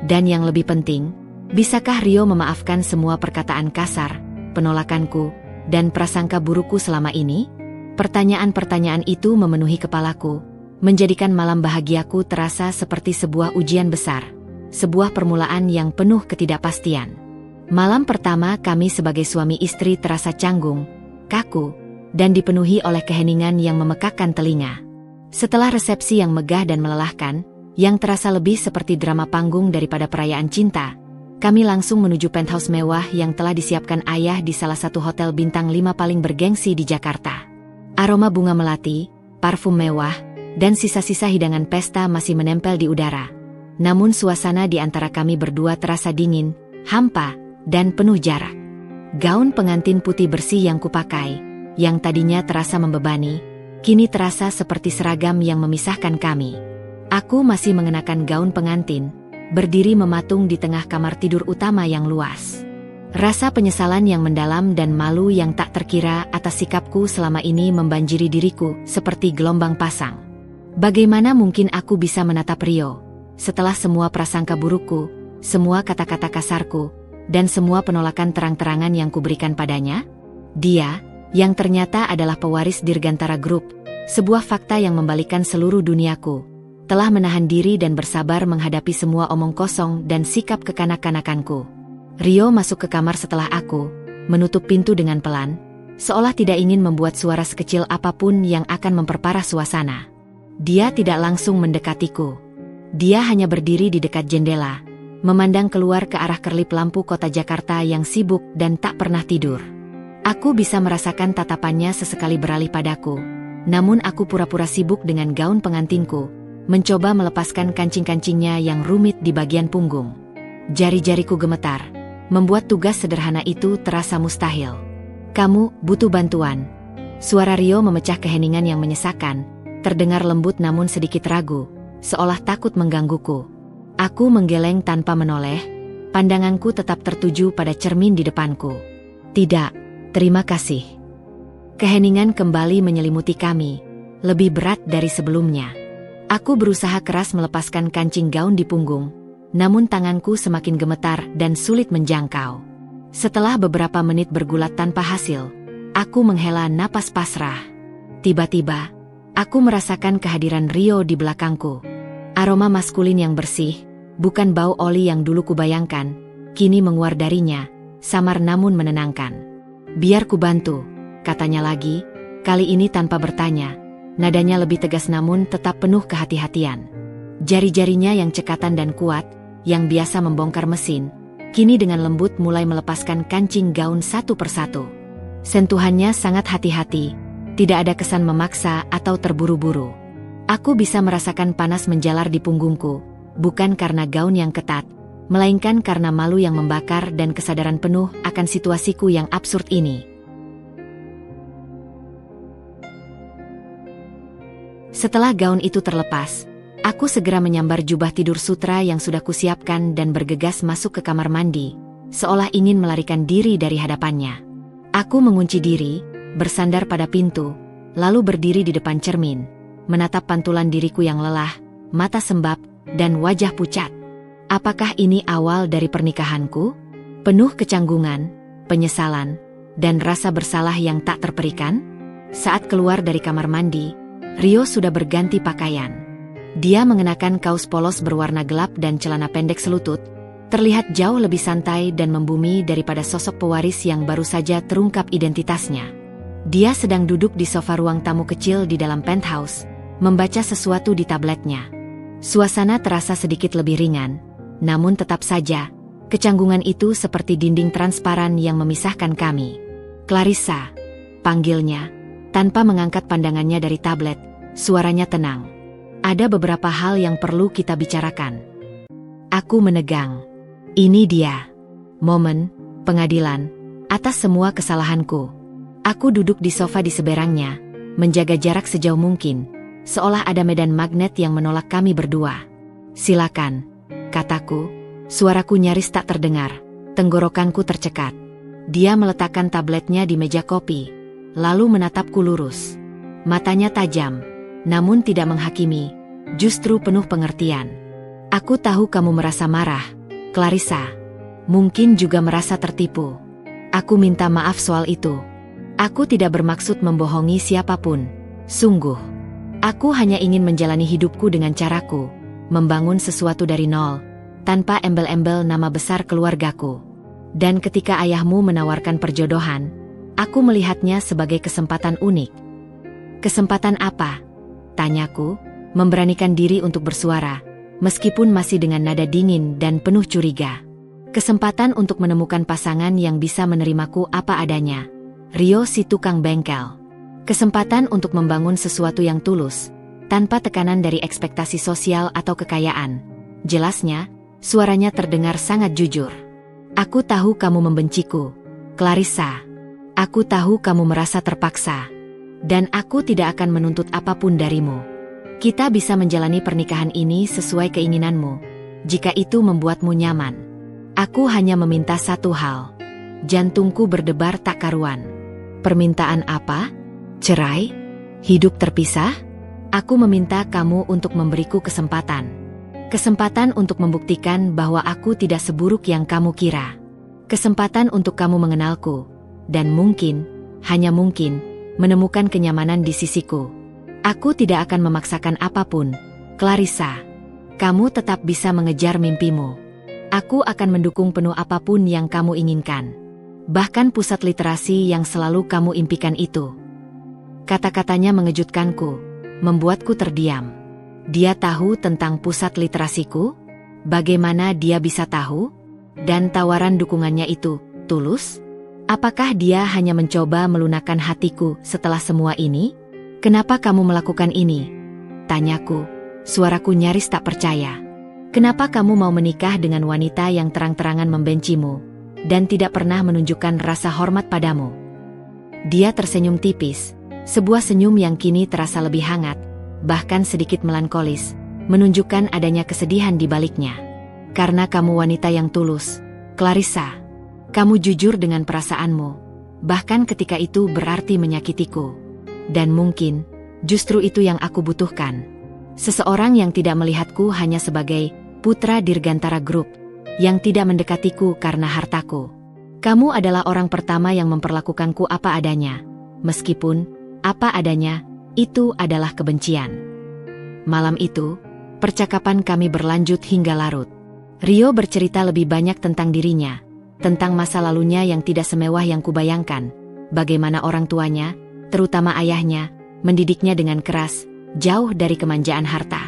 [SPEAKER 1] Dan yang lebih penting, bisakah Rio memaafkan semua perkataan kasar, penolakanku, dan prasangka burukku selama ini? Pertanyaan-pertanyaan itu memenuhi kepalaku, menjadikan malam bahagiaku terasa seperti sebuah ujian besar, sebuah permulaan yang penuh ketidakpastian. Malam pertama kami sebagai suami istri terasa canggung, kaku, dan dipenuhi oleh keheningan yang memekakkan telinga. Setelah resepsi yang megah dan melelahkan, yang terasa lebih seperti drama panggung daripada perayaan cinta, kami langsung menuju penthouse mewah yang telah disiapkan ayah di salah satu hotel bintang 5 paling bergengsi di Jakarta. Aroma bunga melati, parfum mewah, dan sisa-sisa hidangan pesta masih menempel di udara. Namun suasana di antara kami berdua terasa dingin, hampa, dan penuh jarak. Gaun pengantin putih bersih yang kupakai, yang tadinya terasa membebani, kini terasa seperti seragam yang memisahkan kami. Aku masih mengenakan gaun pengantin, berdiri mematung di tengah kamar tidur utama yang luas. Rasa penyesalan yang mendalam dan malu yang tak terkira atas sikapku selama ini membanjiri diriku seperti gelombang pasang. Bagaimana mungkin aku bisa menatap Rio, setelah semua prasangka burukku, semua kata-kata kasarku, dan semua penolakan terang-terangan yang kuberikan padanya? Dia, yang ternyata adalah pewaris Dirgantara Group, sebuah fakta yang membalikkan seluruh duniaku, telah menahan diri dan bersabar menghadapi semua omong kosong dan sikap kekanak-kanakanku. Rio masuk ke kamar setelah aku, menutup pintu dengan pelan, seolah tidak ingin membuat suara sekecil apapun yang akan memperparah suasana. Dia tidak langsung mendekatiku. Dia hanya berdiri di dekat jendela, memandang keluar ke arah kerlip lampu kota Jakarta yang sibuk dan tak pernah tidur. Aku bisa merasakan tatapannya sesekali beralih padaku, namun aku pura-pura sibuk dengan gaun pengantinku, mencoba melepaskan kancing-kancingnya yang rumit di bagian punggung. Jari-jariku gemetar, membuat tugas sederhana itu terasa mustahil. "Kamu butuh bantuan." Suara Rio memecah keheningan yang menyesakan, terdengar lembut namun sedikit ragu, seolah takut menggangguku. Aku menggeleng tanpa menoleh, pandanganku tetap tertuju pada cermin di depanku. "Tidak, terima kasih." Keheningan kembali menyelimuti kami, lebih berat dari sebelumnya. Aku berusaha keras melepaskan kancing gaun di punggung, namun tanganku semakin gemetar dan sulit menjangkau. Setelah beberapa menit bergulat tanpa hasil, aku menghela napas pasrah. Tiba-tiba, aku merasakan kehadiran Rio di belakangku. Aroma maskulin yang bersih, bukan bau oli yang dulu kubayangkan, kini menguar darinya, samar namun menenangkan. "Biar ku bantu," katanya lagi, kali ini tanpa bertanya. Nadanya lebih tegas namun tetap penuh kehati-hatian. Jari-jarinya yang cekatan dan kuat, yang biasa membongkar mesin, kini dengan lembut mulai melepaskan kancing gaun satu persatu. Sentuhannya sangat hati-hati, tidak ada kesan memaksa atau terburu-buru. Aku bisa merasakan panas menjalar di punggungku, bukan karena gaun yang ketat, melainkan karena malu yang membakar dan kesadaran penuh akan situasiku yang absurd ini. Setelah gaun itu terlepas, aku segera menyambar jubah tidur sutra yang sudah kusiapkan dan bergegas masuk ke kamar mandi, seolah ingin melarikan diri dari hadapannya. Aku mengunci diri, bersandar pada pintu, lalu berdiri di depan cermin, menatap pantulan diriku yang lelah, mata sembab, dan wajah pucat. Apakah ini awal dari pernikahanku? Penuh kecanggungan, penyesalan, dan rasa bersalah yang tak terperikan? Saat keluar dari kamar mandi, Rio sudah berganti pakaian. Dia mengenakan kaos polos berwarna gelap dan celana pendek selutut, terlihat jauh lebih santai dan membumi daripada sosok pewaris yang baru saja terungkap identitasnya. Dia sedang duduk di sofa ruang tamu kecil di dalam penthouse, membaca sesuatu di tabletnya. Suasana terasa sedikit lebih ringan, namun tetap saja, kecanggungan itu seperti dinding transparan yang memisahkan kami. Clarissa, panggilnya, tanpa mengangkat pandangannya dari tablet, suaranya tenang. Ada beberapa hal yang perlu kita bicarakan. Aku menegang. Ini dia. Momen, pengadilan, atas semua kesalahanku. Aku duduk di sofa di seberangnya, menjaga jarak sejauh mungkin, seolah ada medan magnet yang menolak kami berdua. Silakan, kataku, suaraku nyaris tak terdengar, tenggorokanku tercekat. Dia meletakkan tabletnya di meja kopi, lalu menatapku lurus. Matanya tajam, namun tidak menghakimi, justru penuh pengertian. Aku tahu kamu merasa marah, Clarissa. Mungkin juga merasa tertipu. Aku minta maaf soal itu. Aku tidak bermaksud membohongi siapapun. Sungguh. Aku hanya ingin menjalani hidupku dengan caraku, membangun sesuatu dari nol, tanpa embel-embel nama besar keluargaku. Dan ketika ayahmu menawarkan perjodohan, aku melihatnya sebagai kesempatan unik. Kesempatan apa? Tanyaku, memberanikan diri untuk bersuara, meskipun masih dengan nada dingin dan penuh curiga. Kesempatan untuk menemukan pasangan yang bisa menerimaku apa adanya. Rio si tukang bengkel. Kesempatan untuk membangun sesuatu yang tulus, tanpa tekanan dari ekspektasi sosial atau kekayaan. Jelasnya, suaranya terdengar sangat jujur. Aku tahu kamu membenciku, Clarissa. Aku tahu kamu merasa terpaksa. Dan aku tidak akan menuntut apapun darimu. Kita bisa menjalani pernikahan ini sesuai keinginanmu, jika itu membuatmu nyaman. Aku hanya meminta satu hal. Jantungku berdebar tak karuan. Permintaan apa? Cerai? Hidup terpisah? Aku meminta kamu untuk memberiku kesempatan. Kesempatan untuk membuktikan bahwa aku tidak seburuk yang kamu kira. Kesempatan untuk kamu mengenalku, dan mungkin, hanya mungkin, menemukan kenyamanan di sisiku. Aku tidak akan memaksakan apapun, Clarissa. Kamu tetap bisa mengejar mimpimu. Aku akan mendukung penuh apapun yang kamu inginkan. Bahkan pusat literasi yang selalu kamu impikan itu. Kata-katanya mengejutkanku, membuatku terdiam. Dia tahu tentang pusat literasiku? Bagaimana dia bisa tahu? Dan tawaran dukungannya itu, tulus? Apakah dia hanya mencoba melunakkan hatiku setelah semua ini? Kenapa kamu melakukan ini? Tanyaku, suaraku nyaris tak percaya. Kenapa kamu mau menikah dengan wanita yang terang-terangan membencimu, dan tidak pernah menunjukkan rasa hormat padamu? Dia tersenyum tipis, sebuah senyum yang kini terasa lebih hangat, bahkan sedikit melankolis, menunjukkan adanya kesedihan di baliknya. Karena kamu wanita yang tulus, Clarissa. Kamu jujur dengan perasaanmu, bahkan ketika itu berarti menyakitiku. Dan mungkin, justru itu yang aku butuhkan. Seseorang yang tidak melihatku hanya sebagai putra Dirgantara Group, yang tidak mendekatiku karena hartaku. Kamu adalah orang pertama yang memperlakukanku apa adanya, meskipun, apa adanya, itu adalah kebencian. Malam itu, percakapan kami berlanjut hingga larut. Rio bercerita lebih banyak tentang dirinya, tentang masa lalunya yang tidak semewah yang kubayangkan, bagaimana orang tuanya, terutama ayahnya, mendidiknya dengan keras, jauh dari kemanjaan harta.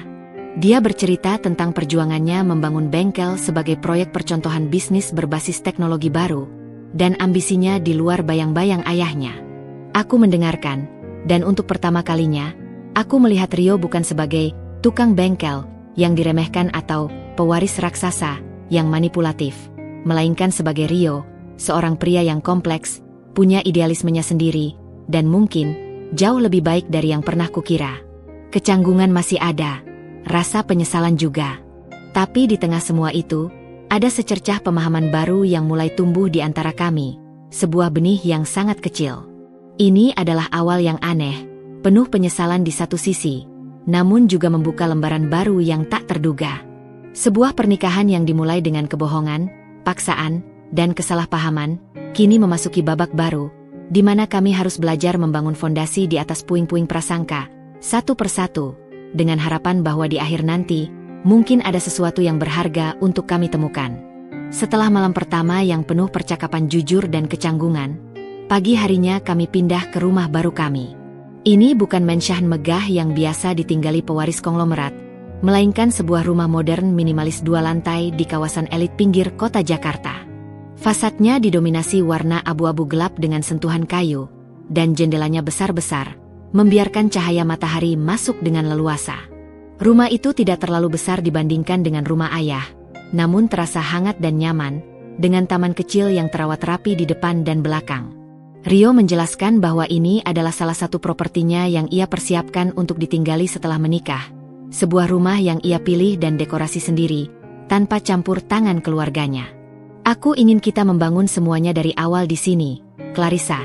[SPEAKER 1] Dia bercerita tentang perjuangannya membangun bengkel sebagai proyek percontohan bisnis berbasis teknologi baru, dan ambisinya di luar bayang-bayang ayahnya. Aku mendengarkan, dan untuk pertama kalinya, aku melihat Rio bukan sebagai tukang bengkel yang diremehkan atau pewaris raksasa yang manipulatif, melainkan sebagai Rio, seorang pria yang kompleks, punya idealismenya sendiri, dan mungkin jauh lebih baik dari yang pernah kukira. Kecanggungan masih ada, rasa penyesalan juga. Tapi di tengah semua itu, Ada secercah pemahaman baru yang mulai tumbuh di antara kami, sebuah benih yang sangat kecil. Ini adalah awal yang aneh, penuh penyesalan di satu sisi, namun juga membuka lembaran baru yang tak terduga. Sebuah pernikahan yang dimulai dengan kebohongan, paksaan, dan kesalahpahaman, kini memasuki babak baru, di mana kami harus belajar membangun fondasi di atas puing-puing prasangka, satu persatu, dengan harapan bahwa di akhir nanti, mungkin ada sesuatu yang berharga untuk kami temukan. Setelah malam pertama yang penuh percakapan jujur dan kecanggungan, pagi harinya kami pindah ke rumah baru kami. Ini bukan mansion megah yang biasa ditinggali pewaris konglomerat, melainkan sebuah rumah modern minimalis 2 lantai di kawasan elit pinggir kota Jakarta. Fasadnya didominasi warna abu-abu gelap dengan sentuhan kayu, dan jendelanya besar-besar, membiarkan cahaya matahari masuk dengan leluasa. Rumah itu tidak terlalu besar dibandingkan dengan rumah ayah, namun terasa hangat dan nyaman, dengan taman kecil yang terawat rapi di depan dan belakang. Rio menjelaskan bahwa ini adalah salah satu propertinya yang ia persiapkan untuk ditinggali setelah menikah, sebuah rumah yang ia pilih dan dekorasi sendiri, tanpa campur tangan keluarganya. Aku ingin kita membangun semuanya dari awal di sini, Clarissa,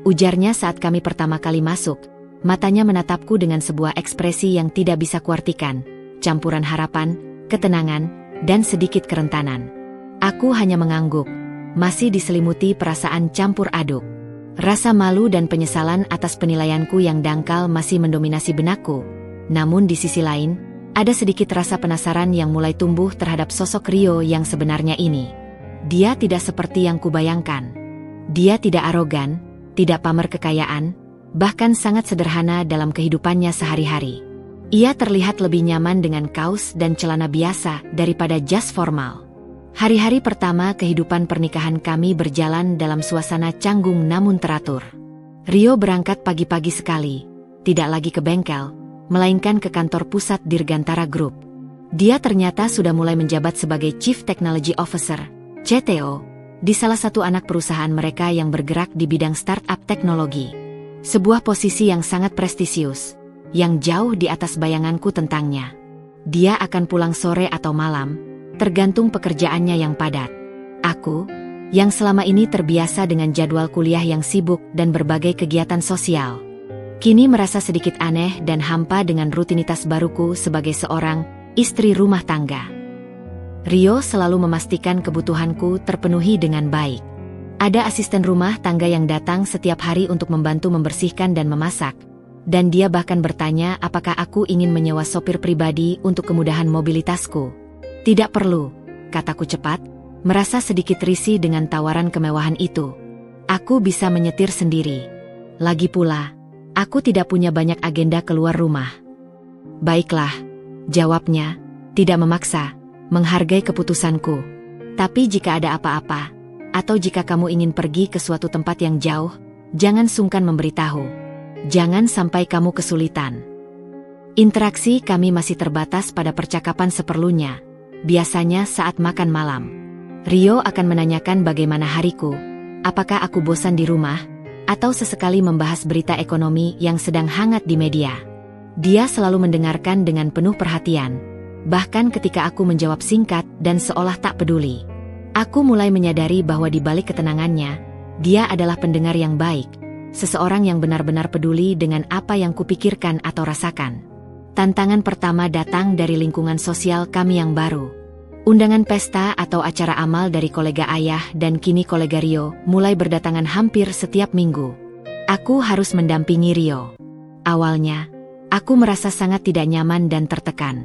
[SPEAKER 1] ujarnya saat kami pertama kali masuk. Matanya menatapku dengan sebuah ekspresi yang tidak bisa kuartikan, campuran harapan, ketenangan, dan sedikit kerentanan. Aku hanya mengangguk, masih diselimuti perasaan campur aduk. Rasa malu dan penyesalan atas penilaianku yang dangkal masih mendominasi benakku. Namun di sisi lain, ada sedikit rasa penasaran yang mulai tumbuh terhadap sosok Rio yang sebenarnya ini. Dia tidak seperti yang kubayangkan. Dia tidak arogan, tidak pamer kekayaan, bahkan sangat sederhana dalam kehidupannya sehari-hari. Ia terlihat lebih nyaman dengan kaos dan celana biasa daripada jas formal. Hari-hari pertama kehidupan pernikahan kami berjalan dalam suasana canggung namun teratur. Rio berangkat pagi-pagi sekali, tidak lagi ke bengkel, melainkan ke kantor pusat Dirgantara Group. Dia ternyata sudah mulai menjabat sebagai Chief Technology Officer, CTO, di salah satu anak perusahaan mereka yang bergerak di bidang startup teknologi. Sebuah posisi yang sangat prestisius, yang jauh di atas bayanganku tentangnya. Dia akan pulang sore atau malam, tergantung pekerjaannya yang padat. Aku, yang selama ini terbiasa dengan jadwal kuliah yang sibuk dan berbagai kegiatan sosial, kini merasa sedikit aneh dan hampa dengan rutinitas baruku sebagai seorang istri rumah tangga. Rio selalu memastikan kebutuhanku terpenuhi dengan baik. Ada asisten rumah tangga yang datang setiap hari untuk membantu membersihkan dan memasak, dan dia bahkan bertanya apakah aku ingin menyewa sopir pribadi untuk kemudahan mobilitasku. Tidak perlu, kataku cepat, merasa sedikit risih dengan tawaran kemewahan itu. Aku bisa menyetir sendiri. Lagi pula, aku tidak punya banyak agenda keluar rumah. Baiklah, jawabnya, tidak memaksa, menghargai keputusanku. Tapi jika ada apa-apa, atau jika kamu ingin pergi ke suatu tempat yang jauh, jangan sungkan memberitahu. Jangan sampai kamu kesulitan. Interaksi kami masih terbatas pada percakapan seperlunya, biasanya saat makan malam. Rio akan menanyakan bagaimana hariku, apakah aku bosan di rumah, atau sesekali membahas berita ekonomi yang sedang hangat di media. Dia selalu mendengarkan dengan penuh perhatian, bahkan ketika aku menjawab singkat dan seolah tak peduli. Aku mulai menyadari bahwa di balik ketenangannya, dia adalah pendengar yang baik, seseorang yang benar-benar peduli dengan apa yang kupikirkan atau rasakan. Tantangan pertama datang dari lingkungan sosial kami yang baru. Undangan pesta atau acara amal dari kolega ayah dan kini kolega Rio mulai berdatangan hampir setiap minggu. Aku harus mendampingi Rio. Awalnya, aku merasa sangat tidak nyaman dan tertekan.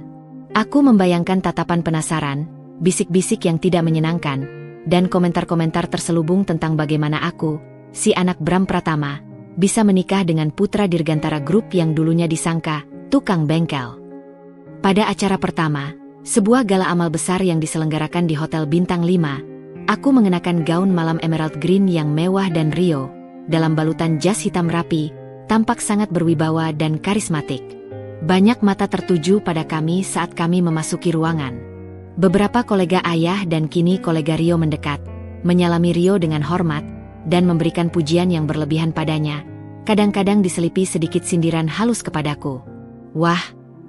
[SPEAKER 1] Aku membayangkan tatapan penasaran, bisik-bisik yang tidak menyenangkan, dan komentar-komentar terselubung tentang bagaimana aku, si anak Bram Pratama, bisa menikah dengan putra Dirgantara Group yang dulunya disangka tukang bengkel. Pada acara pertama, sebuah gala amal besar yang diselenggarakan di Hotel Bintang 5, aku mengenakan gaun malam emerald green yang mewah dan Rio, dalam balutan jas hitam rapi, tampak sangat berwibawa dan karismatik. Banyak mata tertuju pada kami saat kami memasuki ruangan. Beberapa kolega ayah dan kini kolega Rio mendekat, menyalami Rio dengan hormat, dan memberikan pujian yang berlebihan padanya, kadang-kadang diselipi sedikit sindiran halus kepadaku. Wah,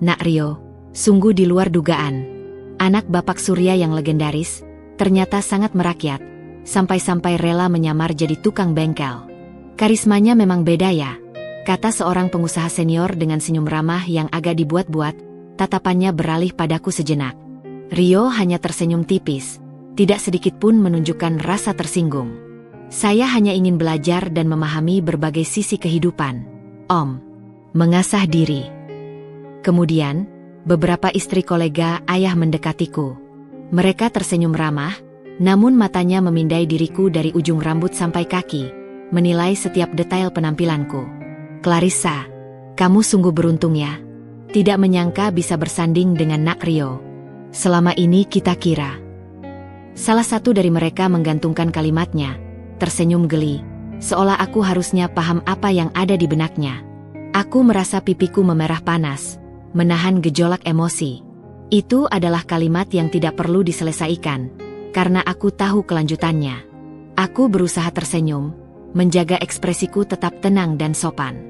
[SPEAKER 1] Nak Rio, sungguh di luar dugaan. Anak Bapak Surya yang legendaris, ternyata sangat merakyat, sampai-sampai rela menyamar jadi tukang bengkel. Karismanya memang beda ya, kata seorang pengusaha senior dengan senyum ramah yang agak dibuat-buat. Tatapannya beralih padaku sejenak. Rio hanya tersenyum tipis, tidak sedikit pun menunjukkan rasa tersinggung. Saya hanya ingin belajar dan memahami berbagai sisi kehidupan, Om. Mengasah diri. Kemudian, beberapa istri kolega ayah mendekatiku. Mereka tersenyum ramah, namun matanya memindai diriku dari ujung rambut sampai kaki, menilai setiap detail penampilanku. Clarissa, kamu sungguh beruntung ya. Tidak menyangka bisa bersanding dengan Nak Rio. Selama ini kita kira. Salah satu dari mereka menggantungkan kalimatnya, tersenyum geli, seolah aku harusnya paham apa yang ada di benaknya. Aku merasa pipiku memerah panas, menahan gejolak emosi. Itu adalah kalimat yang tidak perlu diselesaikan, karena aku tahu kelanjutannya. Aku berusaha tersenyum, menjaga ekspresiku tetap tenang dan sopan.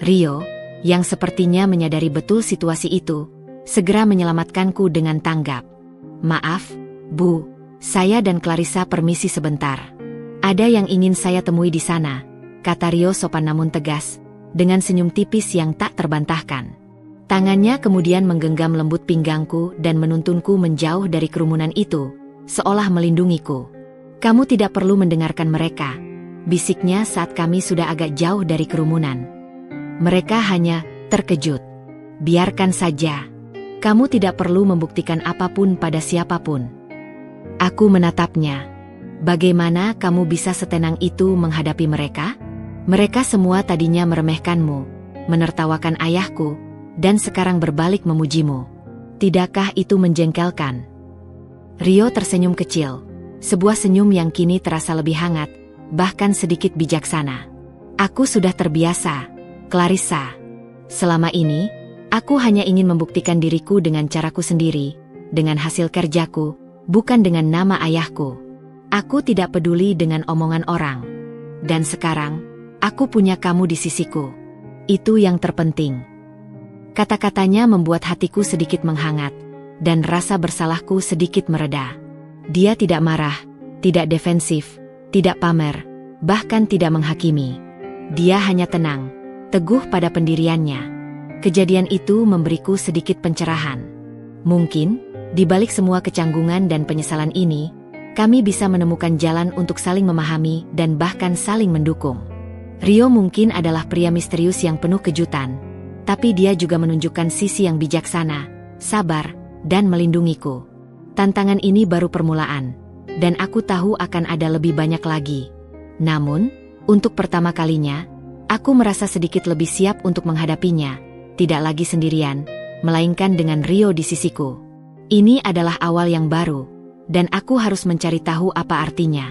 [SPEAKER 1] Rio, yang sepertinya menyadari betul situasi itu, segera menyelamatkanku dengan tanggap. Maaf, Bu, saya dan Clarissa permisi sebentar. Ada yang ingin saya temui di sana, kata Rio sopan namun tegas, dengan senyum tipis yang tak terbantahkan. Tangannya kemudian menggenggam lembut pinggangku dan menuntunku menjauh dari kerumunan itu, seolah melindungiku. Kamu tidak perlu mendengarkan mereka, bisiknya saat kami sudah agak jauh dari kerumunan. Mereka hanya terkejut. Biarkan saja. Kamu tidak perlu membuktikan apapun pada siapapun. Aku menatapnya. Bagaimana kamu bisa setenang itu menghadapi mereka? Mereka semua tadinya meremehkanmu, menertawakan ayahku, dan sekarang berbalik memujimu. Tidakkah itu menjengkelkan? Rio tersenyum kecil, sebuah senyum yang kini terasa lebih hangat, bahkan sedikit bijaksana. Aku sudah terbiasa, Clarissa. Selama ini, aku hanya ingin membuktikan diriku dengan caraku sendiri, dengan hasil kerjaku, bukan dengan nama ayahku. Aku tidak peduli dengan omongan orang. Dan sekarang, aku punya kamu di sisiku. Itu yang terpenting. Kata-katanya membuat hatiku sedikit menghangat, dan rasa bersalahku sedikit mereda. Dia tidak marah, tidak defensif, tidak pamer, bahkan tidak menghakimi. Dia hanya tenang, teguh pada pendiriannya. Kejadian itu memberiku sedikit pencerahan. Mungkin, di balik semua kecanggungan dan penyesalan ini, kami bisa menemukan jalan untuk saling memahami dan bahkan saling mendukung. Rio mungkin adalah pria misterius yang penuh kejutan, tapi dia juga menunjukkan sisi yang bijaksana, sabar, dan melindungiku. Tantangan ini baru permulaan, dan aku tahu akan ada lebih banyak lagi. Namun, untuk pertama kalinya, aku merasa sedikit lebih siap untuk menghadapinya, tidak lagi sendirian, melainkan dengan Rio di sisiku. Ini adalah awal yang baru, dan aku harus mencari tahu apa artinya.